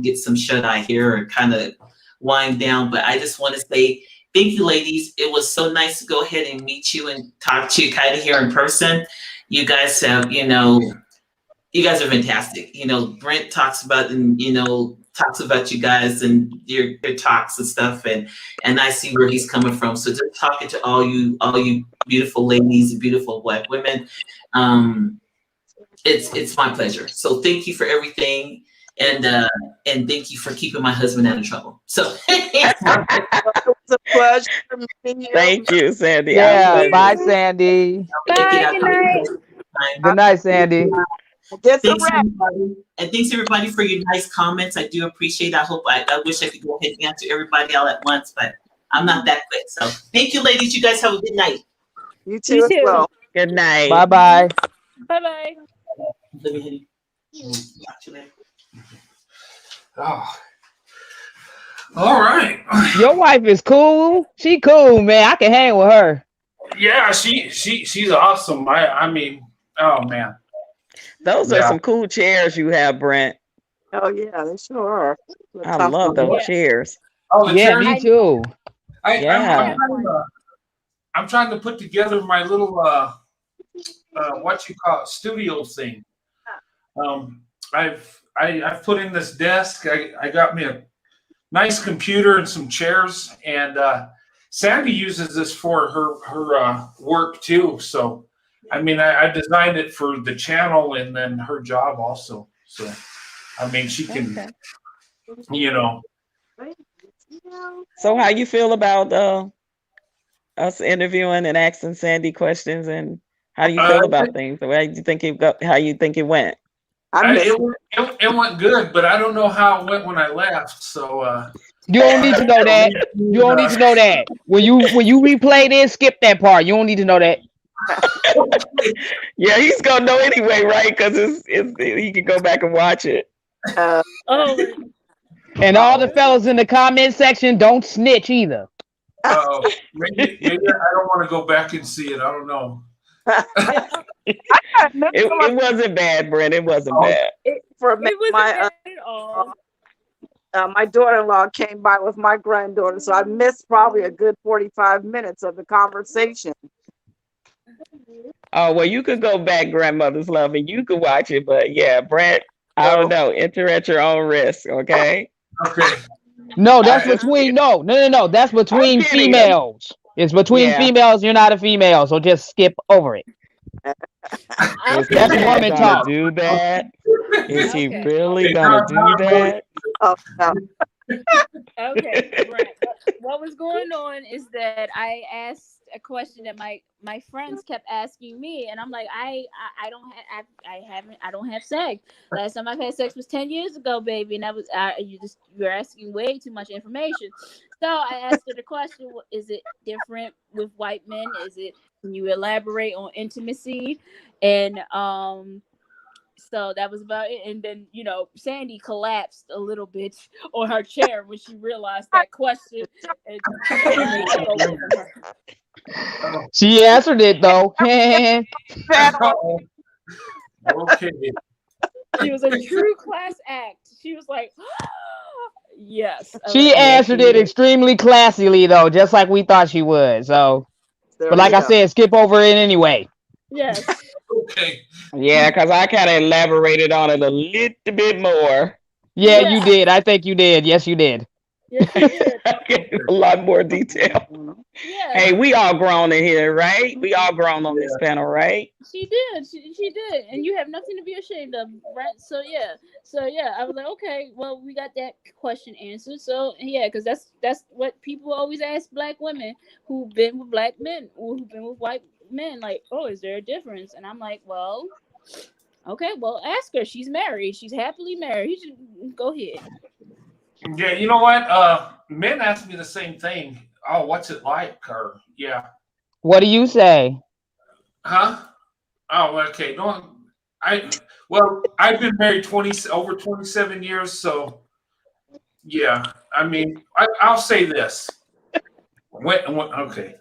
get some shut eye here and kind of wind down. But I just want to say thank you, ladies. It was so nice to go ahead and meet you and talk to you kind of here in person. You guys have, you guys are fantastic. Brent talks about you guys and your talks and stuff, and I see where he's coming from. So just talking to all you beautiful ladies and beautiful Black women, it's my pleasure. So thank you for everything, and thank you for keeping my husband out of trouble. So It was a pleasure meeting you. Thank you, Sandy. Yeah, bye, Sandy. Bye, good night. Good night, Sandy. Get some Thanks rest. everybody, and thanks everybody for your nice comments. I do appreciate it. I wish I could go ahead and answer everybody all at once, but I'm not that quick. So thank you, ladies. You guys have a good night. You too as well. Good night. Bye bye. Bye bye. Let me hit you. Talk to you later. Oh. All right. Your wife is cool. She cool, man. I can hang with her. Yeah, she's awesome. I mean, oh man. Those are some cool chairs you have, Brent. Oh yeah, they sure are. I love those chairs. Oh, yeah, me too. I'm trying to put together my little what you call it, studio thing. I I've put in this desk. I got me a nice computer and some chairs, and Sandy uses this for her work too. So, I mean, I designed it for the channel and then her job also. So, I mean, she can, Okay. you know. So how you feel about us interviewing and asking Sandy questions, and how do you feel about things? How do you think how you think it went? It went good, but I don't know how it went when I left. So You don't need to know that. You don't need to know that. When you replay this, skip that part. You don't need to know that. Yeah, he's gonna know anyway, right? Because he can go back and watch it. Oh, And all the fellas in the comment section, don't snitch either. maybe I don't want to go back and see it. I don't know. It wasn't bad, Brent. It wasn't bad. it wasn't bad at all. My daughter-in-law came by with my granddaughter, so I missed probably a good 45 minutes of the conversation. Oh, well, you could go back, Grandmother's Love, and you could watch it. But yeah, Brent, I don't know. Enter at your own risk, okay? Okay. No, that's between no. That's between females. It's between females. You're not a female, so just skip over it. That's woman talk. Do that? Is he really gonna do that? Oh, no. Okay, Brent. What was going on is that I asked a question that my friends kept asking me, and I'm like, I don't have sex. Last time I've had sex was 10 years ago, baby, and that was you're asking way too much information. So I asked her the question: is it different with white men? Can you elaborate on intimacy? And so that was about it. And then, Sandy collapsed a little bit on her chair when she realized that question. And she answered it though. Okay. She was a true class act. She was like, yes. She answered it extremely classily though, just like we thought she would. So, but like I said, skip over it anyway. Yes. Okay. Yeah, because I kind of elaborated on it a little bit more. Yeah, you did. I think you did. Yes, you did. Yes, you did. A lot more detail. Yeah. Hey, we all grown in here, right? We all grown on this panel, right? She did. She did. And you have nothing to be ashamed of, Brent. So yeah. I was like, okay, well, we got that question answered. So yeah, because that's what people always ask black women who've been with black men or who've been with white men, like, oh, is there a difference? And I'm like, well, okay, well, ask her. She's married. She's happily married. You should go ahead. Yeah, you know what? Men ask me the same thing. Oh, what's it like? Or yeah. What do you say? Huh? Oh, okay. I've been married over 27 years, so yeah. I mean, I'll say this. Okay.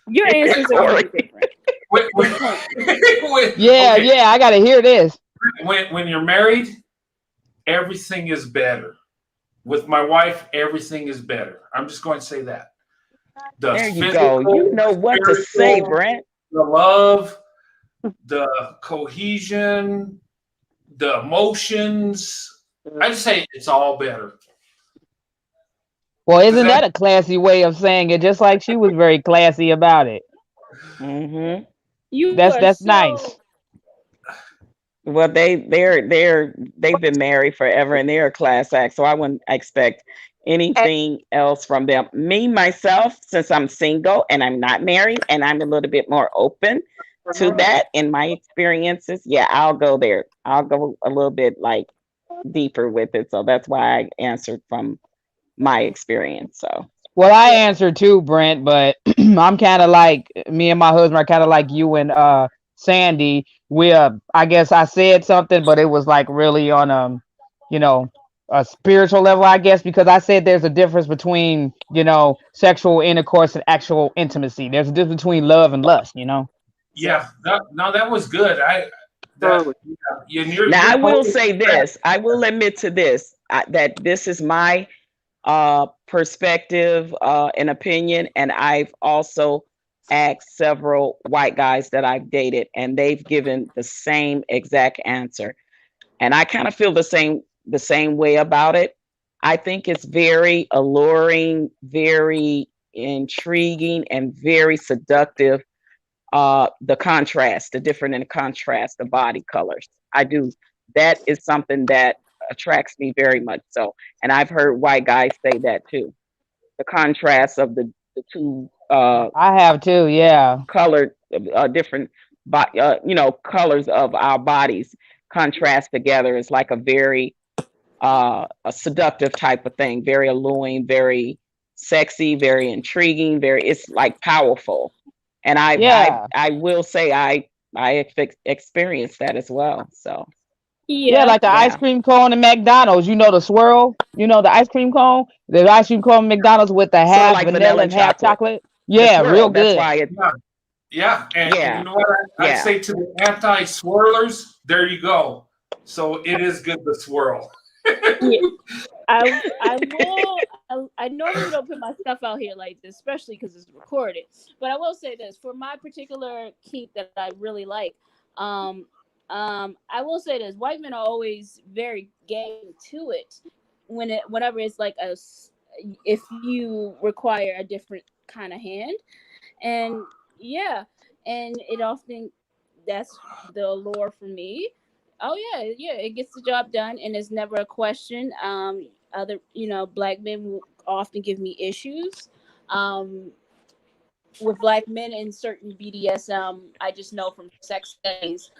Your answers are really different. Yeah, I gotta hear this. When you're married, everything is better. With my wife, everything is better. I'm just going to say that. There you go. You know what to say, Brent. The love, the cohesion, the emotions. I just say it's all better. Well, isn't that a classy way of saying it? Just like she was very classy about it. Mm-hmm. That's nice. Well, they've been married forever and they're a class act, so I wouldn't expect anything else from them. Me, myself, since I'm single and I'm not married and I'm a little bit more open to that in my experiences, yeah, I'll go there. I'll go a little bit like deeper with it. So that's why I answered from my experience. So well, I answered too, Brent, but I'm kind of like me and my husband are kind of like you and Sandy. I guess I said something, but it was like really on a spiritual level, I guess, because I said there's a difference between sexual intercourse and actual intimacy. There's a difference between love and lust, Yeah, that was good. Now I will say this. I will admit to this that this is my perspective and opinion, and I've also asked several white guys that I've dated, and they've given the same exact answer. And I kind of feel the same the same way about it. I think it's very alluring, very intriguing, and very seductive. The contrast, the different in contrast, the body colors. I do. That is something that attracts me very much so. And I've heard white guys say that too. The contrast of the two I have too. Yeah. colored different colors of our bodies contrast together is like a very a seductive type of thing, very alluring, very sexy, very intriguing, very, it's like powerful. And Yeah. I will say I experienced that as well. So Yeah, Yeah. like the ice yeah. cream cone in McDonald's, you know, the swirl, you know, the ice cream cone, the ice cream cone in McDonald's with the So half like vanilla vanilla and and half chocolate. chocolate. The Yeah, real swirl. That's good. why it Yeah, and you yeah. know what? I Yeah. say to the anti-swirlers, there you go. So it is good to swirl. Yeah. I normally don't put my stuff out here like this, especially because it's recorded. But I will say this for my particular kink that I really like. I will say this: white men are always very game to it. Whenever it's like if you require a different kind of hand, and yeah, and it often that's the allure for me. Oh yeah, it gets the job done, and it's never a question. Other black men will often give me issues. With black men in certain BDSM, I just know from sex days,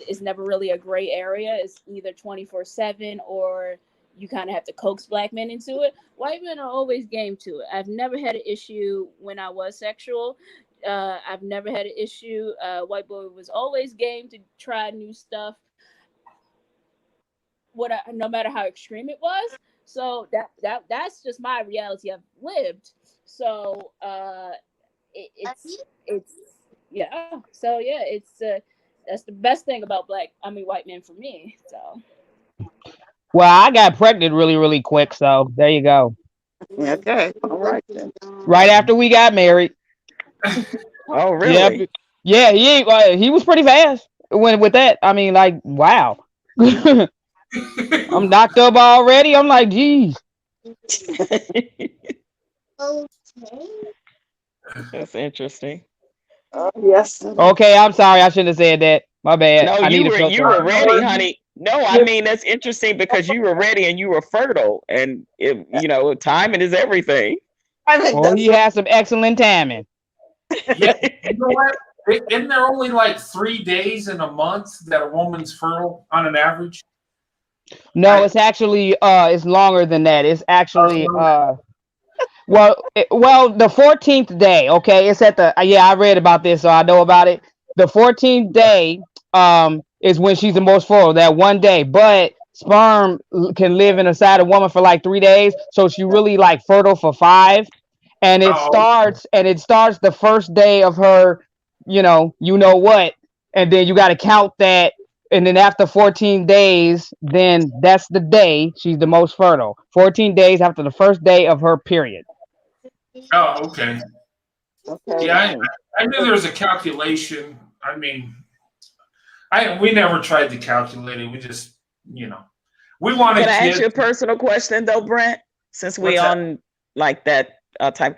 it's never really a gray area. It's either 24/7 or you kind of have to coax black men into it. White men are always game to it. I've never had an issue when I was sexual. I've never had an issue. White boy was always game to try new stuff. No matter how extreme it was. So that's just my reality I've lived. So it's yeah. So yeah, it's that's the best thing about white men for me. So Well, I got pregnant really, really quick, so there you go. Okay. All right then. Right after we got married. Oh Yeah, really? yeah, he was pretty fast when with that. I mean, like, wow. I'm knocked up already. I'm like, geez. That's interesting. Yes. Okay, I'm sorry. I shouldn't have said that. My bad. No, I need to you filter. were ready, honey. No, I mean that's interesting because you were ready and you were fertile, and timing is everything. I think Oh, he that's has some excellent timing. Yeah, you know what? Isn't there only like 3 days in a month that a woman's fertile on an average? No, it's actually it's longer than that. It's actually well, the 14th day, okay? It's at the I read about this, so I know about it. The 14th day is when she's the most fertile, that one day, but sperm can live inside a woman for like 3 days, so she really like fertile for 5, and it Oh, starts the first day of her, what, and then you got to count that, and then after 14 days, then that's the day she's the most fertile. 14 days after the first day of her period. oh, okay. okay. Yeah, I knew there was a calculation. I mean, we never tried to calculate it. We just, we wanted Can I ask kids. you a personal question though, Brent? Since we What's that? on like that type,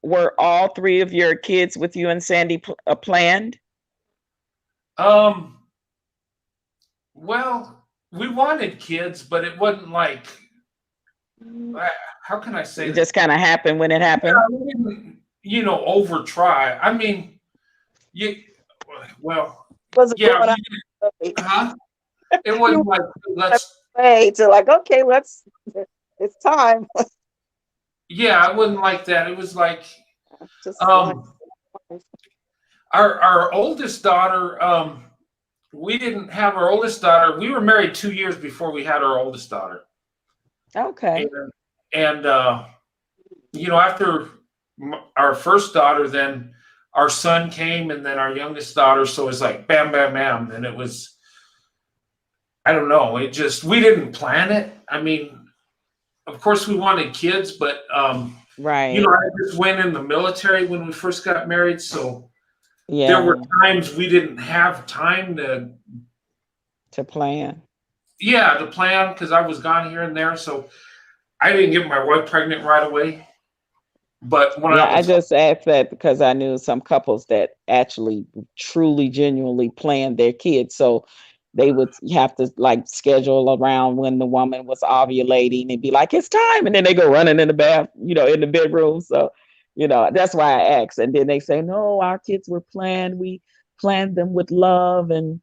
were all 3 of your kids with you and Sandy planned? Well, we wanted kids, but it wasn't like, how can I say It this? just kind of happened when it happened. Yeah, we didn't, over try. I mean, Was it yeah, going huh? It wasn't like let's. way to like, okay, it's time. Yeah, I wouldn't like that. It was like Just our oldest daughter. We didn't have our oldest daughter. We were married 2 years before we had our oldest daughter. Okay. And after our first daughter, then our son came, and then our youngest daughter. So it was like bam, bam, bam, and it was. I don't know. We didn't plan it. I mean, of course we wanted kids, but Right. I just went in the military when we first got married, so Yeah. there were times we didn't have time To plan. yeah, the plan, because I was gone here and there, so I didn't get my wife pregnant right away. But when Yeah, I I was, just asked that because I knew some couples that actually truly, genuinely planned their kids. So they would have to like schedule around when the woman was ovulating and be like, it's time. And then they go running in the bath, in the bedroom. So, that's why I asked. And then they say, no, our kids were planned. We planned them with love. And,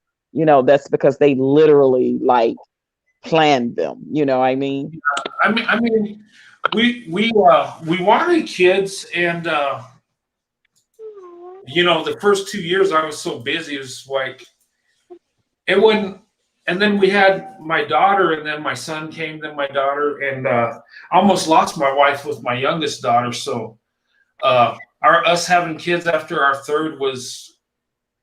that's because they literally like planned them. You know what I mean? I mean, we wanted kids, and the first 2 years I was so busy, it was like it wouldn't. And then we had my daughter, and then my son came, then my daughter, and I almost lost my wife with my youngest daughter. So us having kids after our third was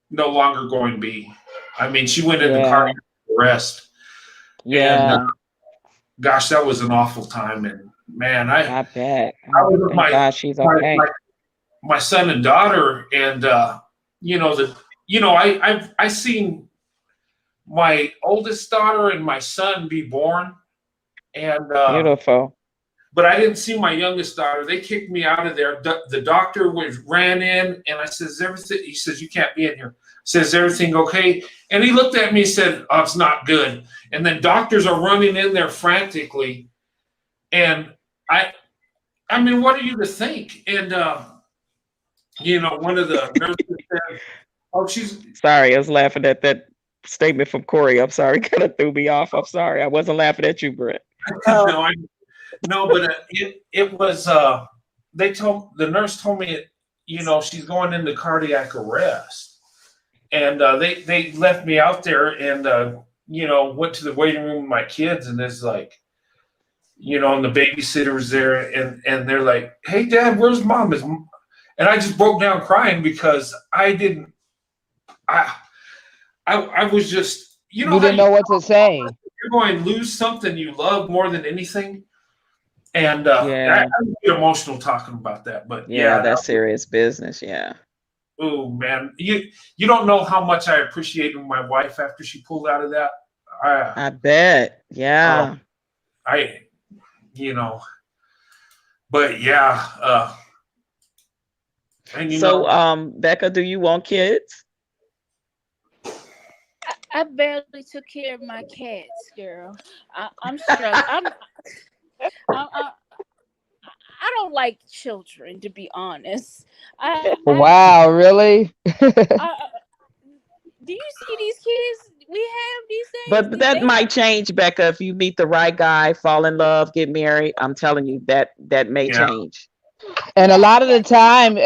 no longer going to be. I mean, she went into cardiac arrest, and Yeah. gosh, that was an awful time. And man, I bet. I was with Thank God she's okay. my son and daughter, and I seen my oldest daughter and my son be born, and Beautiful. but I didn't see my youngest daughter. They kicked me out of there. The doctor ran in, and I says, everything. He says, you can't be in here. Says, everything okay? And he looked at me and said, oh, it's not good. And then doctors are running in there frantically, and I mean, what are you to think? And one of the nurses said, oh, she's Sorry, I was laughing at that statement from Corey. I'm sorry, kind of threw me off. I'm sorry. I wasn't laughing at you, Brett. no, but it was the nurse told me she's going into cardiac arrest, and they left me out there, and went to the waiting room with my kids, and there's like and the babysitter was there, and they're like, hey Dad, where's Mom? And I just broke down crying because I was just You didn't know what to say. you're going to lose something you love more than anything. And Yeah. I get emotional talking about that, but Yeah, that's serious business. Yeah. Oh man, you don't know how much I appreciated my wife after she pulled out of that. I bet. Yeah. But yeah. And So, Becca, do you want kids? I barely took care of my cats, girl. I'm struggling. I don't like children, to be honest. Wow, really? Do you see these kids we have these days? But that might change, Becca, if you meet the right guy, fall in love, get married. I'm telling you that may change. And a lot of the time,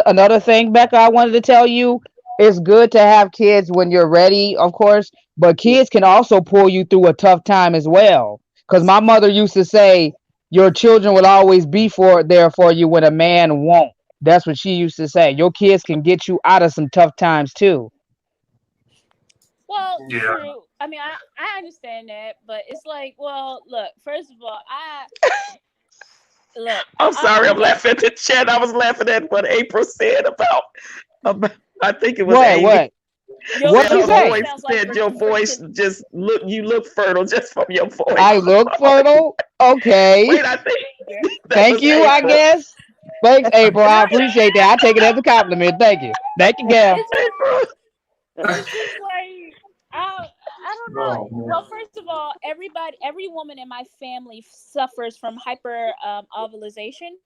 another thing, Becca, I wanted to tell you, it's good to have kids when you're ready, of course, but kids can also pull you through a tough time as well. Because my mother used to say, your children will always be there for you when a man won't. That's what she used to say. Your kids can get you out of some tough times too. Well, true. I mean, I understand that, but it's like, well, look, first of all, I'm sorry, I'm laughing at the chat. I was laughing at what April said about I think it was what? What you say? Said your voice you look fertile just from your voice. I look fertile? Okay. Wait, I think thank you, April. I guess. Thanks, April. I appreciate that. I take it as a compliment. Thank you. Thank you, Gail. It's just like, I don't know. Well, first of all, every woman in my family suffers from hyper ovulation.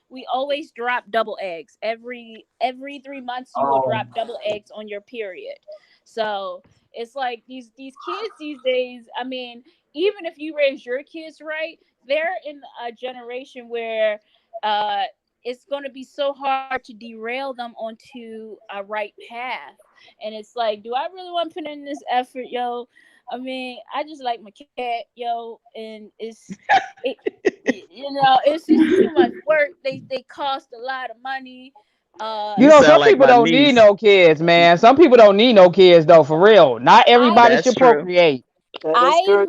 We always drop double eggs. Every 3 months you will drop double eggs on your period. So it's like these kids these days, I mean, even if you raise your kids right, they're in a generation where it's going to be so hard to derail them onto a right path. And it's like, do I really want to put in this effort, yo? I mean, I just like my cat, yo, and it's just too much work. They cost a lot of money. Some people don't need no kids, man. Some people don't need no kids, though, for real. Not everybody should procreate. I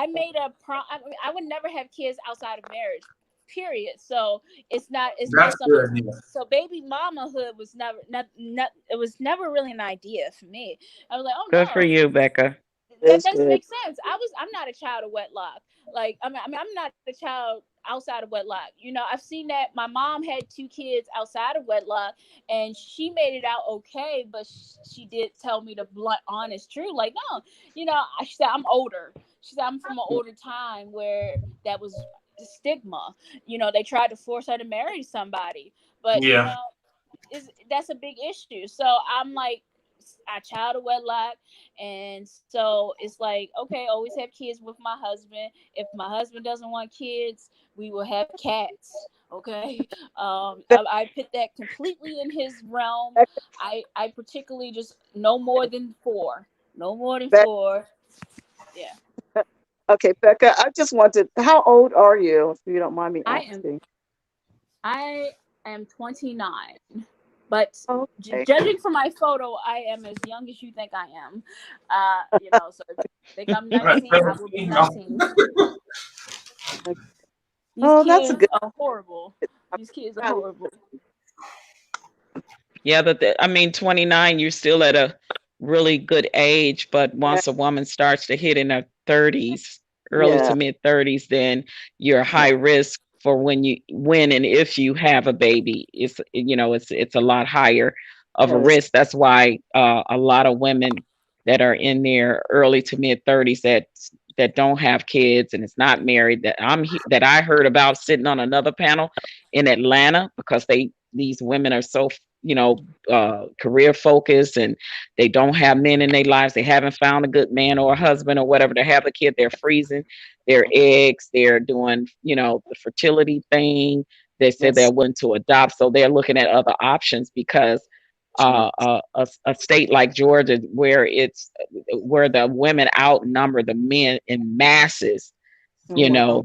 made a promise. I would never have kids outside of marriage. Period. So it's not something. So baby mamahood was never it was never really an idea for me. I was like, oh, good for you, Becca. that That's doesn't good. make sense. I'm not a child of wedlock. Like I'm not a child outside of wedlock. I've seen that my mom had 2 kids outside of wedlock, and she made it out okay. But she did tell me the blunt, honest truth. Like, no, she said I'm older. She said I'm from an older time where that was the stigma. They tried to force her to marry somebody, but Yeah. that's a big issue. So I'm like, a child of wedlock, and so it's like, okay, always have kids with my husband. If my husband doesn't want kids, we will have cats. Okay. I put that completely in his realm. I particularly just no more than 4. No more than Beck, 4. Yeah. okay, Becca, I just wanted, how old are you, if you don't mind me I am asking? I am 29. But Okay. judging from my photo, I am as young as you think I am. So if you think I'm 19, I will be 19. These Oh, that's a kids good. are horrible. These kids are I- horrible. Yeah, but I mean, 29, you're still at a really good age. But Yeah, once a woman starts to hit in her 30s, early yeah, to mid 30s, then you're high risk for when and if you have a baby. It's a lot higher of a yes, risk. That's why a lot of women that are in their early to mid 30s that don't have kids and is not married, that I heard about sitting on another panel in Atlanta, because these women are so career focused, and they don't have men in their lives. They haven't found a good man or a husband or whatever to have a kid. They're freezing their eggs. They're doing, the fertility thing. They said they're yes. willing to adopt. So they're looking at other options, because a state like Georgia, where the women outnumber the men in masses, Wow.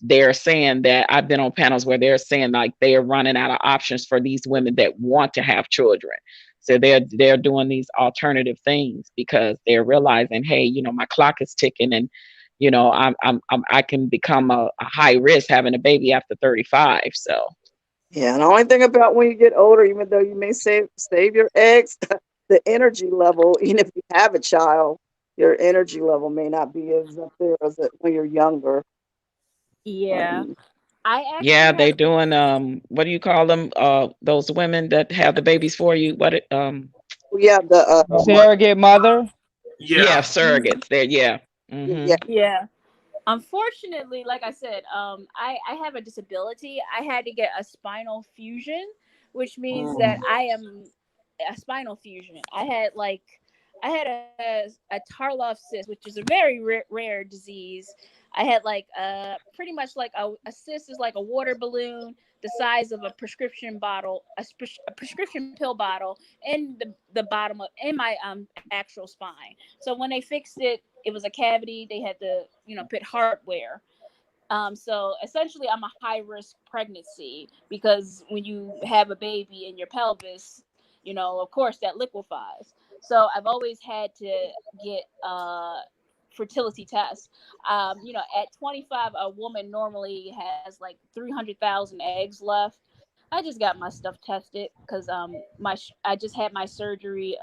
they're saying that I've been on panels where they're saying like they are running out of options for these women that want to have children. So they're doing these alternative things, because they're realizing, hey, my clock is ticking, and I can become a high risk having a baby after 35. So Yeah, and the only thing about when you get older, even though you may save your eggs, the energy level, even if you have a child, your energy level may not be as up there as it when you're younger. Yeah. Um, I yeah, actually they had doing what do you call them? Those women that have the babies for you. yeah, the Surrogate mother. Yeah, Yeah. Mhm. surrogates. There, yeah. Hmm. yeah, Yeah. Unfortunately, like I said, I have a disability. I had to get a spinal fusion, which means that Mm. I am a spinal fusion. I had a Tarlov cyst, which is a very rare disease. I had like pretty much like a cyst is like a water balloon the size of a prescription bottle, a prescription pill bottle in the bottom of in my actual spine. So when they fixed it, it was a cavity. They had to put hardware. So essentially, I'm a high risk pregnancy because when you have a baby in your pelvis, of course that liquefies. So I've always had to get fertility tests. At 25, a woman normally has like 300,000 eggs left. I just got my stuff tested because I just had my surgery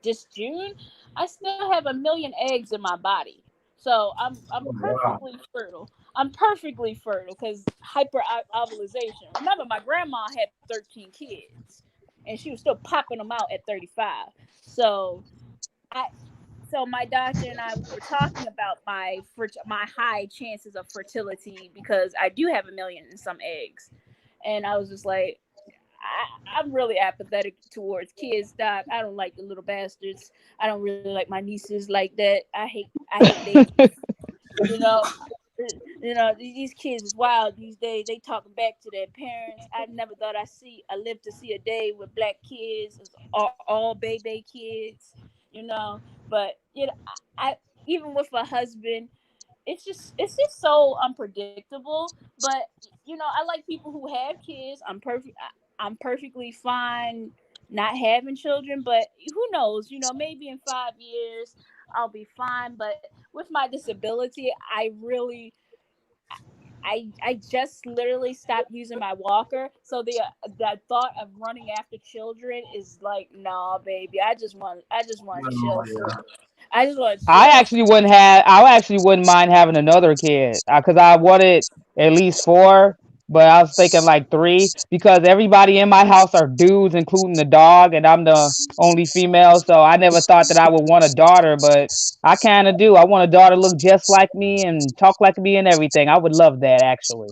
this June. I still have 1 million eggs in my body, so I'm Wow. perfectly fertile. I'm perfectly fertile because hyper ovulation. Remember, my grandma had 13 kids, and she was still popping them out at 35. So I, so my doctor and I we were talking about my high chances of fertility because I do have 1 million and some eggs, and I was just like, I'm really apathetic towards kids, Doc. I don't like the little bastards. I don't really like my nieces like that. I hate babies. You know, these kids is wild these days. They talking back to their parents. I never thought I lived to see a day with black kids, all baby kids. You know, but I even with a husband, it's just so unpredictable. But I like people who have kids. I'm perfectly fine not having children, but who knows? Maybe in 5 years I'll be fine. But with my disability, I just literally stopped using my walker, so the thought of running after children is like, nah, baby. I just want to No, chill for. yeah. I just want to I chill. actually wouldn't have. I actually wouldn't mind having another kid because I wanted at least four, but I was thinking like three because everybody in my house are dudes, including the dog, and I'm the only female. So I never thought that I would want a daughter, but I kind of do. I want a daughter to look just like me and talk like me and everything. I would love that actually.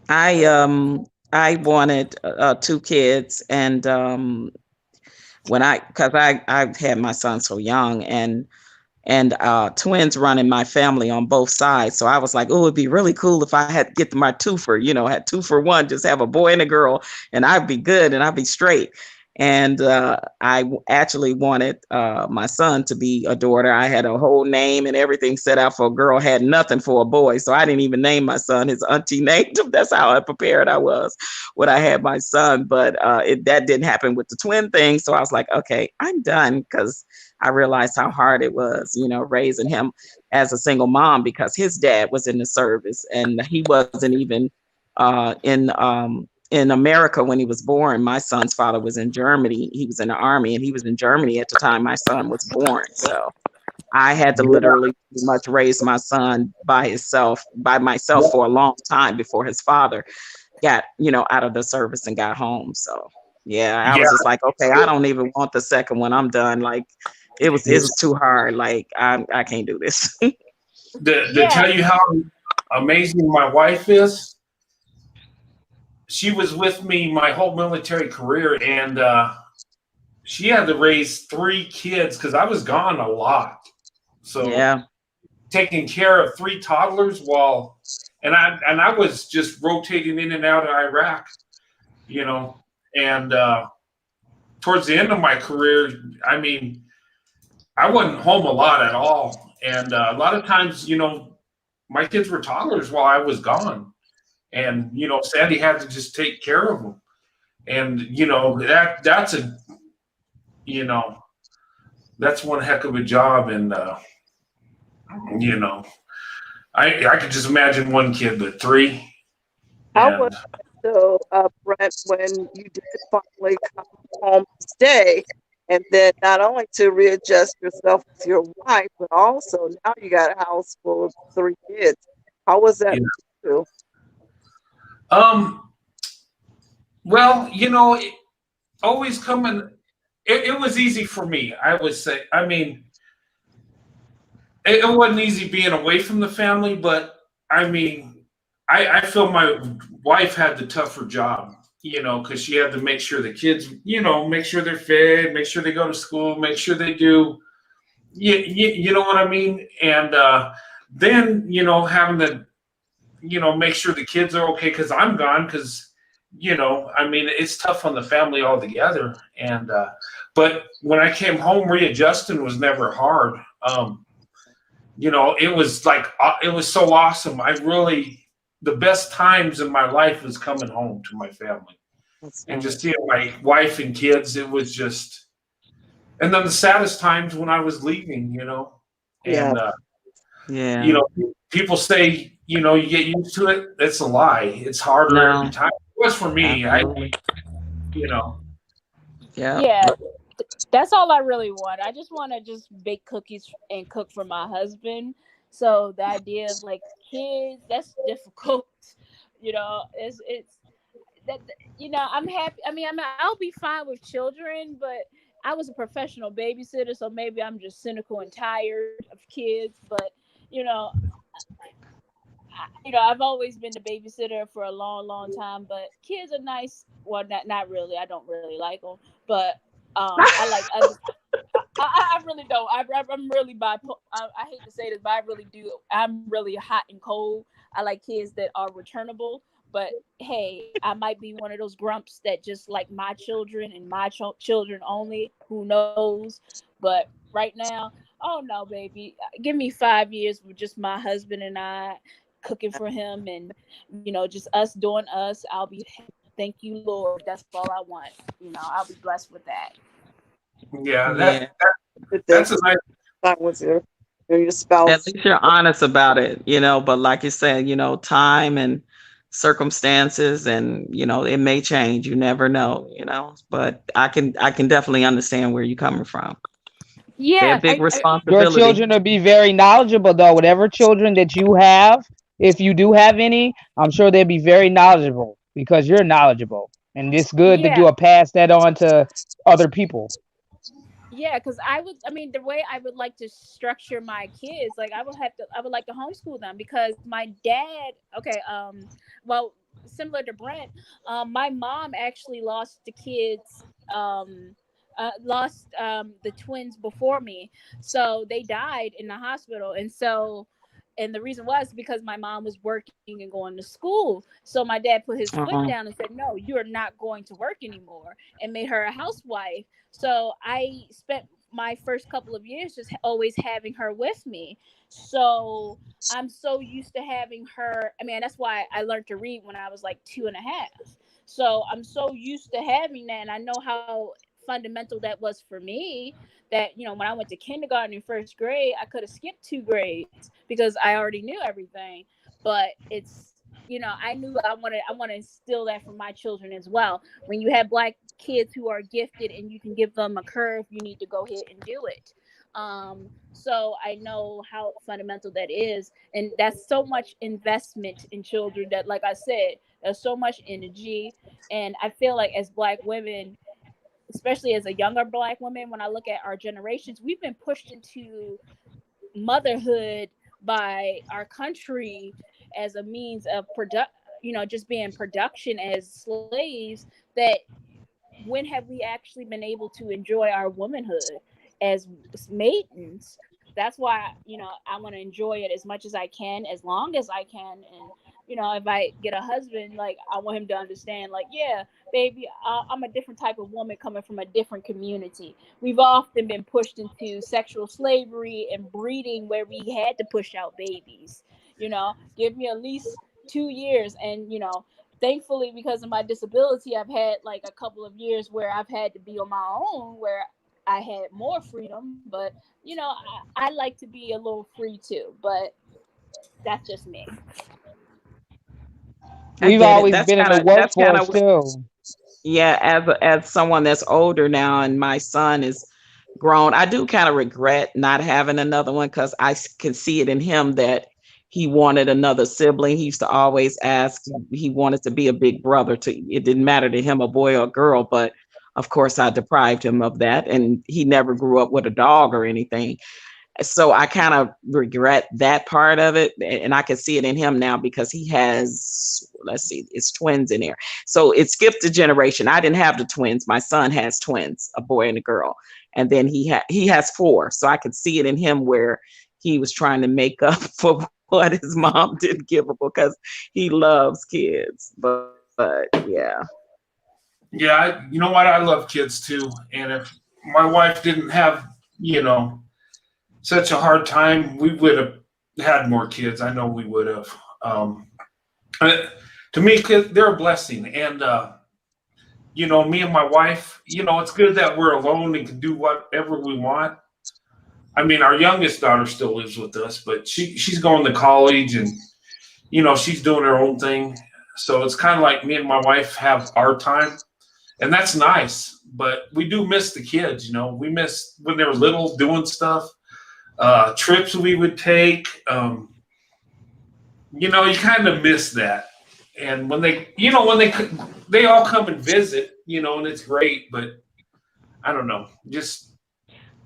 I wanted two kids, and when because I had my son so young, and twins run in my family on both sides. So I was like, oh, it'd be really cool if I had get my twofer, had two for one, just have a boy and a girl, and I'd be good and I'd be straight. And actually wanted my son to be a daughter. I had a whole name and everything set out for a girl, had nothing for a boy. So I didn't even name my son. His auntie named him. That's how prepared I was when I had my son. But that didn't happen with the twin thing. So I was like, okay, I'm done, because I realized how hard it was, raising him as a single mom, because his dad was in the service and he wasn't even in America when he was born. My son's father was in Germany. He was in the army, and he was in Germany at the time my son was born. So I had to literally pretty much raise my son by myself for a long time before his father got, out of the service and got home. So yeah, I was just like, okay, I don't even want the second one. I'm done. Like it was too hard. Like I can't do this. To tell you how amazing my wife is, she was with me my whole military career, and she had to raise 3 kids because I was gone a lot. So yeah, taking care of 3 toddlers and I was just rotating in and out of Iraq, and towards the end of my career, I mean, I wasn't home a lot at all, and a lot of times, my kids were toddlers while I was gone. And, Sandy had to just take care of them. And, that's one heck of a job. And, I could just imagine one kid, but 3. I was so Brent, when you did finally come home to stay, and then not only to readjust yourself with your wife, but also now you got a house full of 3 kids. How was that for you? Well, always coming, it was easy for me, I would say. I mean, it wasn't easy being away from the family, but I mean, I feel my wife had the tougher job, because she had to make sure the kids, make sure they're fed, make sure they go to school, make sure they do, you know what I mean? And then, having to, make sure the kids are okay because I'm gone, because, I mean, it's tough on the family altogether. And, but when I came home, readjusting was never hard. It was like, it was so awesome. The best times in my life was coming home to my family and just seeing my wife and kids. It was just, and then the saddest times when I was leaving, and, people say, you get used to it. It's a lie. It's harder every time. It was for me. Yeah, that's all I really want. I just want to just bake cookies and cook for my husband. So the idea of like kids, that's difficult. It's that, I'm happy. I mean, I'll be fine with children, but I was a professional babysitter, so maybe I'm just cynical and tired of kids. But I've always been the babysitter for a long, long time. But kids are nice. Well, not really. I don't really like them, but I like others. I really don't. I'm really bipolar. I hate to say this, but I really do. I'm really hot and cold. I like kids that are returnable. But hey, I might be one of those grumps that just like my children and my children only. Who knows? But right now, oh no, baby, give me 5 years with just my husband and I cooking for him, and just us doing us. I'll be. Thank you, Lord. That's all I want. I'll be blessed with that. Yeah, that's a nice. That was here. your At spouse. least you're honest about it, but like you said, time and circumstances and it may change. You never know. But I can definitely understand where you're coming from. They're a Yeah, big Your responsibility. children will be very knowledgeable, though. Whatever children that you have, if you do have any, I'm sure they'll be very knowledgeable because you're knowledgeable. And it's good that yeah, you'll pass that on to other people. yeah. Because I mean, the way I would like to structure my kids, like I would like to homeschool them because my dad. Okay, well, similar to Brent, my mom actually lost the kids. Lost the twins before me, so they died in the hospital, and the reason was because my mom was working and going to school. So my dad put his foot Uh-huh. down and said, no, you're not going to work anymore, and made her a housewife. So I spent my first couple of years just always having her with me. So I'm so used to having her. I mean, that's why I learned to read when I was like 2.5. So I'm so used to having that, and I know how fundamental that was for me, that when I went to kindergarten and first grade, I could have skipped 2 grades because I already knew everything. But it's I knew I want to instill that for my children as well. When you have black kids who are gifted and you can give them a curve, you need to go ahead and do it. So I know how fundamental that is, and that's so much investment in children that, like I said, there's so much energy. And I feel like as black women, especially as a younger black woman, when I look at our generations, we've been pushed into motherhood by our country as a means of just being production as slaves. That when have we actually been able to enjoy our womanhood as maidens? That's why I want to enjoy it as much as I can, as long as I can. And if I get a husband, like, I want him to understand, like, yeah, baby, I'm a different type of woman coming from a different community. We've often been pushed into sexual slavery and breeding where we had to push out babies. Give me at least 2 years. And thankfully, because of my disability, I've had like a couple of years where I've had to be on my own, where I had more freedom. But I like to be a little free too, but that's just me. I We've get it. always That's been in kind the of that's kind workforce of too. Yeah, as someone that's older now and my son is grown, I do kind of regret not having another one because can see it in him that he wanted another sibling. He used to always ask, he wanted to be a big brother to, it didn't matter to him, a boy or a girl, but of course I deprived him of that. And he never grew up with a dog or anything. So I kind of regret that part of it, and I can see it in him now because he has, let's see, it's twins in there. So it skipped a generation. I didn't have the twins. My son has twins, a boy and a girl, and then he has four. So I could see it in him where he was trying to make up for what his mom didn't give him because he loves kids. But yeah. Yeah, you know what? I love kids too. And if my wife didn't have, you know, such a hard time, we would have had more kids. I know we would have. Uh, to me, kids, they're a blessing. And, me and my wife, it's good that we're alone and can do whatever we want. I mean, our youngest daughter still lives with us, but she's going to college and, she's doing her own thing. So it's kind of like me and my wife have our time. And that's nice. But we do miss the kids, We miss when they were little doing stuff. Trips we would take. You kind of miss that. And when they all come and visit, and it's great. But I don't know, just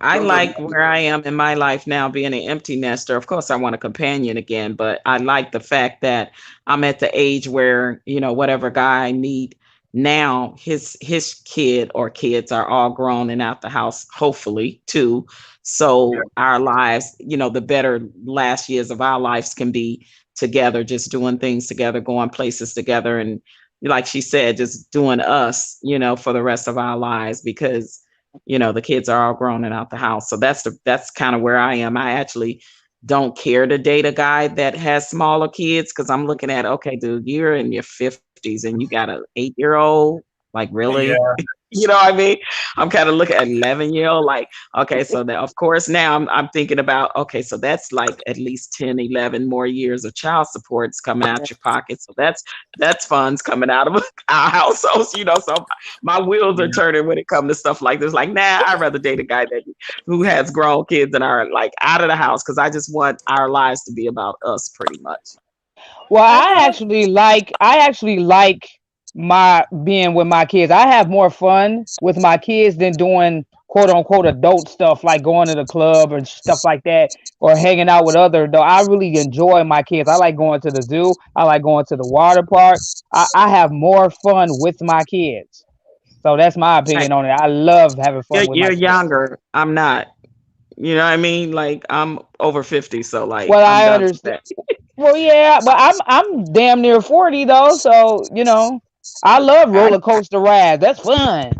I those are. like where I am in my life now being an empty nester. Of course, I want a companion again, but I like the fact that I'm at the age where, whatever guy I meet now, his kid or kids are all grown and out the house, hopefully, too. Yeah. So our lives, the better last years of our lives can be together, just doing things together, going places together. And like she said, just doing us, for the rest of our lives because the kids are all grown and out the house. So that's kind of where I am. I actually don't care to date a guy that has smaller kids because I'm looking at, okay, dude, you're in your 50s and you got an 8-year-old. Like, really? Yeah. You know what I mean? I'm kind of looking at 11-year-old like, okay, so that of course now I'm thinking about, okay, so that's like at least 10, 11 more years of child supports coming out your pocket. So that's funds coming out of our households, so my wheels are Yeah. turning when it comes to stuff like this. Like, nah, I'd rather date a guy who has grown kids and are like out of the house because I just want our lives to be about us pretty much. Well, Okay. I actually like my being with my kids. I have more fun with my kids than doing quote unquote adult stuff like going to the club and stuff like that or hanging out with other adults. I really enjoy my kids. I like going to the zoo. I like going to the water park. I have more fun with my kids. So that's my Right. opinion on it. I love having fun with You're my kids. younger. I'm not. You know what I mean? Like I'm over 50, so like Well, I'm I done with understand. that. Well, yeah, but I'm damn near 40 though, so I love I roller coaster rides. That's fun.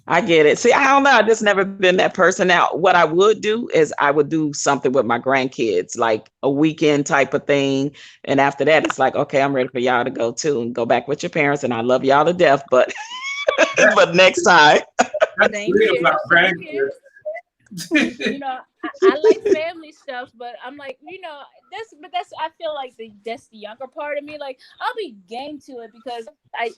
I get it. See, I don't know. I just never been that person. Now, what I would do is I would do something with my grandkids, like a weekend type of thing. And after that, it's like, okay, I'm ready for y'all to go too and go back with your parents. And I love y'all to death, but but next time. That's Same great here. about Same here. grandkids. I like family stuff, but I'm like, that's I feel like that's the younger part of me. Like, I'll be game to it because I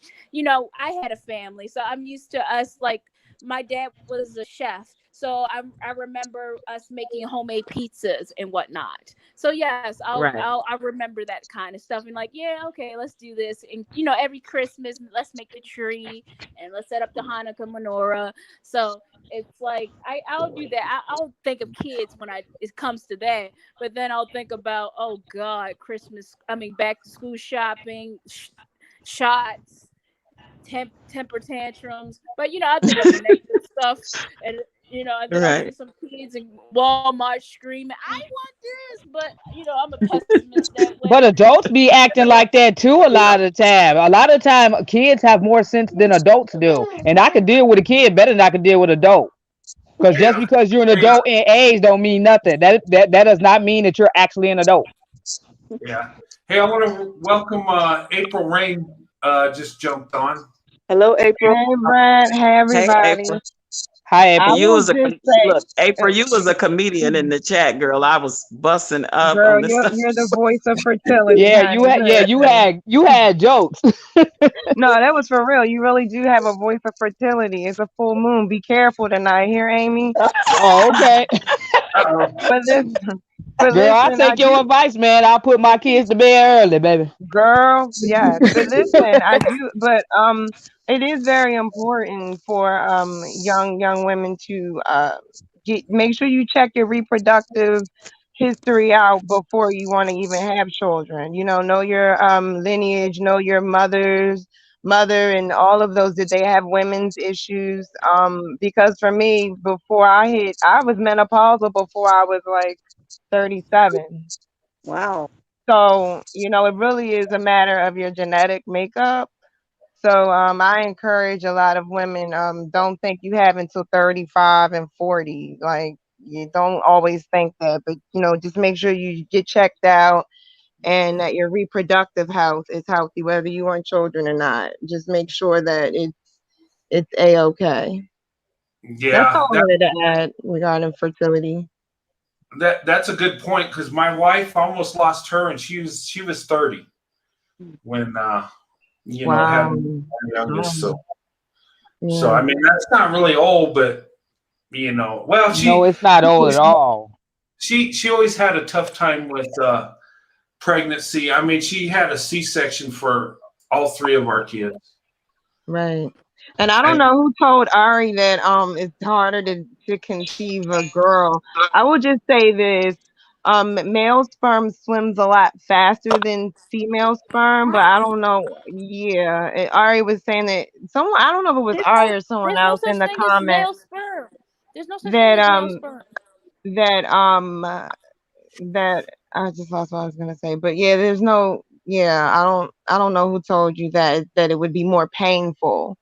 had a family, so I'm used to us. Like, my dad was a chef, so I remember us making homemade pizzas and whatnot. So yes, Right. I remember that kind of stuff and like, yeah, okay, let's do this. And every Christmas, let's make the tree and let's set up the Hanukkah menorah. So it's like I'll do that. I'll think of kids when it comes to that, but then I'll think about, oh God, Christmas. I mean, back to school shopping, shots, temper tantrums. But I think of the negative stuff, and and then I'll see Right. some kids in Walmart screaming, "I want this!" But I'm a pessimist that But way. adults be acting like that too a lot of the time. A lot of the time, kids have more sense than adults do, and I can deal with a kid better than I can deal with an adult. Because just Yeah. because you're an Hey, adult in age don't mean nothing. That does not mean that you're actually an adult. yeah. Hey, I want to welcome April Rain. Just jumped on. Hello, April. Hey, Brent. Hey, Hey, everybody. April. Hi, I April. You will was a just say, look, April. You was a comedian in the chat, girl. I was busting up girl, on this you're stuff. the voice of fertility, Yeah, honey. You heard me. you had jokes. No, that was for real. You really do have a voice of fertility. It's a full moon. Be careful tonight, here, Amy. Oh, okay. Uh-oh. But listen, but Girl, I listen, I take your do, advice, man. I'll put my kids to bed early, baby. girl, yes. But listen, I do, but it is very important for young women to make sure you check your reproductive history out before you want to even have children. Know your lineage, know your mother and all of those. Did they have women's issues? Because for me, I was menopausal before I was like 37. Wow. So, it really is a matter of your genetic makeup. So I encourage a lot of women, don't think you have until 35 and 40. Like, you don't always think that, but just make sure you get checked out and that your reproductive health is healthy, whether you want children or not. Just make sure that it's a-okay. That's Yeah, all I wanted to add regarding fertility. that's a good point because my wife almost lost her, and she was 30 when Wow. having our youngest. Oh, So I yeah. mean that's not really old, but well No, she it's not old at all. she always had a tough time with pregnancy. I mean she had a C-section for all three of our kids. Right. And I don't And know who told Ari that it's harder to conceive a girl. I will just say this. Male sperm swims a lot faster than female sperm, but I don't know. Yeah, Ari was saying that someone, I don't know if it was There's Ari no or someone there's no else such in the thing as comment male sperm. There's no such thing that as male sperm. that that I just lost what I was gonna say. But yeah, there's no, yeah, I don't know who told you that it would be more painful.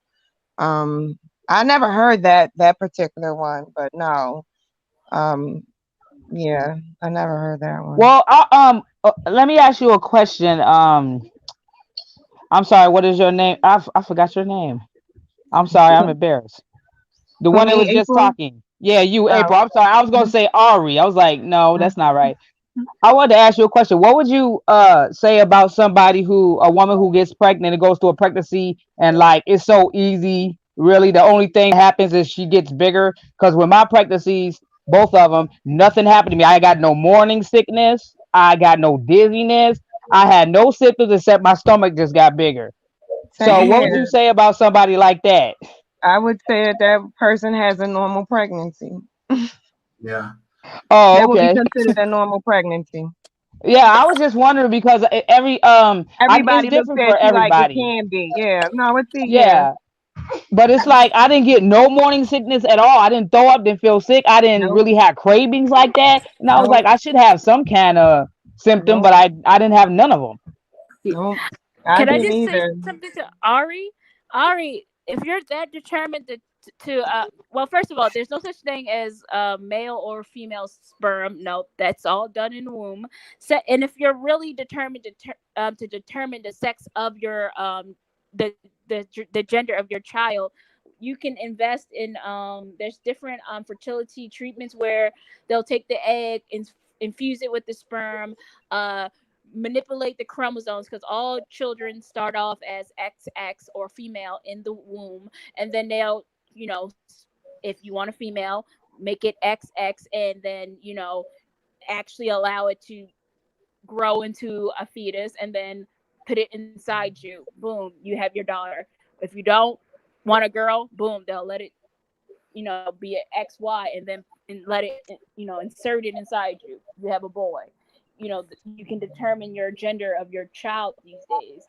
um, I never heard that particular one, but no. Um, yeah, I never heard that one. Well, let me ask you a question. I'm sorry. What is your name? I forgot your name. I'm sorry, I'm embarrassed. The For one that me, was just April. talking. Yeah, you, Oh. April. I'm sorry. I was gonna say Ari. I was like, no, that's not right. I wanted to ask you a question. What would you say about somebody a woman who gets pregnant and goes through a pregnancy and like it's so easy? Really, the only thing that happens is she gets bigger. Because with my pregnancies, both of them, nothing happened to me. I got no morning sickness. I got no dizziness. I had no symptoms except my stomach just got bigger. So, Same what would you here. say about somebody like that? I would say that that person has a normal pregnancy. Yeah. Oh, That would be okay. considered a normal pregnancy. Yeah, I was just wondering because it's Everybody looks different at for you like it everybody. can be. Yeah. No, it's yeah. Yeah. But it's like I didn't get no morning sickness at all. I didn't throw up, didn't feel sick. I didn't Nope. really have cravings like that. And I was like, Nope. I should have some kind of symptom, Nope. but I didn't have none of them. Nope. I Can I didn't just say either. something to Ari? Ari, if you're that determined well, first of all, there's no such thing as male or female sperm. No, that's all done in the womb. So, and if you're really determined to determine the sex of your the gender of your child, you can invest in there's different fertility treatments where they'll take the egg and infuse it with the sperm, manipulate the chromosomes, because all children start off as XX or female in the womb, and then they'll, if you want a female, make it XX, and then actually allow it to grow into a fetus, and then put it inside you. Boom, you have your daughter. If you don't want a girl, boom, they'll let it be an XY, and let it insert it inside you. You have a boy. You can determine your gender of your child these days.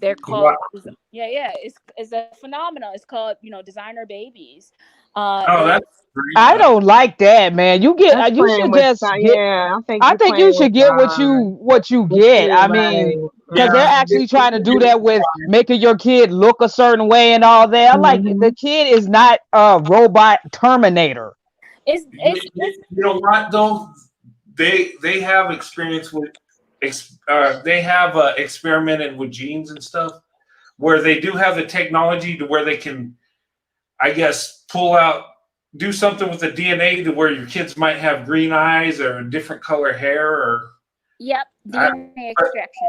They're called, Wow. yeah, it's a phenomenon. It's called designer babies. Oh, And that's great. I don't like that, man. That's You playing should with just fire. get. Yeah, I think I you're think you playing with should get fire. what you With get. it, I right. mean, because they're Yeah. actually trying to do that with making your kid look a certain way and all that. I'm like, Mm-hmm. the kid is not a robot Terminator. You know what though? They have experience with they have experimented with genes and stuff where they do have the technology to where they can, I guess, do something with the DNA to where your kids might have green eyes or a different color hair or Yep, I, DNA extraction.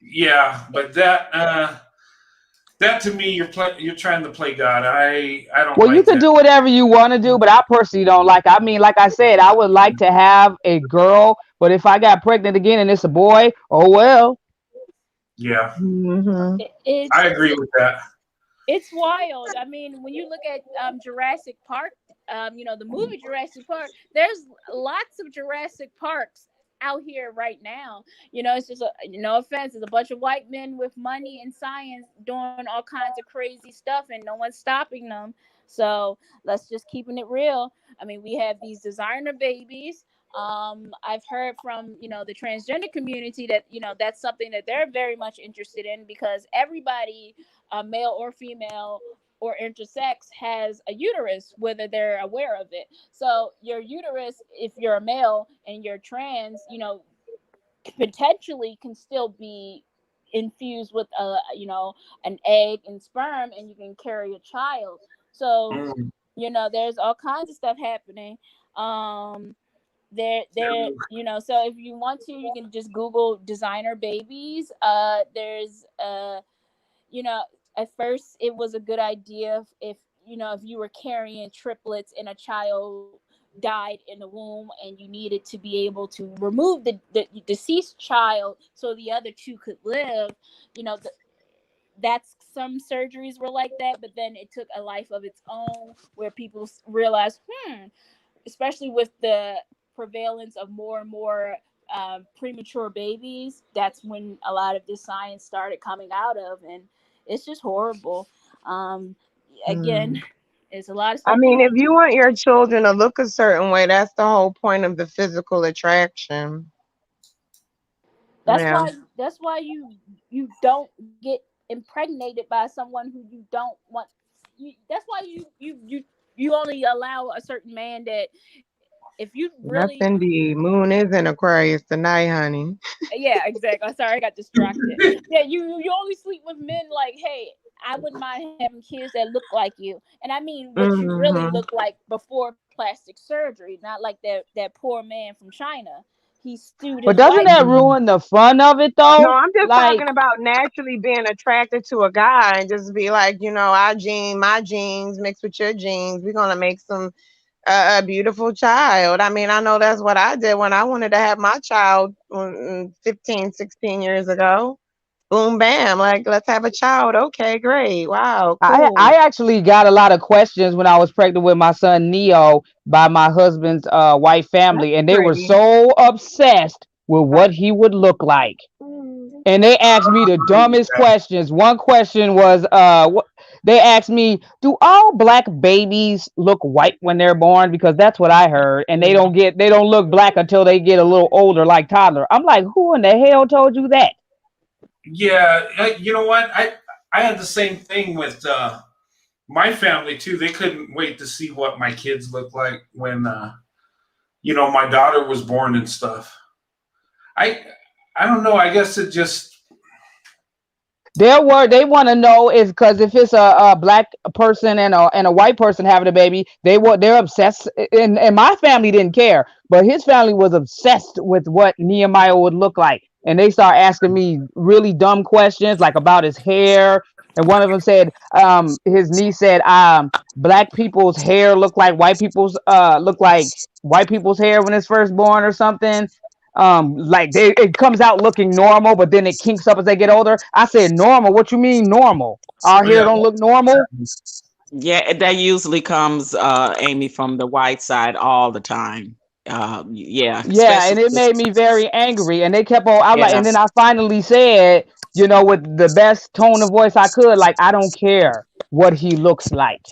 yeah, but that to me you're trying to play God. I don't Well, you like can that. do whatever you want to do, but I personally don't like. I mean, like I said, I would like to have a girl, but if I got pregnant again and it's a boy, oh well. Yeah, Mm-hmm. It's I agree with that. it's wild. I mean, when you look at Jurassic Park, the movie Jurassic Park, there's lots of Jurassic Parks out here right now. It's just no offense, it's a bunch of white men with money and science doing all kinds of crazy stuff, and no one's stopping them. So let's just keeping it real. I mean, we have these designer babies. I've heard from the transgender community that that's something that they're very much interested in, because everybody, male or female or intersex, has a uterus, whether they're aware of it. So your uterus, if you're a male and you're trans, potentially can still be infused with an egg and sperm, and you can carry a child. So Mm. there's all kinds of stuff happening. There so if you want to, you can just Google designer babies. There's you know at first it was a good idea if you were carrying triplets and a child died in the womb, and you needed to be able to remove the deceased child so the other two could live. That's some surgeries were like that, but then it took a life of its own, where people realized, especially with the prevalence of more and more premature babies, that's when a lot of this science started coming out of, and it's just horrible. Again, it's a lot of I stuff. mean, if you want your children to look a certain way, that's the whole point of the physical attraction. That's Yeah. why. That's why you don't get impregnated by someone who you don't want. That's why you only allow a certain man that, if you Yes, really, indeed. Moon is in Aquarius tonight, honey. yeah, exactly. Sorry, I got distracted. Yeah, you only sleep with men like, hey, I wouldn't mind having kids that look like you. And I mean what you really look like before plastic surgery, not like that poor man from China. He stewed But his doesn't life. that ruin the fun of it No, though? I'm just Like, talking about naturally being attracted to a guy and just be like, my genes mixed with your genes. We're gonna make some a beautiful child. I mean, I know that's what I did when I wanted to have my child 15, 16 years ago. Boom, bam, like let's have a child. Okay, great. Wow, I cool. actually got a lot of questions when I was pregnant with my son Neo by my husband's white That's family, and they were pretty. so obsessed with what he would look like. And they asked me the dumbest questions. One question was, they asked me, "Do all black babies look white when they're born?" Because that's what I heard, and they don't look black until they get a little older, like toddler. I'm like, who in the hell told you that? Yeah, you know what? I had the same thing with my family too. They couldn't wait to see what my kids looked like when my daughter was born and stuff. I don't know. I guess it just Their word they want to know is because if it's a black person and a white person having a baby, they're obsessed. And my family didn't care, but his family was obsessed with what Nehemiah would look like, and they start asking me really dumb questions like about his hair. And one of them said, his niece said, black people's hair look like white people's hair when it's first born or something. Like it comes out looking normal, but then it kinks up as they get older. I said, normal? What you mean normal? Our hair yeah. don't look normal? Yeah, that usually comes, Amy, from the white side all the time. Yeah, Yeah, especially and it made me very angry. And they kept on. I like, yeah, and then I finally said, with the best tone of voice I could, like, I don't care what he looks like.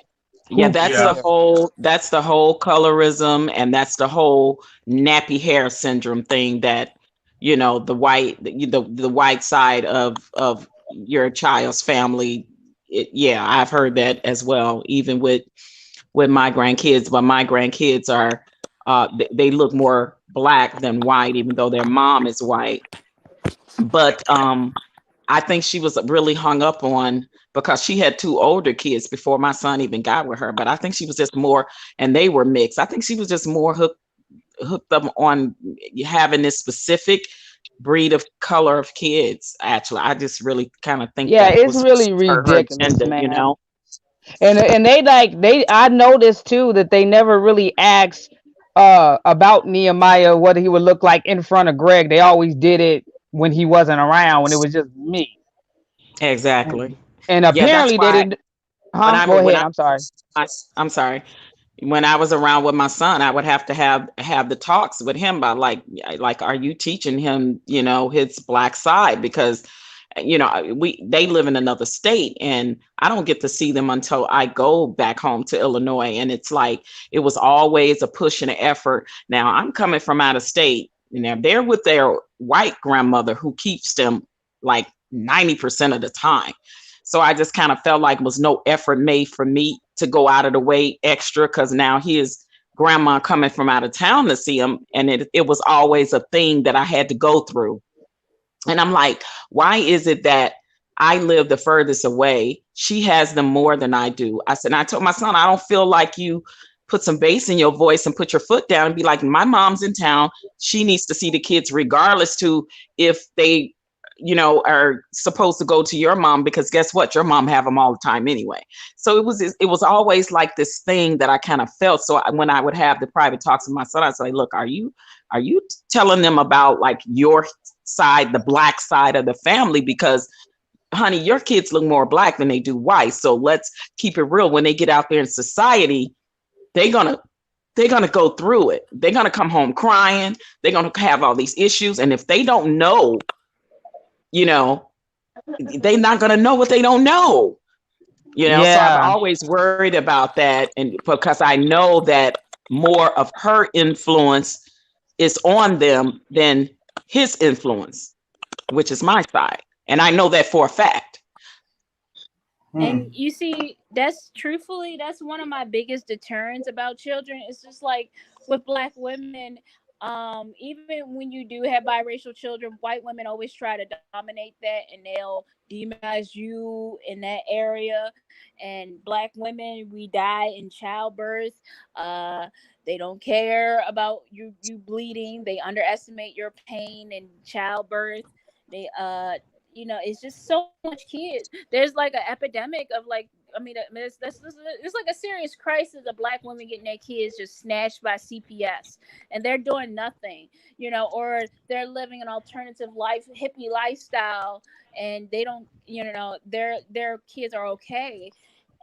yeah. Who That's Yeah. the cares? whole colorism, and that's the whole nappy hair syndrome thing that the white side of your child's family. Yeah, I've heard that as well. Even with my grandkids, but my grandkids are they look more black than white, even though their mom is white. But I think she was really hung up on because she had two older kids before my son even got with her. But I think she was just more, and they were mixed. I think she was just more hooked up on having this specific breed of color of kids. Actually, I just really kind of think Yeah, that it's was really her ridiculous, agenda, you man. know. And I noticed too that they never really asked about Nehemiah what he would look like in front of Greg. They always did it when he wasn't around, when it was just me. Exactly. And Yeah, that's apparently they why didn't. when Huh? I Go when ahead. I I'm sorry. I'm sorry. When I was around with my son, I would have to have the talks with him about like are you teaching him, his black side? Because they live in another state, and I don't get to see them until I go back home to Illinois. And it's like it was always a push and an effort. Now I'm coming from out of state, they're with their white grandmother who keeps them like 90% of the time. So I just kind of felt like it was no effort made for me to go out of the way extra, because now his grandma coming from out of town to see him, and it was always a thing that I had to go through. And I'm like, why is it that I live the furthest away? She has them more than I do. I said, and I told my son, I don't feel like you put some bass in your voice and put your foot down and be like, my mom's in town. She needs to see the kids regardless to if they, are supposed to go to your mom, because guess what? Your mom have them all the time anyway. So it was always like this thing that I kind of felt. So when I would have the private talks with my son, I'd say, look, are you telling them about like your side, the black side of the family? Because honey, your kids look more black than they do white. So let's keep it real. When they get out there in society, they're gonna go through it. They're gonna come home crying. They're gonna have all these issues. And if they don't know, they're not gonna know what they don't know. So I've Yeah. always worried about that, and because I know that more of her influence is on them than his influence, which is my side. And I know that for a fact. And you see, that's one of my biggest deterrents about children. It's just like with black women, Even when you do have biracial children, white women always try to dominate that, and they'll demonize you in that area. And black women, we die in childbirth. uh they don't care about you bleeding. They underestimate your pain in childbirth. They it's just so much kids. There's like an epidemic of like, it's like a serious crisis of black women getting their kids just snatched by CPS, and they're doing nothing, or they're living an alternative life, hippie lifestyle, and they don't, their kids are okay.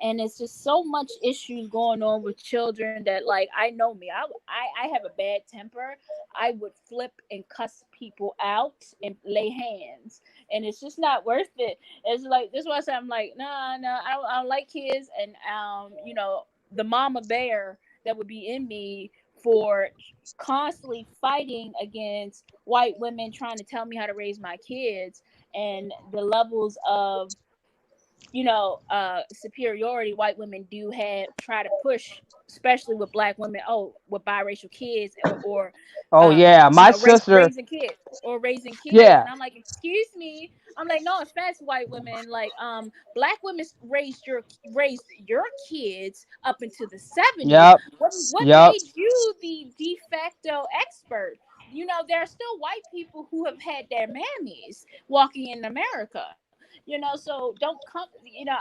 And it's just so much issues going on with children that, like, I know me. I have a bad temper. I would flip and cuss people out and lay hands, and it's just not worth it. It's like, this is why I say, I'm like, no, I don't like kids. And the mama bear that would be in me for constantly fighting against white women trying to tell me how to raise my kids, and the levels of superiority white women do have, try to push, especially with black women, with biracial kids, or Oh yeah, my sister. raising kids. Yeah. And I'm like, excuse me. I'm like, no offense, white women, like, black women raised your kids up into the 70s. Yep. What Yep. made you the de facto expert? There are still white people who have had their mammies walking in America. So don't come,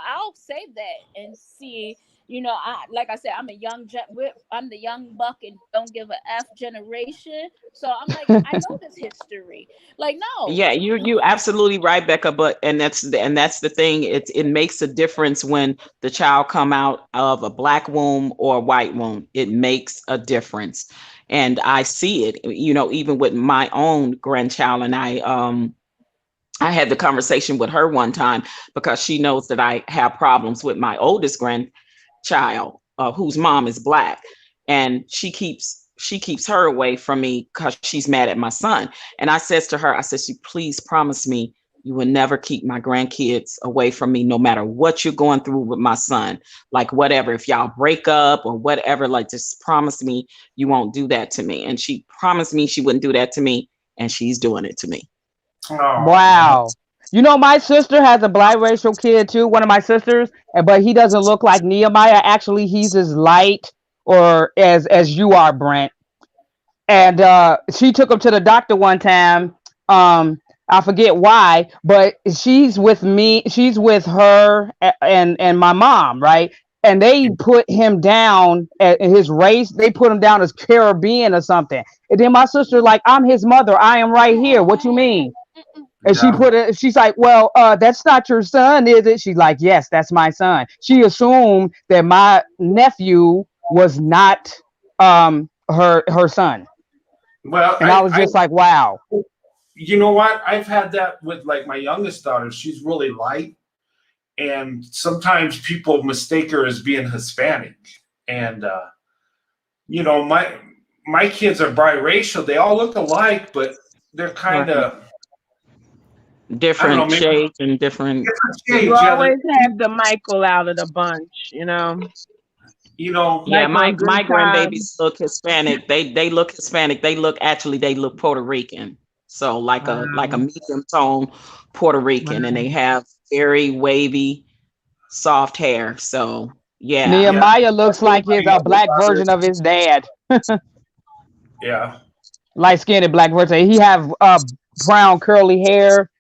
I'll say that and see, like I said, I'm the young buck and don't give a F generation. So I'm like, I know this history. Like, no. Yeah, you absolutely right, Becca. But that's the thing. It makes a difference when the child come out of a black womb or a white womb. It makes a difference, and I see it. Even with my own grandchild, and I had the conversation with her one time because she knows that I have problems with my oldest grandchild, whose mom is black, and she keeps her away from me because she's mad at my son. And I says to her, I said, please promise me you will never keep my grandkids away from me, no matter what you're going through with my son. Like, whatever, if y'all break up or whatever, like, just promise me you won't do that to me. And she promised me she wouldn't do that to me, and she's doing it to me. Oh, Wow. My sister has a biracial kid too, one of my sisters, but he doesn't look like Nehemiah. Actually, he's as light or as you are, Brent. And she took him to the doctor one time. I forget why, but she's with me. She's with her and my mom, right? And they put him down at his race. They put him down as Caribbean or something. And then my sister, like, I'm his mother. I am right here. What you mean? And yeah. she's like, well, that's not your son, is it? She's like, yes, that's my son. She assumed that my nephew was not her son. Well, And I was just like, wow. You know what? I've had that with, like, my youngest daughter. She's really light, and sometimes people mistake her as being Hispanic. And my kids are biracial. They all look alike, but they're kind of different shades and different shades. You always have the Michael out of the bunch, Yeah, Like my on Good grandbabies Times. look Hispanic. They look Hispanic. They look Puerto Rican. So like a Wow. medium tone Puerto Rican, and they have very wavy, soft hair. So yeah. Nehemiah looks like his black version of his dad. Yeah. Light-skinned black version. He have brown curly hair,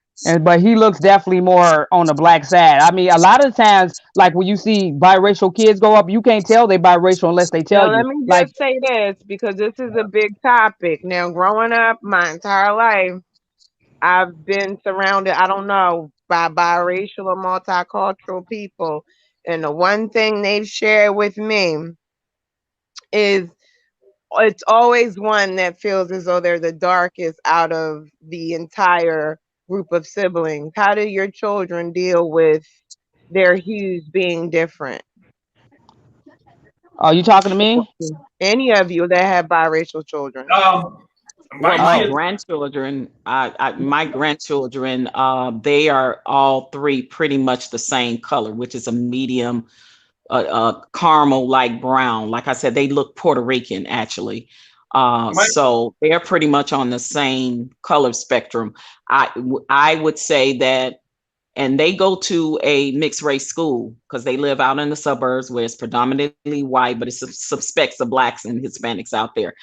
but he looks definitely more on the black side. I mean, a lot of times, like when you see biracial kids go up, you can't tell they biracial unless they tell Now, you. let me Like, just say this because this is a big topic. Now, growing up my entire life, I've been surrounded, I don't know, by biracial or multicultural people. And the one thing they've shared with me is it's always one that feels as though they're the darkest out of the entire group of siblings. How do your children deal with their hues being different? are you talking to me? Any of you that have biracial children? Well, my kids, grandchildren, they are all three pretty much the same color, which is a medium, caramel like brown. Like I said, they look Puerto Rican actually. So they're pretty much on the same color spectrum. I would say that, and they go to a mixed race school because they live out in the suburbs where it's predominantly white, but it's suspects of blacks and Hispanics out there.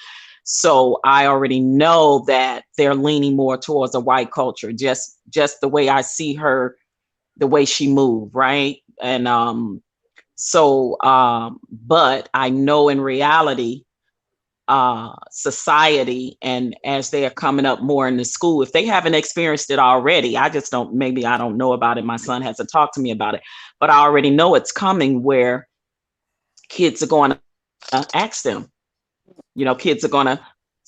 So I already know that they're leaning more towards a white culture, just the way I see her, the way she moved, right? And but I know in reality, society, and as they are coming up more in the school, if they haven't experienced it already, I don't know about it. My son hasn't talked to me about it, but I already know it's coming where kids are going to ask them, kids are going to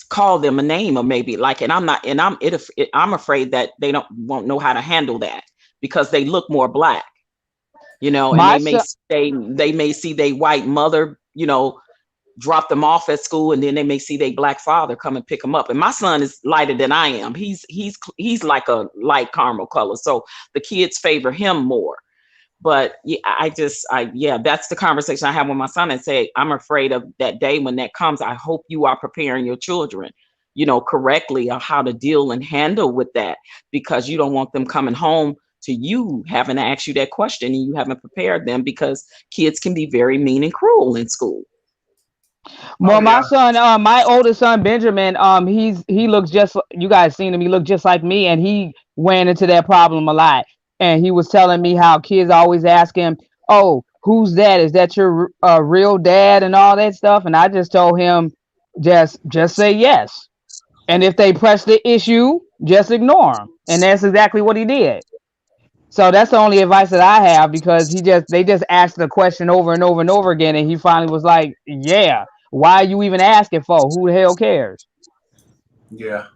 call them a name, or maybe like, and I'm afraid that they won't know how to handle that because they look more black, and they may see their white mother, drop them off at school, and then they may see their black father come and pick them up. And my son is lighter than I am. He's like a light caramel color, so the kids favor him more. But yeah, that's the conversation I have with my son, and say, I'm afraid of that day when that comes. I hope you are preparing your children, correctly on how to deal and handle with that, because you don't want them coming home to you having to ask you that question and you haven't prepared them, because kids can be very mean and cruel in school. Well, my son, my oldest son, Benjamin, he looks just, you guys seen him, he looked just like me, and he ran into that problem a lot. And he was telling me how kids always ask him, oh, who's that? Is that your real dad and all that stuff? And I just told him, just say yes. And if they press the issue, just ignore them. And that's exactly what he did. So that's the only advice that I have, because they just asked the question over and over and over again. And he finally was like, yeah, why are you even asking for? Who the hell cares? Yeah.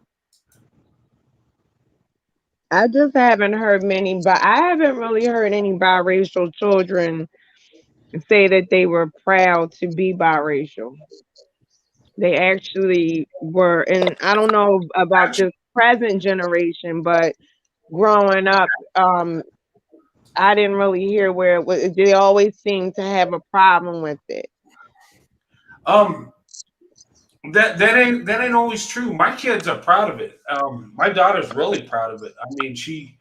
I just haven't heard many, but I haven't really heard any biracial children say that they were proud to be biracial. They actually were, and I don't know about this present generation, but growing up, I didn't really hear where it was. They always seem to have a problem with it. That ain't always true. My kids are proud of it. My daughter's really proud of it. I mean, she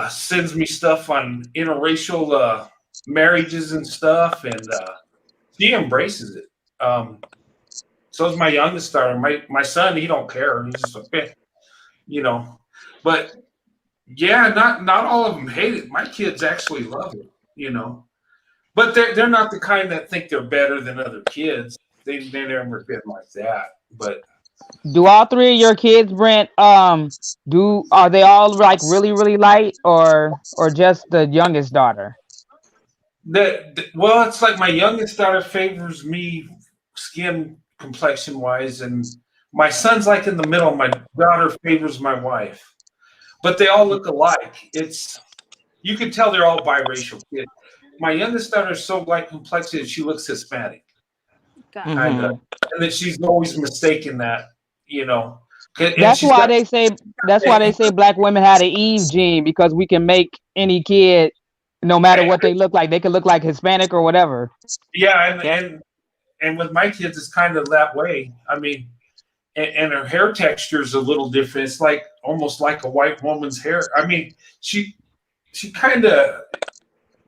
sends me stuff on interracial marriages and stuff, and she embraces it. So is my youngest daughter. My son, he don't care. He's just like, But yeah, not all of them hate it. My kids actually love it. But they're not the kind that think they're better than other kids. They never been like that. But do all three of your kids, Brent, are they all like really, really light, or just the youngest daughter? Well, it's like my youngest daughter favors me skin complexion wise, and my son's like in the middle. My daughter favors my wife, but they all look alike. You can tell they're all biracial kids. My youngest daughter is so light complexion, she looks Hispanic. Mm-hmm. And that she's always mistaken that, That's why they say black women had an Eve gene, because we can make any kid, no matter what they look like, they can look like Hispanic or whatever. Yeah, and with my kids, it's kind of that way. I mean, and her hair texture is a little different. It's like almost like a white woman's hair. I mean, she kind of.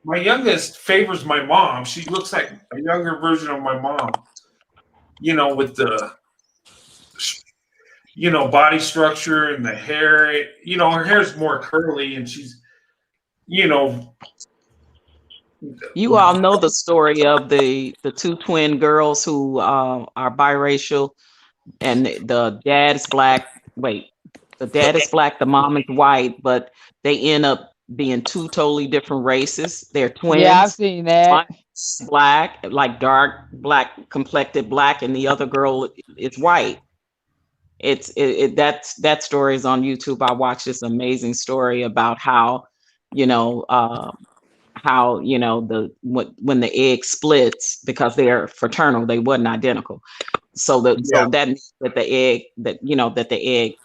My youngest favors my mom. She looks like a younger version of my mom, with the, body structure and the hair. Her hair's more curly, and she's, You all know the story of the two twin girls who are biracial, and the dad is black. Wait, the dad is black, the mom is white, but they end up being two totally different races. They're twins. Yeah, I've seen that. One's black, like dark black, complected black, and the other girl is white. That story is on YouTube. I watched this amazing story about how, when the egg splits, because they're fraternal, they wasn't identical. So that means that the egg,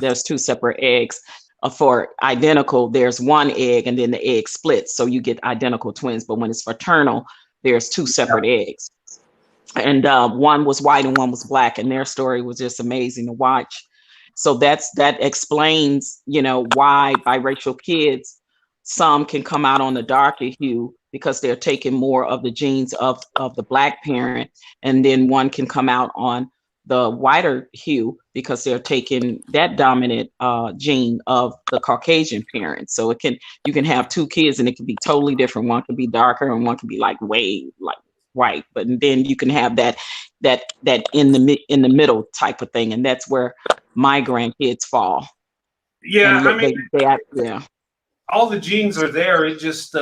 there's two separate eggs. For identical, there's one egg, and then the egg splits, so you get identical twins. But when it's fraternal, there's two separate eggs. and one was white and one was black, and their story was just amazing to watch. So that explains, why biracial kids, some can come out on the darker hue because they're taking more of the genes of the black parent, and then one can come out on the whiter hue because they're taking that dominant gene of the Caucasian parent. So you can have two kids and it can be totally different. One can be darker and one can be like way like white, but then you can have that in the middle type of thing, and that's where my grandkids fall. Yeah, And I mean, yeah, all the genes are there. It just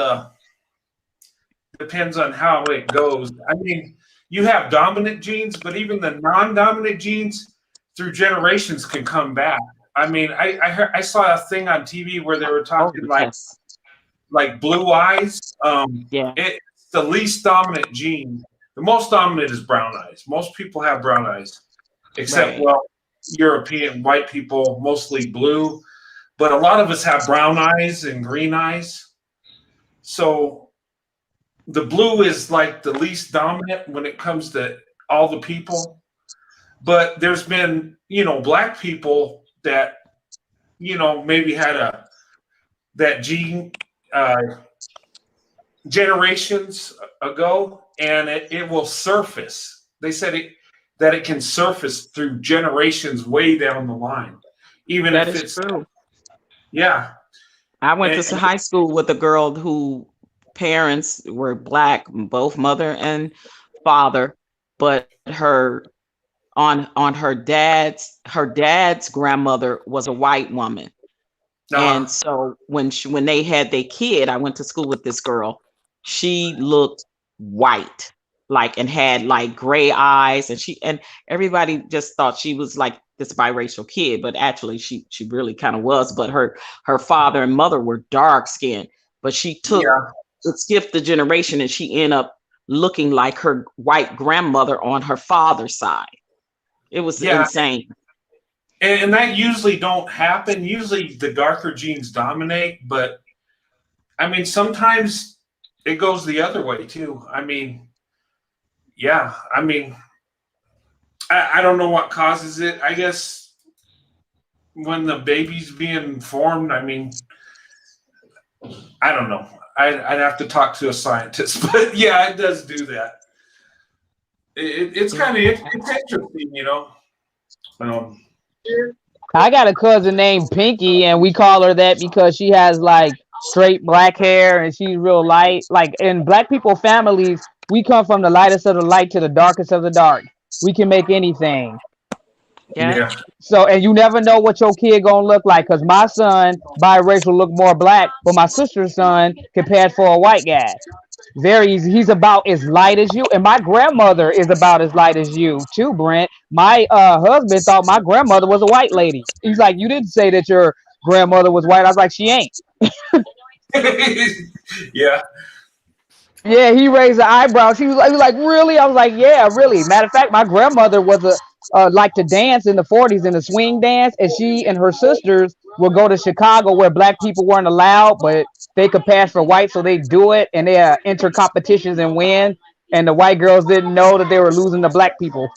depends on how it goes. I mean, you have dominant genes, but even the non-dominant genes through generations can come back. I mean, I saw a thing on TV where they were talking like blue eyes. It's the least dominant gene. The most dominant is brown eyes. Most people have brown eyes, except European white people, mostly blue. But a lot of us have brown eyes and green eyes. So the blue is like the least dominant when it comes to all the people. But there's been, black people that, maybe had that gene generations ago, and it will surface. They said that it can surface through generations way down the line, even if it's true. Yeah. I went to high school with a girl who parents were black, both mother and father, but her dad's grandmother was a white woman. And so when they had their kid, I went to school with this girl. She looked white, and had gray eyes, and everybody just thought she was like this biracial kid, but actually she really kind of was. But her father and mother were dark skinned, but she it skipped the generation, and she ended up looking like her white grandmother on her father's side. It was insane. And that usually don't happen. Usually the darker genes dominate, but I mean, sometimes it goes the other way too. I mean, I don't know what causes it. I guess when the baby's being formed, I mean, I don't know. I'd have to talk to a scientist, but yeah, it does do that. It's kind of interesting, I got a cousin named Pinky, and we call her that because she has straight black hair and she's real light. In black people families, we come from the lightest of the light to the darkest of the dark. We can make anything. Yeah. So, and you never know what your kid gonna look like, because my son biracial look more black, but my sister's son can pass for a white guy. Very easy. He's about as light as you, and my grandmother is about as light as you too, Brent. My husband thought my grandmother was a white lady. He's like, you didn't say that your grandmother was white. I was like, she ain't. Yeah. Yeah, he raised the eyebrows. He was like, really? I was like, yeah, really. Matter of fact, my grandmother was like to dance in the 40s in a swing dance, and she and her sisters would go to Chicago where black people weren't allowed, but they could pass for white, so they do it, and they enter competitions and win. And the white girls didn't know that they were losing to black people.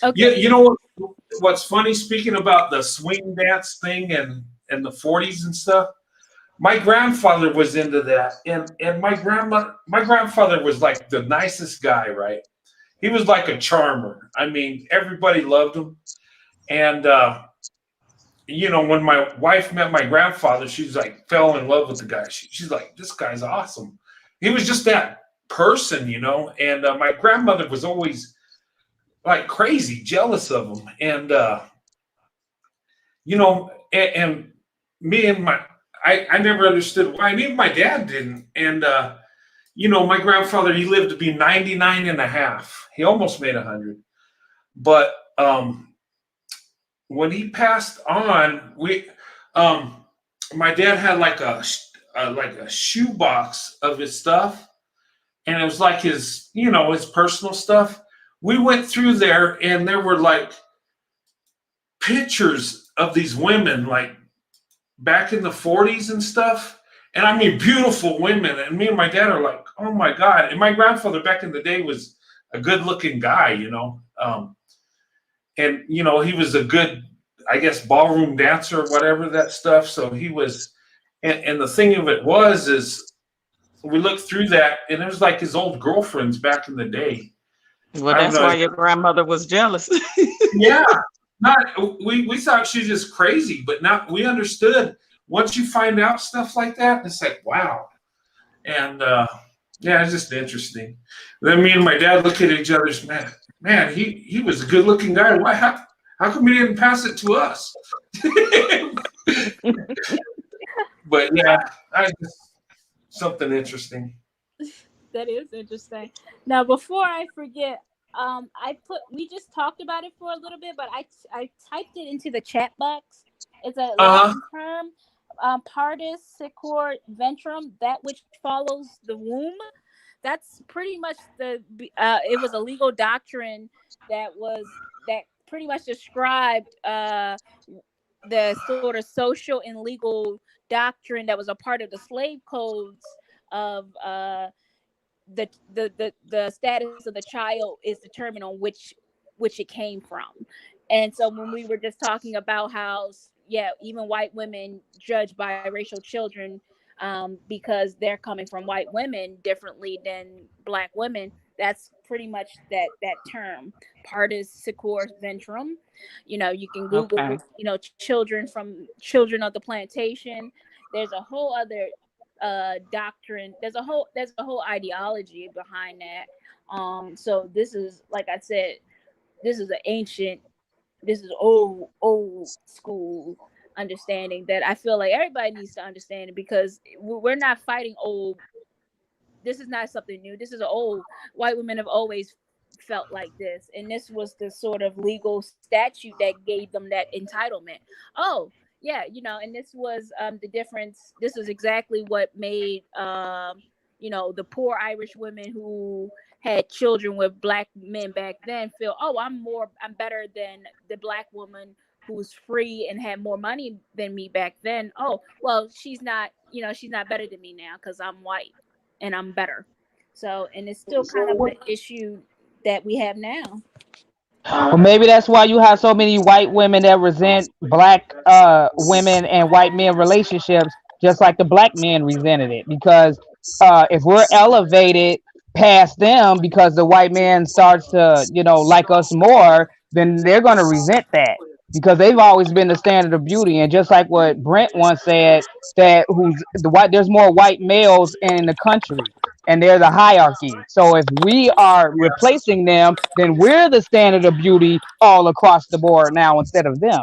Okay. You know what's funny? Speaking about the swing dance thing and the 40s and stuff, my grandfather was into that, and my grandfather was like the nicest guy, right? He was like a charmer. I mean, everybody loved him. And when my wife met my grandfather, she's like fell in love with the guy. She's like, this guy's awesome. He was just that person, And my grandmother was always like crazy jealous of him, and and me and I never understood why, and even my dad didn't. And my grandfather, he lived to be 99 and a half. He almost made 100. But when he passed on, my dad had like a shoebox of his stuff, and it was like his personal stuff. We went through there, and there were like pictures of these women like back in the 40s and stuff. And I mean, beautiful women. And me and my dad are like, oh my God. And my grandfather back in the day was a good looking guy, you know. And you know, he was a good, I guess, ballroom dancer or whatever that stuff. So he was, and the thing of it is we looked through that, and it was like his old girlfriends back in the day. Well, I don't that's know. why your grandmother was jealous. Yeah, not we thought she was just crazy, but not we understood. Once you find out stuff like that, it's like wow, and yeah, it's just interesting. Then me and my dad look at each other's man. He was a good looking guy. Why how come he didn't pass it to us? But yeah, I just something interesting. That is interesting. Now, before I forget, we just talked about it for a little bit, but I typed it into the chat box. It's a Latin term, partus secor ventrum, that which follows the womb. That's pretty much it was a legal doctrine that pretty much described the sort of social and legal doctrine that was a part of the slave codes of the status of the child is determined on which it came from. And so when we were just talking about how even white women judge biracial children because they're coming from white women differently than black women, that's pretty much that term, partus secor ventrum. You know, you can Google Okay. you know, children of the plantation. There's a whole other doctrine. There's a whole ideology behind that. So this is, like I said, this is old school understanding that I feel like everybody needs to understand it, because we're not fighting old. This is not something new. This is old. White women have always felt like this, and this was the sort of legal statute that gave them that entitlement. Oh yeah, you know, and this was the difference. This is exactly what made you know, the poor Irish women who had children with black men back then feel, oh, I'm better than the black woman who's free and had more money than me back then. Oh, well, she's not better than me now because I'm white and I'm better. So, and it's still kind of the issue that we have now. Well, maybe that's why you have so many white women that resent black women and white men relationships, just like the black men resented it. Because if we're elevated past them because the white man starts to, like us more, then they're going to resent that because they've always been the standard of beauty. And just like what Brent once said, there's more white males in the country and they're the hierarchy. So if we are replacing them, then we're the standard of beauty all across the board now instead of them.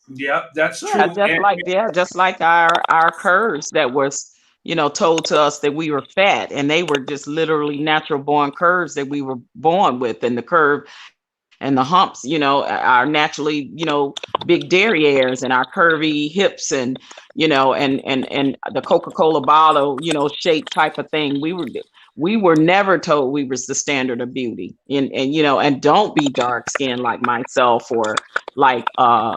Yeah, that's Yeah, true. And just like our curves that was, told to us that we were fat, and they were just literally natural born curves that we were born with, and the curve and the humps, are naturally, big derrieres and our curvy hips and, and the Coca-Cola bottle, shape type of thing. We were never told we was the standard of beauty, and and don't be dark skinned like myself or like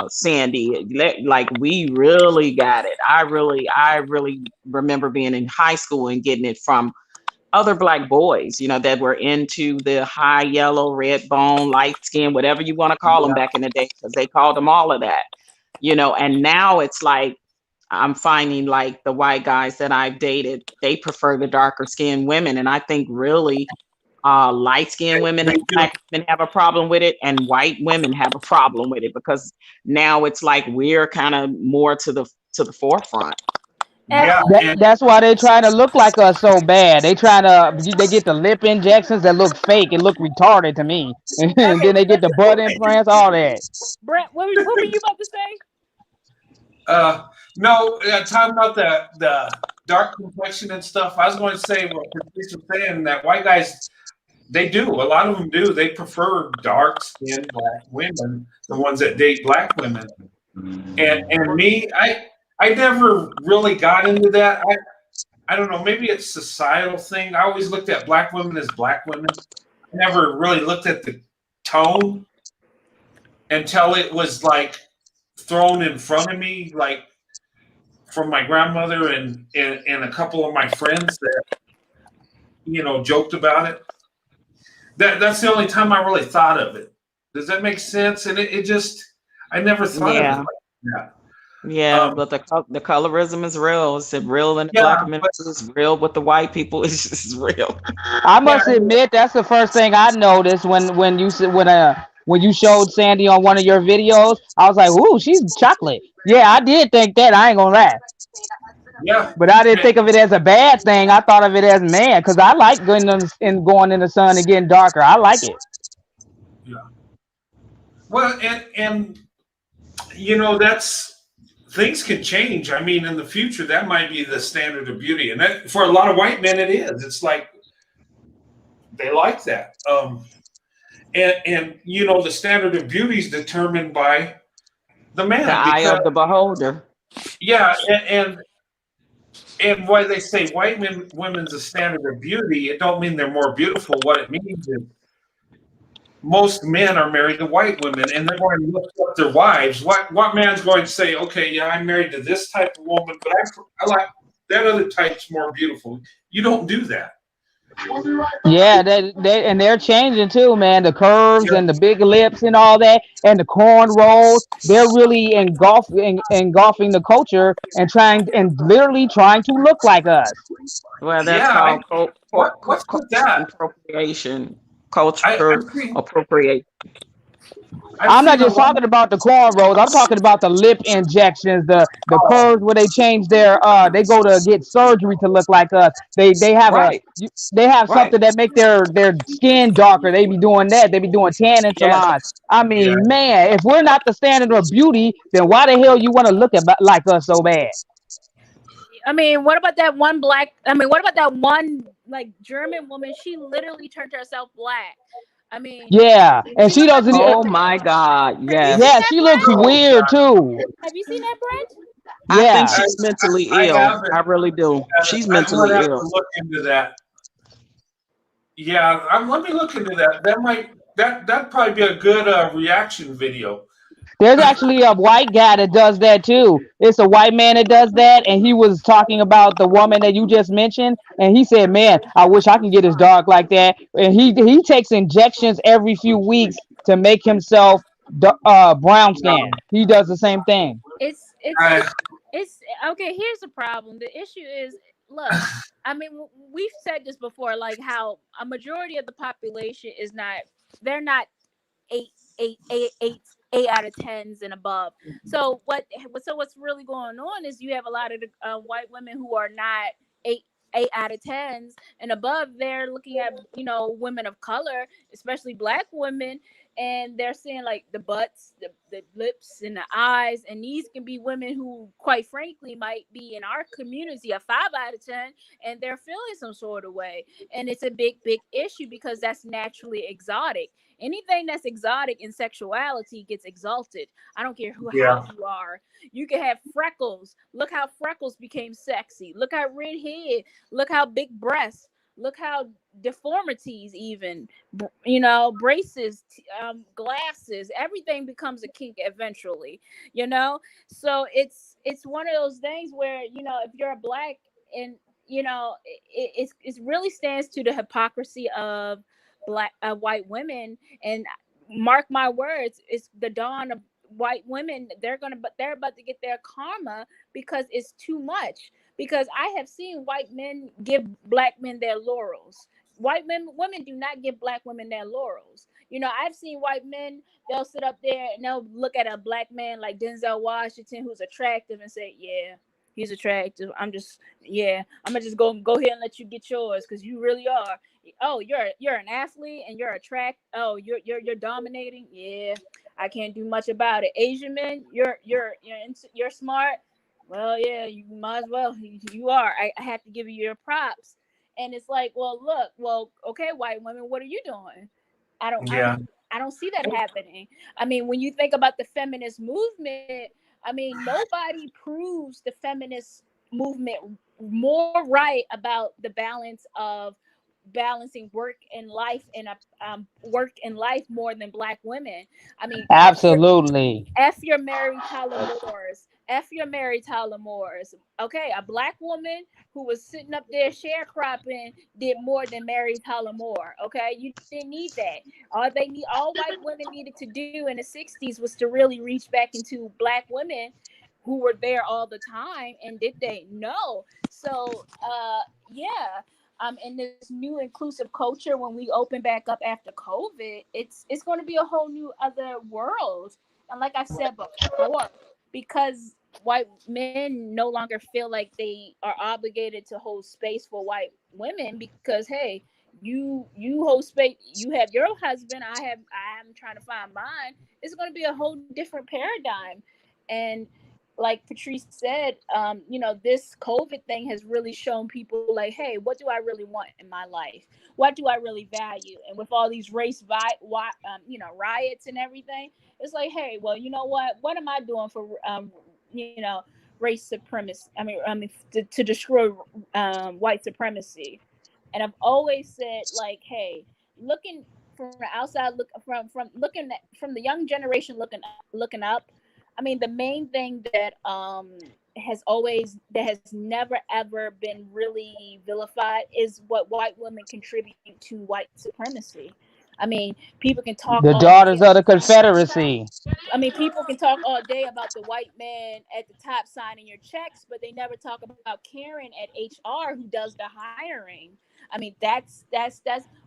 Sandy. Like we really got it. I really remember being in high school and getting it from other black boys, that were into the high yellow, red bone, light skin, whatever you want to call them back in the day, because they called them all of that, and now it's like I'm finding like the white guys that I've dated, they prefer the darker skinned women. And I think really light skinned women and black women have a problem with it, and white women have a problem with it, because now it's like we're kind of more to the forefront. yeah, That's why they try to look like us so bad. They get the lip injections that look fake and look retarded to me. And then they get the butt implants, all that. Brent, what were you about to say? No, talking about the dark complexion and stuff. I was going to say what Patrice was saying, that white guys, they do. A lot of them do. They prefer dark skinned black women, the ones that date black women. And me, I never really got into that. I don't know, maybe it's a societal thing. I always looked at black women as black women. I never really looked at the tone until it was like thrown in front of me, like from my grandmother and a couple of my friends that, joked about it. that's the only time I really thought of it. Does that make sense? And it just, I never thought of it Yeah. like that. Yeah, Um, but the colorism is real. It's real in the yeah, black but community. It's real with the white people. It's just real. I yeah, must admit that's the first thing I noticed when you showed Sandy on one of your videos. I was like, "Ooh, she's chocolate." Yeah, I did think that. I ain't gonna lie, yeah, but I didn't and- think of it as a bad thing. I thought of it as man, because I like going in the sun and getting darker. I like it. yeah. Well, and you know, that's things can change. I mean, in the future, that might be the standard of beauty, and that for a lot of white men, it is. It's like they like that. And you know, the standard of beauty is determined by the The man eye because of the beholder. yeah, and why they say women's a standard of beauty, it don't mean they're more beautiful. What it means is most men are married to white women, and they're going to look up their wives. What man's going to say, okay, yeah, I'm married to this type of woman, but I like that other type's more beautiful. You don't do that. Yeah, they're changing too, man. The curves Yeah, and the big lips and all that, and the corn rolls. They're really engulfing the culture and literally trying to look like us. Well, that's yeah. called What's with that? appropriation, I, culture I've seen appropriation. I've I'm not seen a just lot. talking about the cornrows. I'm talking about the lip injections, the Oh, curves where they change they go to get surgery to look like us. Right, They have right. something that make their skin darker. They be doing that. They be doing tanning Yes. salons. I yeah. mean, man, if we're not the standard of beauty, then why the hell you want to look like us so bad? I mean, what about that one black? I mean, what about that one like German woman? She literally turned herself black. I mean, Yeah, and she she looked like doesn't. Oh my God. Have you seen Yeah, Yes. that, she looks Brent? Oh weird God. too. Have you seen that, Brent? I think Yeah, I, she's mentally I ill. haven't. I really do. She's I'm gonna mentally have ill. to look into that. Yeah, let me look into that. That'd probably be a good reaction video. there's actually a white guy that does that too. It's a white man that does that, and he was talking about the woman that you just mentioned, and he said, "Man, I wish I can get as dark like that." And he takes injections every few weeks to make himself brown Um, skin. He does the same thing. It's I, it's okay. Here's the problem. The issue is, look. I mean, we've said this before, like how a majority of the population is not. They're not eight, eight out of tens and above. So what's really going on is you have a lot of the, white women who are not eight out of tens and above. They're looking at women of color, especially black women, and they're seeing like the butts, the lips, and the eyes, and these can be women who, quite frankly, might be in our community a 5 out of 10, and they're feeling some sort of way, and it's a big issue because that's naturally exotic. Anything that's exotic in sexuality gets exalted. I don't care how yeah, you are. You can have freckles. Look how freckles became sexy. Look how red hair. Look how big breasts. Look how deformities, even braces, glasses, everything becomes a kink eventually. You know, so it's one of those things where if you're a black and it really stands to the hypocrisy of black white women, and mark my words, it's the dawn of white women. They're about to get their karma because it's too much. Because I have seen white men give black men their laurels. Women do not give black women their laurels. I've seen white men, they'll sit up there and they'll look at a black man like Denzel Washington who's attractive and say, yeah, he's attractive. I'm gonna just go ahead and let you get yours because you really are. Oh, you're an athlete and you're oh, you're dominating. Yeah, I can't do much about it. Asian men, you're smart. Well, yeah, you might as well. You are. I have to give you your props. And it's like, okay, white women, what are you doing? I don't I yeah, don't I don't see that happening. I mean, when you think about the feminist movement, I mean, nobody proves the feminist movement more right about the balance of balancing work and life and work and life more than black women. I mean, Absolutely. F your Mary Tyler Moores. F your Mary Tyler Moores. Okay, a black woman who was sitting up there sharecropping did more than Mary Tyler Moore. Okay, you didn't need that. All white women needed to do in the '60s was to really reach back into black women who were there all the time. And did they? No. So yeah. In this new inclusive culture, when we open back up after COVID, it's going to be a whole new other world. And like I said before, because white men no longer feel like they are obligated to hold space for white women, because hey, you hold space, you have your husband, I'm trying to find mine. It's going to be a whole different paradigm. And like Patrice said, this COVID thing has really shown people like, hey, what do I really want in my life? What do I really value? And with all these riots and everything, it's like, hey, well, you know what am I doing for race supremacy? To destroy white supremacy. And I've always said, like, hey, looking from the outside, from the young generation looking up. I mean, the main thing that has never ever been really vilified is what white women contribute to white supremacy. I mean, people can talk The all day. daughters of the Confederacy. I mean, people can talk all day about the white man at the top signing your checks, but they never talk about Karen at HR who does the hiring. I mean, that's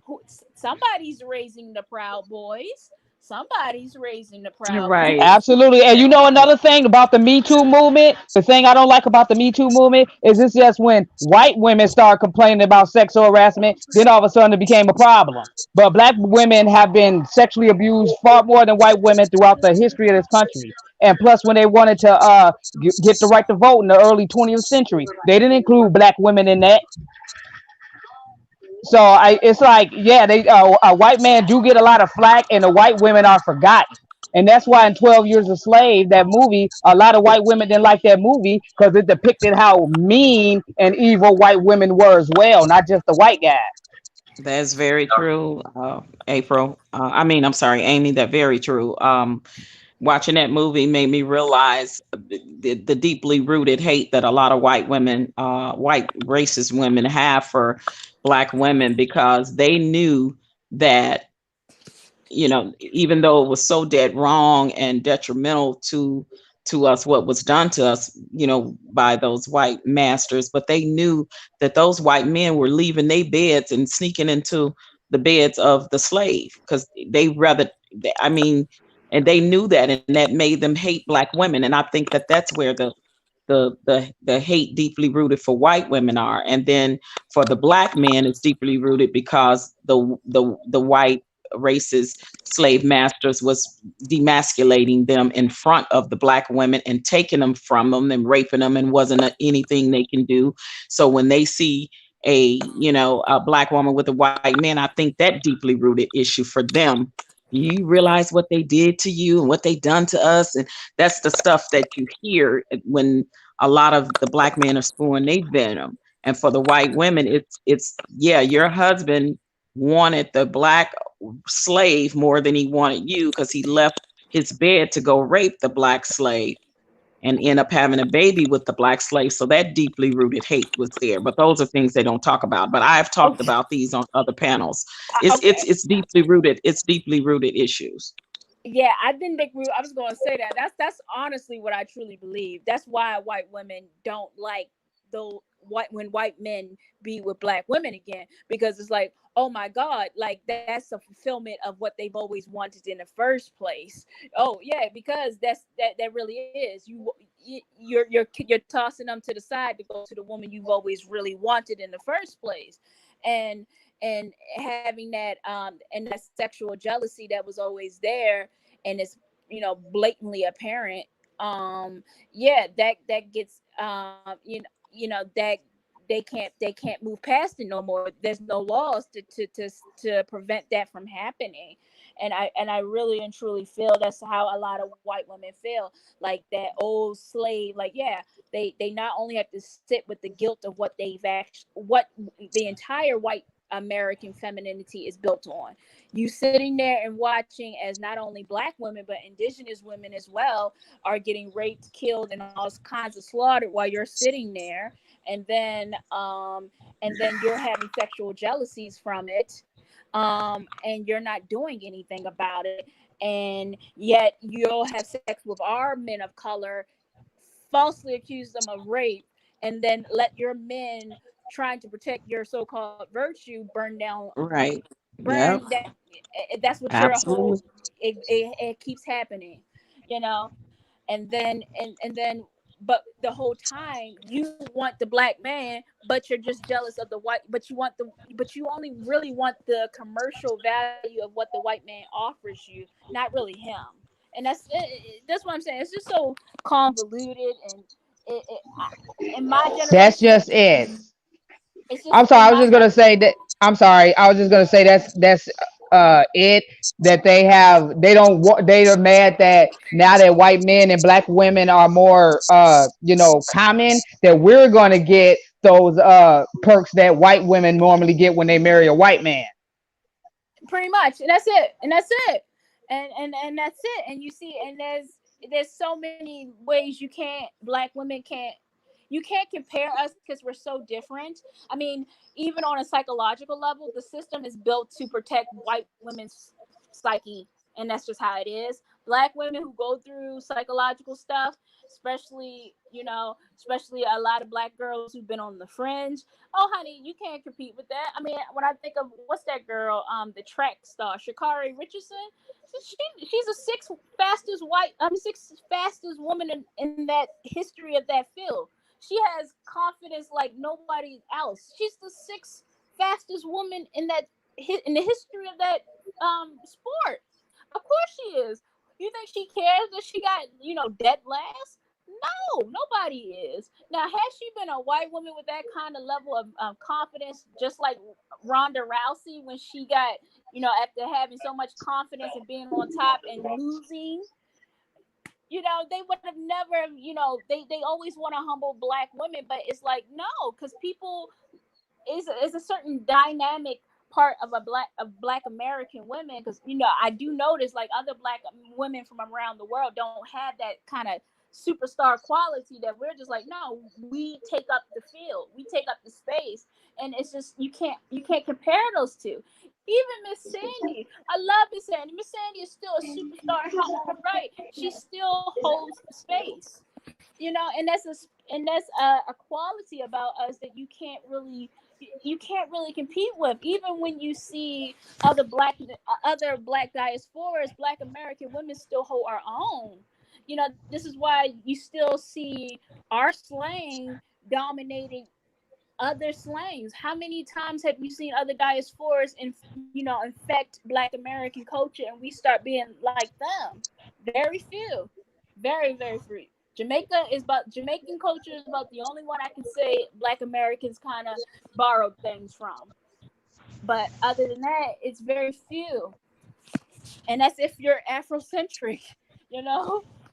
who somebody's raising the Proud Boys. Somebody's raising the Proud Right. Boys. Absolutely. And you know another thing about the Me Too movement? The thing I don't like about the Me Too movement is it's just when white women start complaining about sexual harassment, then all of a sudden it became a problem. But black women have been sexually abused far more than white women throughout the history of this country. And plus, when they wanted to get the right to vote in the early 20th century, they didn't include black women in that. So it's like, yeah, they a white man do get a lot of flack, and the white women are forgotten. And that's why in 12 Years a Slave, that movie, a lot of white women didn't like that movie because it depicted how mean and evil white women were as well, not just the white guy. That's very true, April. I'm sorry, Amy. That very true. Watching that movie made me realize the deeply rooted hate that a lot of white women, white racist women, have for black women, because they knew that, even though it was so dead wrong and detrimental to us, what was done to us, by those white masters, but they knew that those white men were leaving their beds and sneaking into the beds of the slave, because they rather, I mean, and they knew that, and that made them hate black women. And I think that that's where the hate deeply rooted for white women are. And then for the black men, it's deeply rooted because the white racist slave masters was demasculating them in front of the black women and taking them from them and raping them, and wasn't anything they can do. So when they see a black woman with a white man, I think that deeply rooted issue for them. You realize what they did to you and what they done to us, and that's the stuff that you hear when a lot of the black men are spewing they venom. And for the white women, it's yeah, your husband wanted the black slave more than he wanted you, because he left his bed to go rape the black slave and end up having a baby with the black slave. So that deeply rooted hate was there. But those are things they don't talk about. But I've talked Okay. about these on other panels. It's Okay. it's it's deeply rooted. It's deeply rooted issues. Yeah, I didn't think I was going to say that. That's honestly what I truly believe. That's why white women don't like though when white men be with black women again, because it's like, oh my God, like that's a fulfillment of what they've always wanted in the first place. Oh yeah, because that really is you're tossing them to the side to go to the woman you've always really wanted in the first place. And having that and that sexual jealousy that was always there, and it's blatantly apparent. Yeah, that gets that they can't move past it no more. There's no laws to prevent that from happening. And I really and truly feel that's how a lot of white women feel, like that old slave. Like, yeah, they not only have to sit with the guilt of what they've what the entire white American femininity is built on. You sitting there and watching as not only Black women but indigenous women as well are getting raped, killed, and all kinds of slaughtered while you're sitting there, and then you're having sexual jealousies from it, and you're not doing anything about it, and yet you'll have sex with our men of color, falsely accuse them of rape, and then let your men trying to protect your so-called virtue burn down. Right. Burn Yep. that. That's what your whole. Absolutely. It keeps happening, you know, and then. But the whole time you want the Black man, but you're just jealous of the white. But you only really want the commercial value of what the white man offers you, not really him. And that's what I'm saying. It's just so convoluted, and in my That's generation, just it. it's just I'm sorry. in I was my just gonna say that. I'm sorry. I was just gonna say that's it. That they don't want. They are mad that now that white men and Black women are more common, that we're gonna get those perks that white women normally get when they marry a white man. pretty much, and that's it, and that's it, and that's it. And you see, and there's so many ways Black women can't. You can't compare us because we're so different. I mean, even on a psychological level, the system is built to protect white women's psyche, and that's just how it is. Black women who go through psychological stuff, especially a lot of Black girls who've been on the fringe. Oh, honey, you can't compete with that. I mean, when I think of what's that girl, the track star, Sha'Carri Richardson, she's the sixth fastest woman in that history of that field. She has confidence like nobody else. She's the sixth fastest woman in the history of that sport. Of course she is. You think she cares that she got dead last? No, nobody is. Now, has she been a white woman with that kind of level of confidence, just like Ronda Rousey when she got after having so much confidence and being on top and losing? They would have never, they always want to humble Black women, but it's like, no, because people is a certain dynamic part of Black American women, because I do notice like other Black women from around the world don't have that kind of superstar quality that we're just like, no, we take up the field, we take up the space, and it's just you can't compare those two. Even Miss Sandy, I love Miss Sandy. Miss Sandy is still a superstar in her own right. She still holds space, and that's a quality about us that you can't really compete with. Even when you see other black diasporas, Black American women still hold our own. This is why you still see our slang dominating other slangs. How many times have you seen other diasporas infect Black American culture and we start being like them? Very few. Very, very few. Jamaican culture is about the only one I can say Black Americans kind of borrowed things from. But other than that, it's very few. And that's if you're Afrocentric,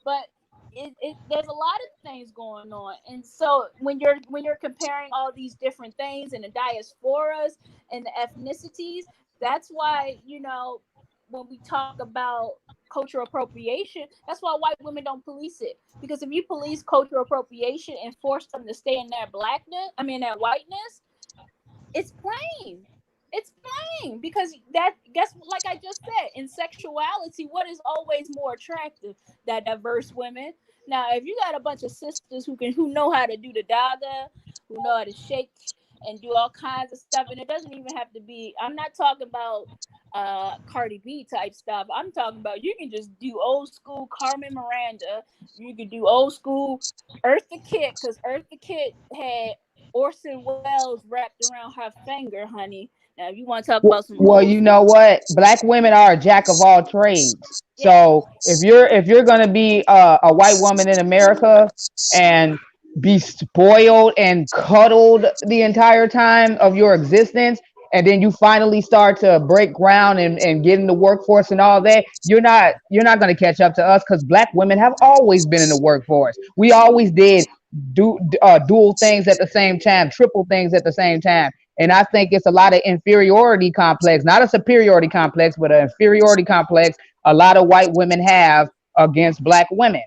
But there's a lot of things going on, and so when you're comparing all these different things and the diasporas and the ethnicities, that's why when we talk about cultural appropriation, that's why white women don't police it. Because if you police cultural appropriation and force them to stay in their their whiteness, it's plain. It's plain, because like I just said, in sexuality, what is always more attractive? That diverse women. Now, if you got a bunch of sisters who know how to do the dada, who know how to shake and do all kinds of stuff, and it doesn't even have to be. I'm not talking about Cardi B type stuff. I'm talking about you can just do old school Carmen Miranda. You can do old school Eartha Kitt, because Eartha Kitt had Orson Welles wrapped around her finger, honey. Now, if you want to talk about some Well, you know what? Black women are a jack of all trades. So if you're gonna be a white woman in America and be spoiled and cuddled the entire time of your existence, and then you finally start to break ground and get in the workforce and all that, you're not gonna catch up to us, because Black women have always been in the workforce. We always did dual things at the same time, triple things at the same time. And I think it's a lot of inferiority complex, not a superiority complex, but an inferiority complex a lot of white women have against black women.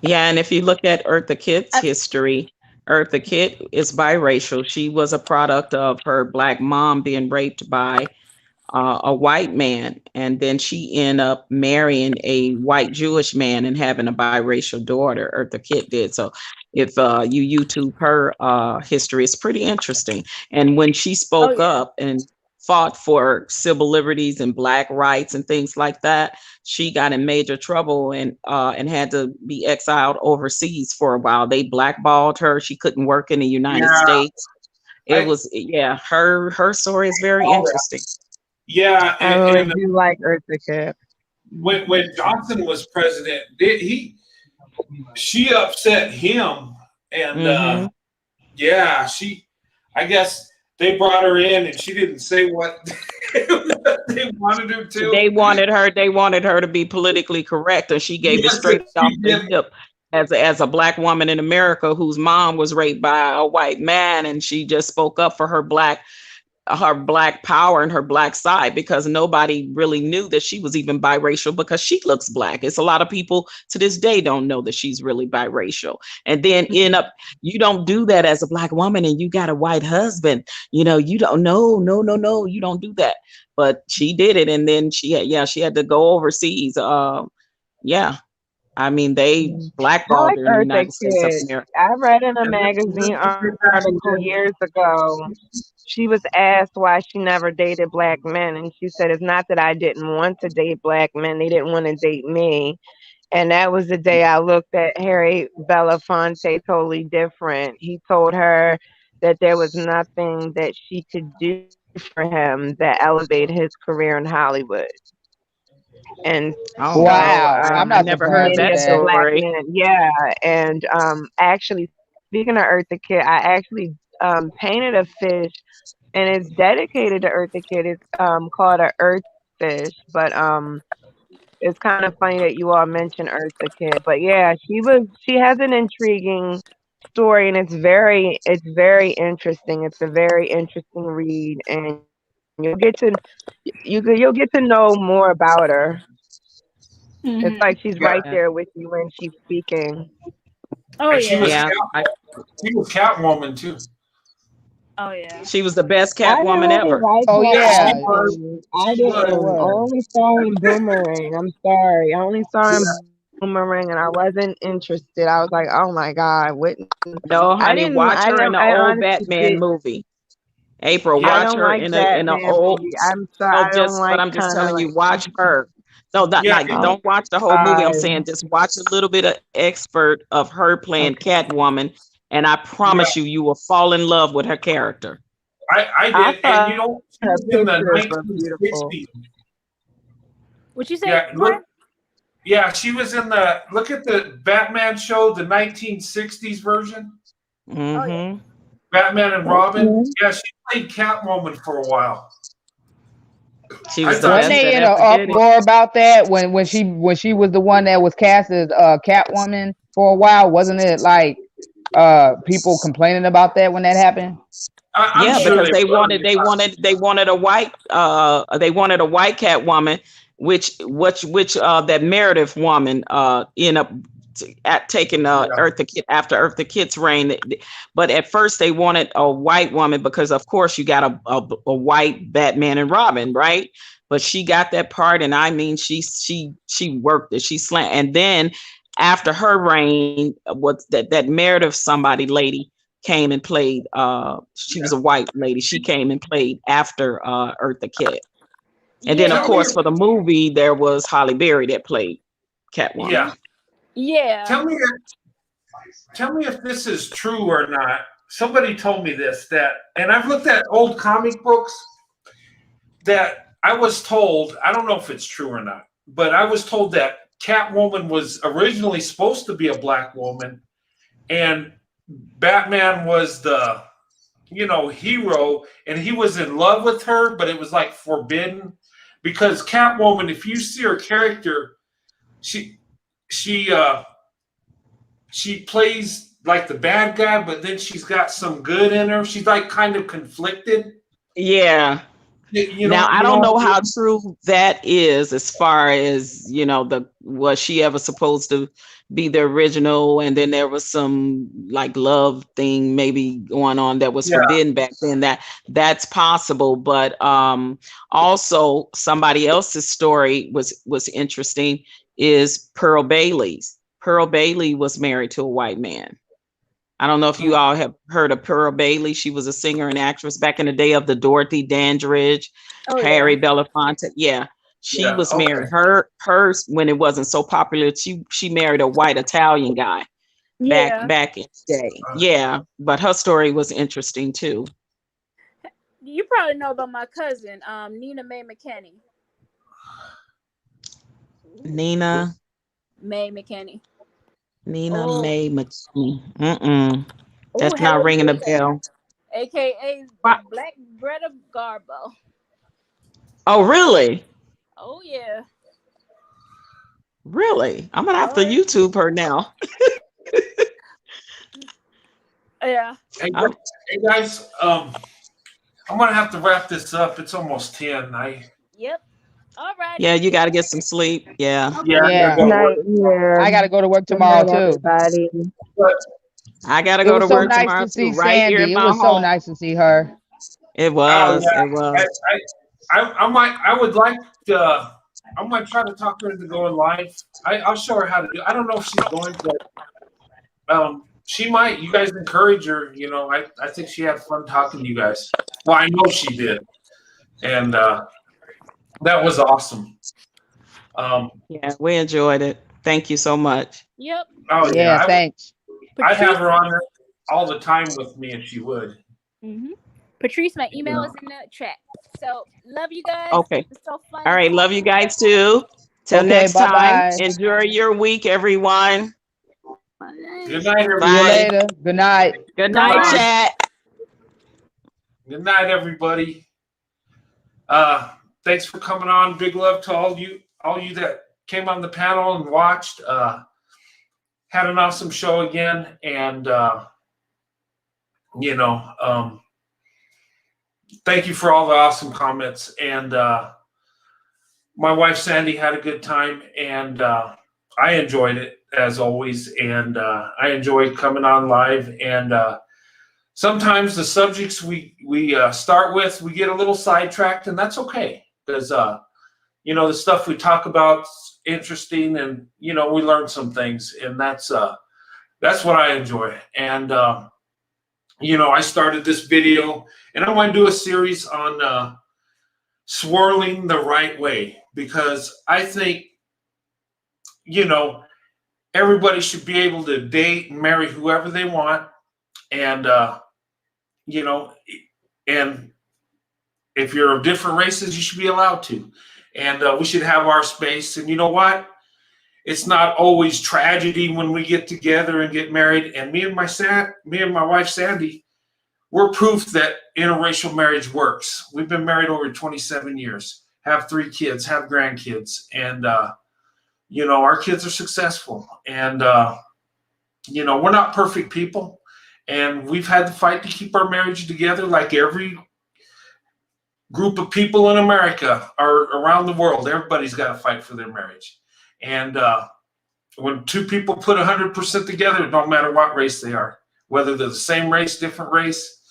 Yeah, and if you look at Eartha Kitt's I, history, Eartha Kitt is biracial. She was a product of her black mom being raped by a white man, and then she ended up marrying a white Jewish man and having a biracial daughter. Eartha Kitt did. So if you YouTube her history, it's pretty interesting. And when she oh spoke yeah. up and fought for civil liberties and black rights and things like that, she got in major trouble and had to be exiled overseas for a while. They blackballed her. She couldn't work in the United Yeah, States. It I was, yeah, her story is very all that. interesting. Yeah, I really and do like Eartha Kitt. when Johnson was president, she upset him, and Hmm. yeah, I guess they brought her in, and she didn't say what they wanted her to. They wanted her to be politically correct, and she gave it Yes, and straight off she the did. hip as a black woman in America whose mom was raped by a white man, and she just spoke up for her black power and her black side, because nobody really knew that she was even biracial because she looks black. It's a lot of people to this day don't know that she's really biracial. And then end up, you don't do that as a black woman and you got a white husband. You know, you don't no, you don't do that. But she did it, and then she had to go overseas. Yeah. I mean, they I blackballed like her in the Eartha United States of Kitt. America. I read in a And magazine let's get back article to years ago. She was asked why she never dated black men, and she said, "It's not that I didn't want to date black men; they didn't want to date me." And that was the day I looked at Harry Belafonte totally different. He told her that there was nothing that she could do for him that elevated his career in Hollywood. And Oh so wow. Wow, I'm I not never heard surprised many at that of the that. black story. men, yeah. And actually, speaking of Eartha Kitt, I actually painted a fish, and it's dedicated to Eartha Kitt. It's called a earth fish, but it's kind of funny that you all mentioned Eartha Kitt. But yeah, she has an intriguing story, and it's very interesting. It's a very interesting read, and you'll get to know more about her. It's Hmm. like she's yeah, right there with you when she's speaking. Oh and she was yeah. Yeah. Catwoman too. Oh yeah. She was the best I didn't Catwoman really ever. like Oh Yeah, she yeah, was. Catwoman. I She she was. didn't. I was. only saw in Boomerang. I'm sorry. I only saw in Yeah, Boomerang, and I wasn't interested. I was like, oh my God, what? No, I honey, didn't. watch I her in don't. the I old honestly Batman did. movie. April, I yeah, watch don't her like in a Batman old. movie. I'm sorry. No, I don't just but like I'm just kind of telling you, like. watch her. No, not yeah. like Oh, don't watch the whole movie. I'm sorry. saying just watch a little bit of expert of her playing Okay. Catwoman, and I Yeah, promise you will fall in love with her character. I I did, and thought she her was in the pictures were beautiful. 1960s. What you say, Yeah, Brent? look. Yeah, she was in the look at the Batman show, the 1960s version, Oh yeah. Mm-hmm. Batman and Robin. Mhm. Yeah, she played Catwoman for a while. She I was the thought Wasn't she best they that in an ever did it. uproar about that when she was the one that was cast as Catwoman for a while? Wasn't it like people complaining about that when that happened? I'm Yeah, sure Yeah. because they were. they wanted a white Catwoman, which that Meredith woman ended up taking Yeah, Eartha Kitt after Eartha Kitt's reign. But at first they wanted a white woman because of course you got a white Batman and Robin, right? But she got that part, and I mean she worked it. She slant, and then after her reign, what that Meredith somebody lady came and played. She was yeah. a white lady. She came and played after Eartha Kitt. And then, of Yeah. Tell me, course, for the movie, there was Holly Berry that played Catwoman. yeah. Yeah. Tell me, tell me if this is true or not. Somebody told me this and I've looked at old comic books that I was told. I don't know if it's true or not, but I was told that Catwoman was originally supposed to be a black woman, and Batman was the hero, and he was in love with her, but it was like forbidden because Catwoman, if you see her character, she she plays like the bad guy, but then she's got some good in her. She's like kind of conflicted. Yeah. Now I don't know how true that is, as far as, you know, was she ever supposed to be the original, and then there was some like love thing maybe going on that was forbidden back then. That's possible, but also somebody else's story was interesting, is Pearl Bailey's. Pearl Bailey was married to a white man. I don't know if you all have heard of Pearl Bailey. She was a singer and actress back in the day of the Dorothy Dandridge, Harry Belafonte. Yeah, she was married. Hers, when it wasn't so popular, she married a white Italian guy back in the day. Yeah, but her story was interesting too. You probably know about my cousin, Nina Mae McKinney. Nina Mae McKinney. Mae McKinney. That's not ringing a bell. AKA Black Greta Garbo. Oh, really? Oh, yeah. Really? I'm gonna have to YouTube her now. Yeah. Hey guys, I'm gonna have to wrap this up. It's almost 10. Yep. All right. Yeah, you got to get some sleep. Yeah. I got to go to work tomorrow too. I got to go to work tomorrow too. Right here in my home. It was so nice to see her. It was. It was. I would like to. I'm gonna try to talk her into going live. I'll show her how to do. I don't know if she's going, but she might. You guys encourage her. You know, I think she had fun talking to you guys. Well, I know she did, and that was awesome. Yeah, we enjoyed it. Thank you so much. Yep. Oh yeah, thanks. I'd have her on there all the time with me if she would. Mm-hmm. Patrice, my email is in the chat. So love you guys. Okay. It's so fun. All right. Love you guys too. Till next time. Enjoy your week, everyone. Good night, everybody. See you later. Good night. Good night, chat. Good night, everybody. Thanks for coming on. Big love to all you that came on the panel and watched. Had an awesome show again, and thank you for all the awesome comments. And my wife Sandy had a good time, and I enjoyed it as always. And I enjoy coming on live. And sometimes the subjects we start with, we get a little sidetracked, and that's okay, because the stuff we talk about is interesting, and we learn some things, and that's what I enjoy. And I started this video, and I want to do a series on swirling the right way, because I think everybody should be able to date and marry whoever they want, and and if you're of different races, you should be allowed to. And we should have our space. And you know what? It's not always tragedy when we get together and get married. And me and my wife Sandy, we're proof that interracial marriage works. We've been married over 27 years, have 3 kids, have grandkids, and our kids are successful. And we're not perfect people, and we've had to fight to keep our marriage together, like every group of people in America or around the world. Everybody's got to fight for their marriage. And when 2 people put 100% together, it don't matter what race they are, whether they're the same race, different race,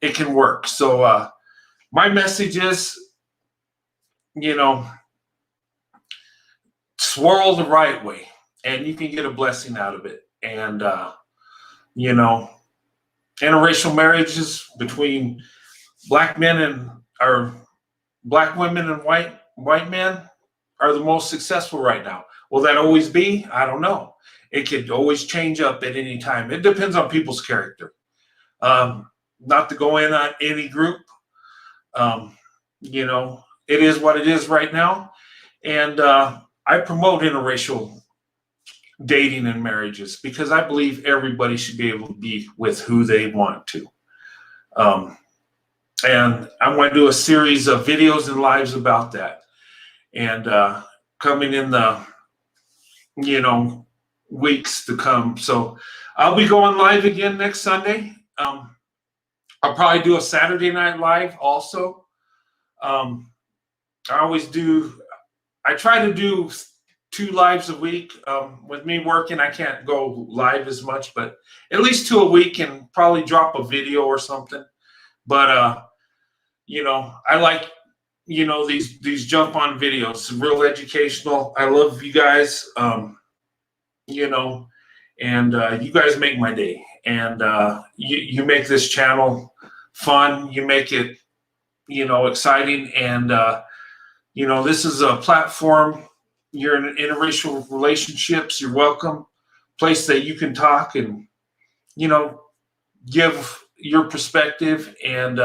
it can work. So my message is, swirl the right way, and you can get a blessing out of it. And interracial marriages between black men or black women and white men are the most successful right now. Will that always be? I don't know. It could always change up at any time. It depends on people's character. Not to go in on any group. It is what it is right now. And I promote interracial dating and marriages because I believe everybody should be able to be with who they want to. And I'm going to do a series of videos and lives about that. And coming in the, weeks to come. So I'll be going live again next Sunday. I'll probably do a Saturday night live also. I always do. I try to do 2 lives a week. With me working, I can't go live as much, but at least 2 a week, and probably drop a video or something. But you know, I like, you know, these jump on videos, real educational. I love you guys, you know, and you guys make my day. And you make this channel fun. You make it, you know, exciting. And you know, this is a platform. You're in interracial relationships. You're welcome. Place that you can talk and, you know, give your perspective. And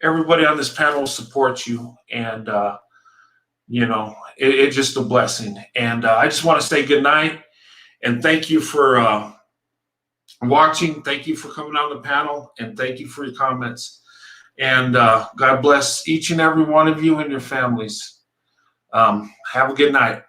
everybody on this panel supports you. And, you know, it's just a blessing. And I just want to say good night. And thank you for watching. Thank you for coming on the panel. And thank you for your comments. And God bless each and every one of you and your families. Have a good night.